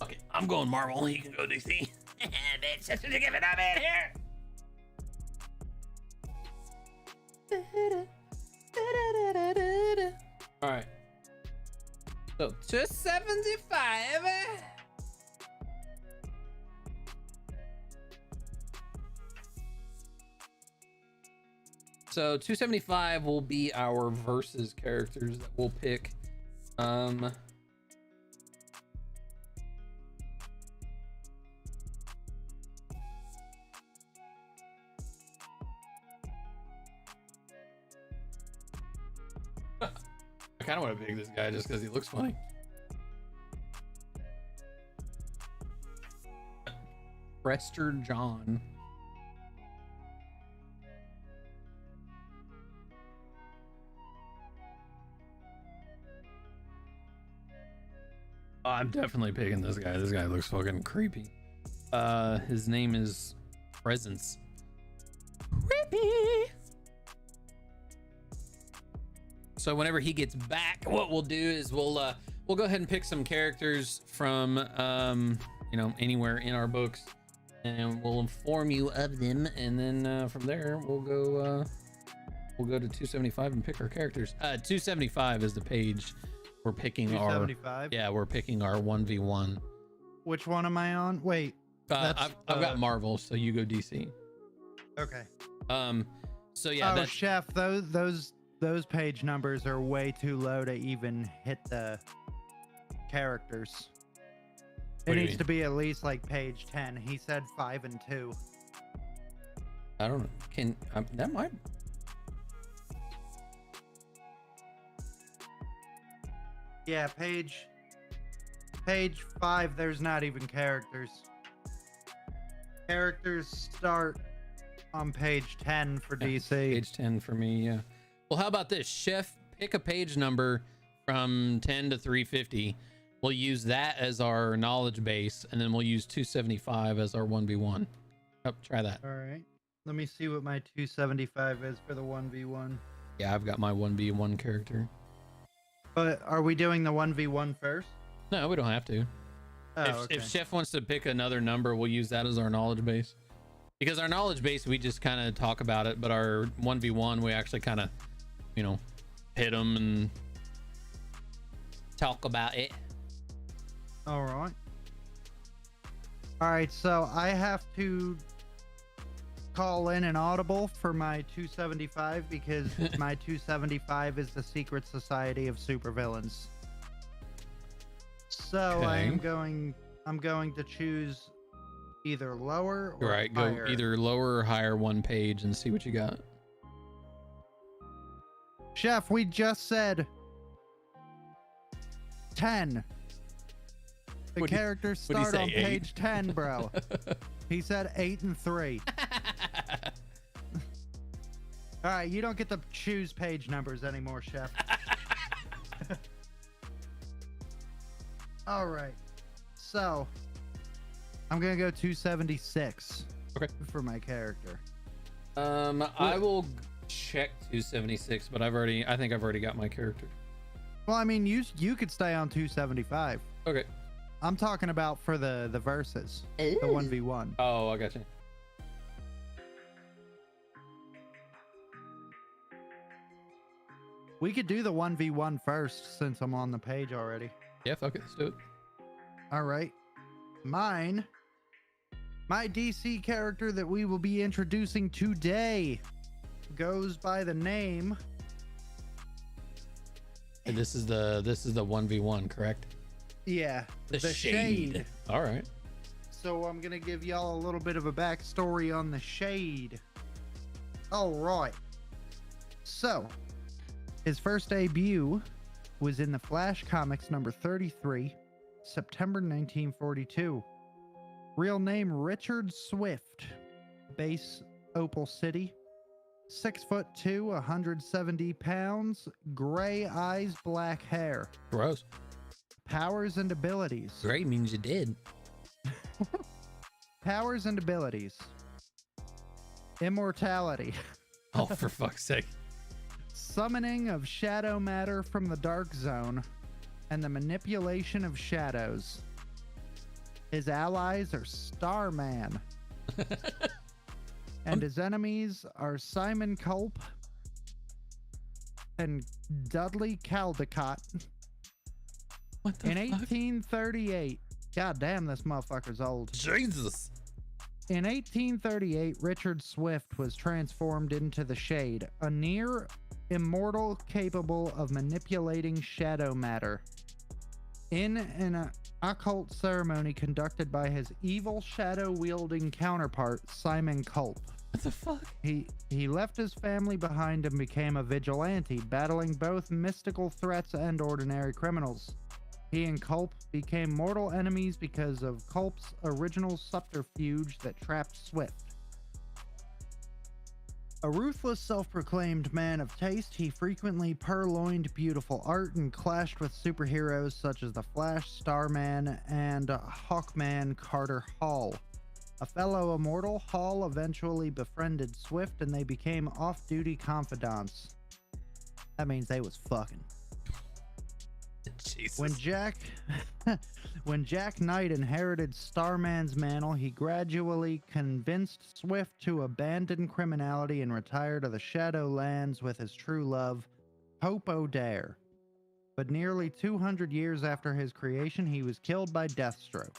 Okay, I'm going Marvel. You can go DC. Bitch, that's what you're giving up in here. All right. So 275. So 275 will be our versus characters that we'll pick. I kind of want to pick this guy just because he looks funny. Prester John. I'm definitely picking this guy. This guy looks fucking creepy. His name is Presence. Creepy. So whenever he gets back, what we'll do is we'll go ahead and pick some characters from anywhere in our books, and we'll inform you of them, and then from there we'll go to 275 and pick our characters. 275 is the page we're picking. We're picking our 1v1. Which one am I on? Wait, I've got Marvel, so you go DC. Okay. So yeah. Chef, those page numbers are way too low to even hit the characters. It needs to be at least like page 10. He said 5 and 2. I don't know. That might. Yeah, page 5. There's not even characters. Characters start on page 10 for DC. Page 10 for me, yeah. Well, how about this? Chef, pick a page number from 10 to 350. We'll use that as our knowledge base, and then we'll use 275 as our 1v1. Oh, try that. All right. Let me see what my 275 is for the 1v1. Yeah, I've got my 1v1 character. But are we doing the 1v1 first? No, we don't have to. Oh, If okay. Chef wants to pick another number, we'll use that as our knowledge base. Because our knowledge base, we just kind of talk about it, but our 1v1, we actually kind of, you know, hit them and talk about it. All right. All right, so I have to call in an audible for my 275 because my 275 is the Secret Society of Supervillains. So Okay. I'm going to choose either lower or Right, higher. go either lower or higher one page and see what you got. Chef, we just said 10. The What'd you- characters what'd he start on say, 8? page 10, bro. He said 8 and 3. All right, you don't get to choose page numbers anymore, Chef. All right. So, I'm going to go 276 Okay. for my character. I will check 276, but I think I've already got my character. Well, I mean, you could stay on 275. Okay. I'm talking about for the verses, the 1v1. Oh, I got you. We could do the 1v1 first since I'm on the page already. Yeah, fuck it, let's do it. All right. My DC character that we will be introducing today goes by the name. And this is the 1v1, correct? Yeah, The Shade. All right. So I'm going to give y'all a little bit of a backstory on the Shade. All right. So, his first debut was in the Flash Comics number 33, September 1942. Real name Richard Swift. Base Opal City. 6'2", 170 pounds. Gray eyes, black hair. Gross. Powers and abilities. Gray means you did. Powers and abilities. Immortality. Oh, for fuck's sake. Summoning of shadow matter from the dark zone. And the manipulation of shadows. His allies are Starman. And his enemies are Simon Culp and Dudley Caldecott. What the In fuck? 1838, god damn, this motherfucker's old. Jesus. In 1838, Richard Swift was transformed into the Shade, a near immortal capable of manipulating shadow matter. In an occult ceremony conducted by his evil shadow-wielding counterpart, Simon Culp. What the fuck? He left his family behind and became a vigilante, battling both mystical threats and ordinary criminals. He and Culp became mortal enemies because of Culp's original subterfuge that trapped Swift. A ruthless, self-proclaimed man of taste, he frequently purloined beautiful art and clashed with superheroes such as the Flash, Starman, and Hawkman Carter Hall. A fellow immortal, Hall eventually befriended Swift and they became off-duty confidants. That means they was fucking. Jesus. When Jack Knight inherited Starman's mantle, he gradually convinced Swift to abandon criminality and retire to the Shadowlands with his true love, Hope O'Dare. But nearly 200 years after his creation, he was killed by Deathstroke.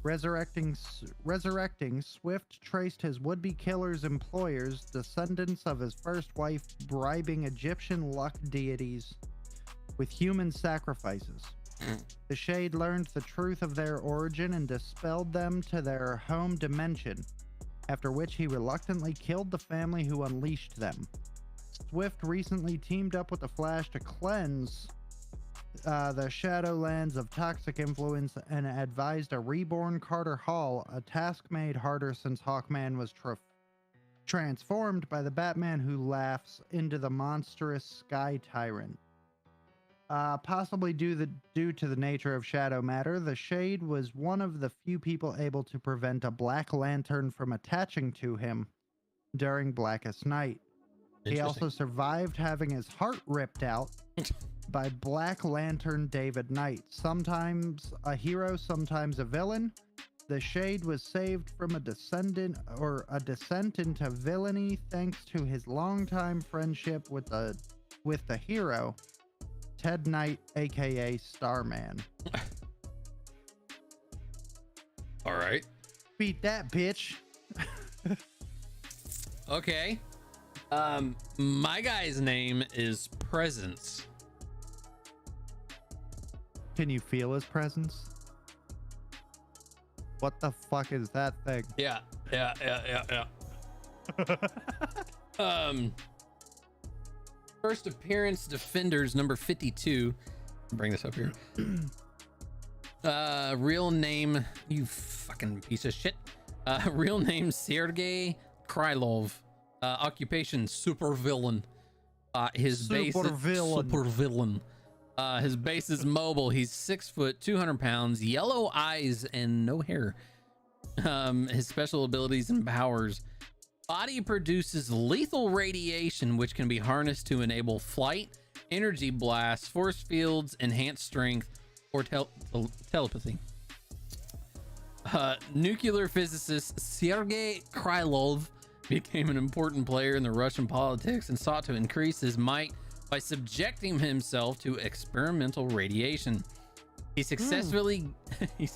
Resurrecting, Swift traced his would-be killer's employers, descendants of his first wife, bribing Egyptian luck deities with human sacrifices. The Shade learned the truth of their origin and dispelled them to their home dimension, after which he reluctantly killed the family who unleashed them. Swift recently teamed up with the Flash to cleanse the Shadowlands of toxic influence and advised a reborn Carter Hall, a task made harder since Hawkman was transformed by the Batman who laughs into the monstrous Sky Tyrant. Possibly due to the nature of shadow matter, the Shade was one of the few people able to prevent a Black Lantern from attaching to him during Blackest Night. He also survived having his heart ripped out by Black Lantern David Knight. Sometimes a hero, sometimes a villain. The Shade was saved from a descent into villainy thanks to his longtime friendship with the hero, Ted Knight, aka Starman. All right. Beat that, bitch. Okay. My guy's name is Presence. Can you feel his presence? What the fuck is that thing? Yeah. First appearance, Defenders, number 52. Bring this up here. Real name, you fucking piece of shit. Real name, Sergei Krylov. Occupation, supervillain. His base is supervillain. His base is mobile. He's 6 foot, 200 pounds, yellow eyes, and no hair. His special abilities and powers. Body produces lethal radiation, which can be harnessed to enable flight, energy blasts, force fields, enhanced strength, or telepathy. Nuclear physicist Sergei Krylov became an important player in the Russian politics and sought to increase his might by subjecting himself to experimental radiation. He successfully he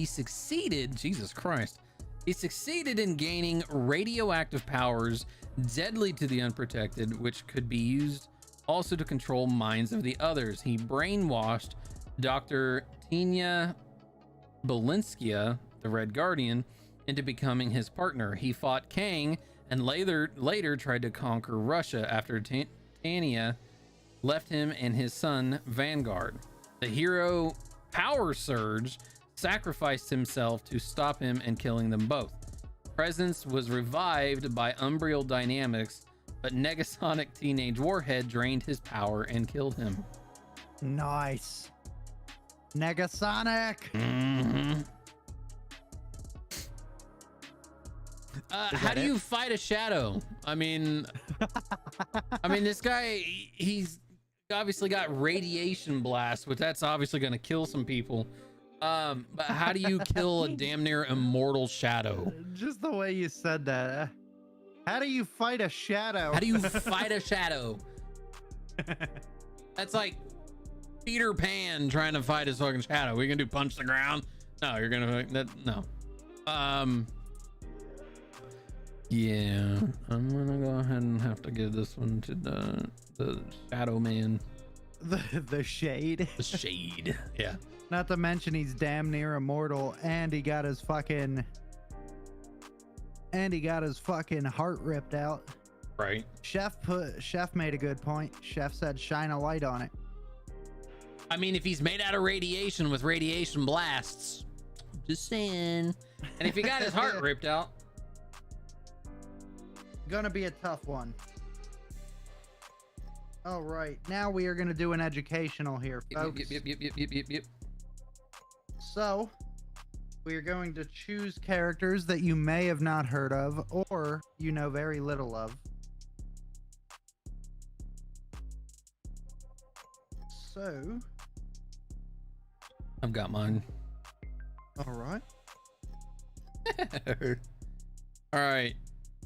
succeeded, Jesus Christ. He succeeded in gaining radioactive powers deadly to the unprotected, which could be used also to control minds of the others. He brainwashed Dr. Tina Belinskia, the Red Guardian, into becoming his partner. He fought Kang and later tried to conquer Russia after Tanya left him and his son Vanguard. The hero Power Surge sacrificed himself to stop him and killing them both. Presence was revived by Umbriel Dynamics, but Negasonic Teenage Warhead drained his power and killed him. Nice. Negasonic. Mm-hmm. How do you fight a shadow? I mean, this guy, he's obviously got radiation blast, which that's obviously going to kill some people. But how do you kill a damn near immortal shadow? Just the way you said that. How do you fight a shadow? How do you fight a shadow? That's like Peter Pan trying to fight his fucking shadow. We can do punch the ground. No, you're gonna no. Yeah, I'm gonna go ahead and have to give this one to the Shadow Man. The Shade. The Shade. Yeah. Not to mention he's damn near immortal, and he got his fucking heart ripped out. Right. Chef made a good point. Chef said shine a light on it. I mean, if he's made out of radiation with radiation blasts, just saying. And if he got his heart ripped out, gonna be a tough one. All right, now we are gonna do an educational here, folks. Yep. So, we are going to choose characters that you may have not heard of or you know very little of. So, I've got mine. All right. All right.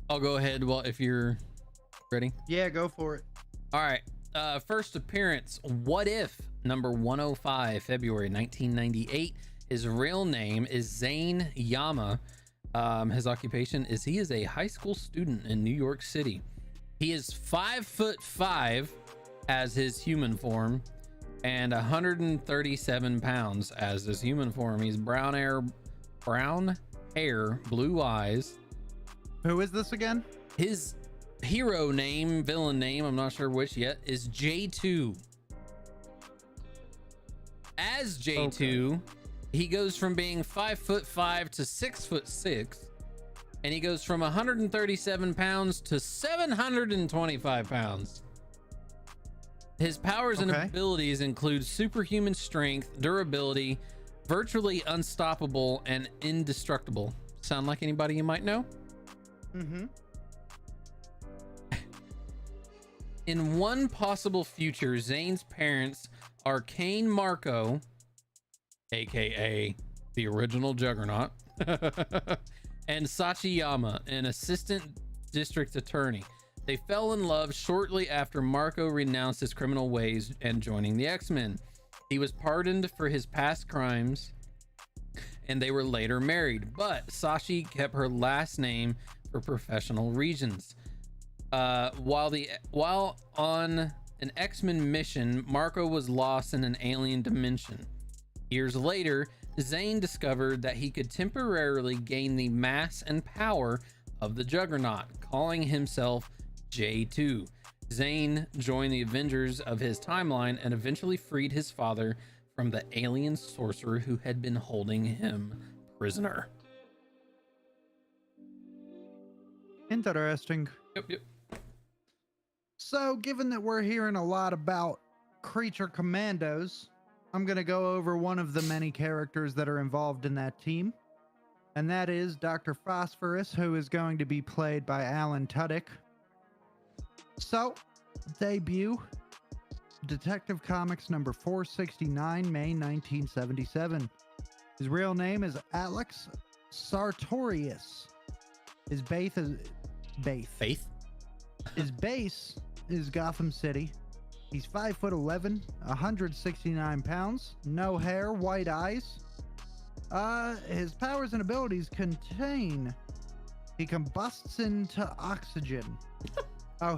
I'll go ahead. Well, if you're ready. Yeah, go for it. All right. First appearance, What If, number 105, February 1998. His real name is Zane Yama. His occupation is he is a high school student in New York City. He is 5'5" as his human form and 137 pounds as his human form. He's brown hair, blue eyes. Who is this again? His hero name, villain name, I'm not sure which yet, is J2. As J2, he goes from being 5'5" to 6'6", and he goes from 137 pounds to 725 pounds. His powers and abilities include superhuman strength, durability, virtually unstoppable, and indestructible. Sound like anybody you might know? Mm-hmm. In one possible future, Zane's parents are Kane Marco, aka the original Juggernaut, and Sachiyama, an assistant district attorney. They fell in love shortly after Marco renounced his criminal ways and joining the X-Men. He was pardoned for his past crimes, and they were later married, but Sachi kept her last name for professional reasons. While on an X-Men mission, Marco was lost in an alien dimension. Years later, Zane discovered that he could temporarily gain the mass and power of the Juggernaut, calling himself J2. Zane joined the Avengers of his timeline and eventually freed his father from the alien sorcerer who had been holding him prisoner. Interesting. Yep. So, given that we're hearing a lot about creature commandos, I'm going to go over one of the many characters that are involved in that team. And that is Dr. Phosphorus, who is going to be played by Alan Tudyk. So, debut, Detective Comics number 469, May 1977. His real name is Alex Sartorius. His base is Gotham City. He's 5'11", 169 pounds, no hair, white eyes. His powers and abilities contain: he combusts into oxygen.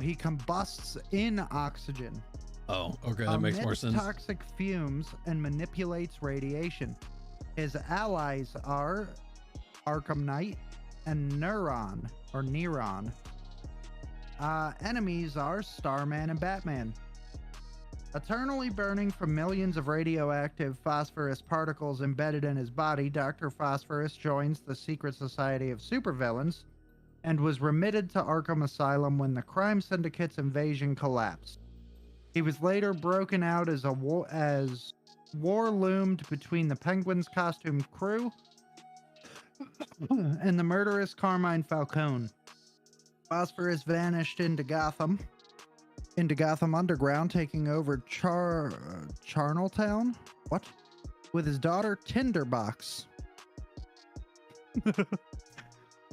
He combusts in oxygen. Oh, okay, that makes more sense. Toxic fumes and manipulates radiation. His allies are Arkham Knight and Neuron. Enemies are Starman and Batman. Eternally burning from millions of radioactive phosphorus particles embedded in his body, Dr. Phosphorus joins the secret society of supervillains and was remitted to Arkham Asylum when the crime syndicate's invasion collapsed. He was later broken out as war loomed between the Penguin's costumed crew and the murderous Carmine Falcone. Phosphorus vanished into Gotham Underground, taking over Charneltown? What? With his daughter Tinderbox.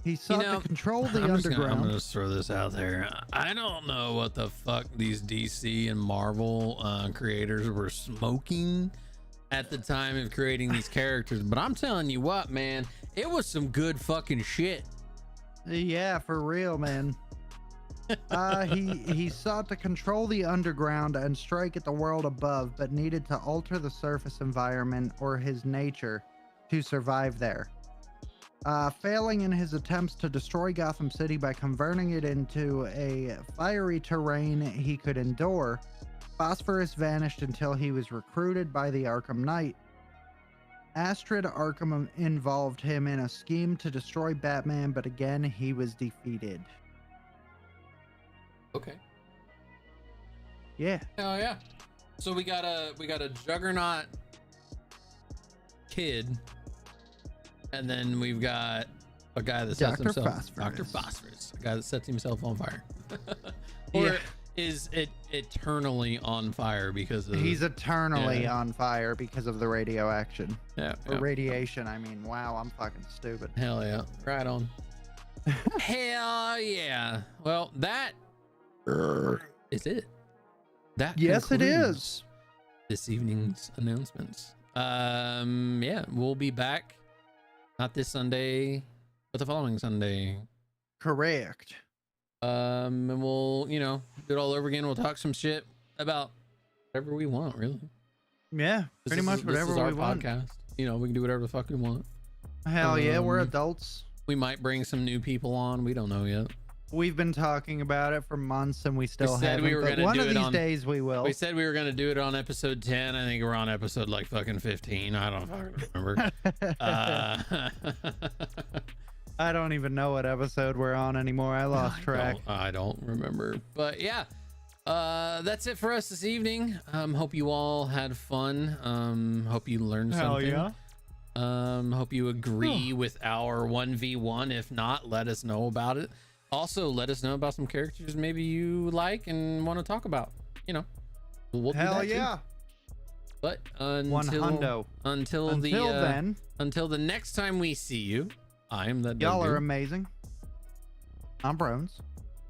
He sought to control the underground. I'm gonna just throw this out there. I don't know what the fuck these DC and Marvel creators were smoking at the time of creating these characters, but I'm telling you what, man, it was some good fucking shit. Yeah, for real, man. He sought to control the underground and strike at the world above, but needed to alter the surface environment or his nature to survive there. Failing in his attempts to destroy Gotham City by converting it into a fiery terrain he could endure, Phosphorus vanished until he was recruited by the Arkham Knight. Astrid Arkham involved him in a scheme to destroy Batman, but again he was defeated. Okay. Yeah. Oh yeah. So we got a Juggernaut kid, and then we've got a guy that sets himself Dr. Phosphorus, a guy that sets himself on fire. Or is it eternally on fire because of he's eternally on fire because of the radioaction. Yeah. Or radiation, I mean. Wow, I'm fucking stupid. Hell yeah. Right on. Hell yeah. Well, that is it. That yes, it is. This evening's announcements. Yeah, we'll be back not this Sunday, but the following Sunday. Correct. And we'll, do it all over again. We'll talk some shit about whatever we want, really. Yeah, pretty much whatever we want. Podcast. We can do whatever the fuck we want. Hell yeah, we're adults. We might bring some new people on. We don't know yet. We've been talking about it for months and we still said haven't. we were but gonna one do of it these on- days we will. We said we were gonna do it on episode 10. I think we're on episode like fucking 15. I don't fucking remember. I don't even know what episode we're on anymore. I lost track. I don't remember. But yeah, that's it for us this evening. Hope you all had fun. Hope you learned something. Hell yeah. Hope you agree with our 1v1. If not, let us know about it. Also, let us know about some characters maybe you like and want to talk about. You know, we'll do Hell that too. yeah. But One hundo. until then, the next time we see you, I'm the y'all are amazing. I'm Brones.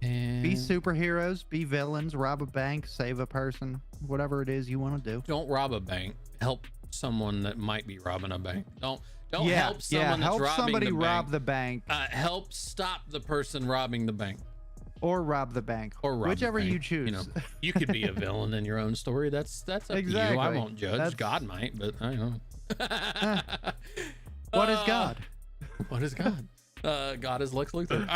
and Be superheroes, be villains, rob a bank, save a person, whatever it is you want to do. don't rob a bank. Help someone that might be robbing a bank. Don't yeah, help someone that's help robbing somebody the rob bank. the bank Help stop the person robbing the bank. or rob the bank, Or rob the whichever you bank. choose. You know, you could be a villain in your own story. That's up to you. I Exactly. won't judge. That's- God might, but I don't. What is God? What is God? God is Lex Luthor.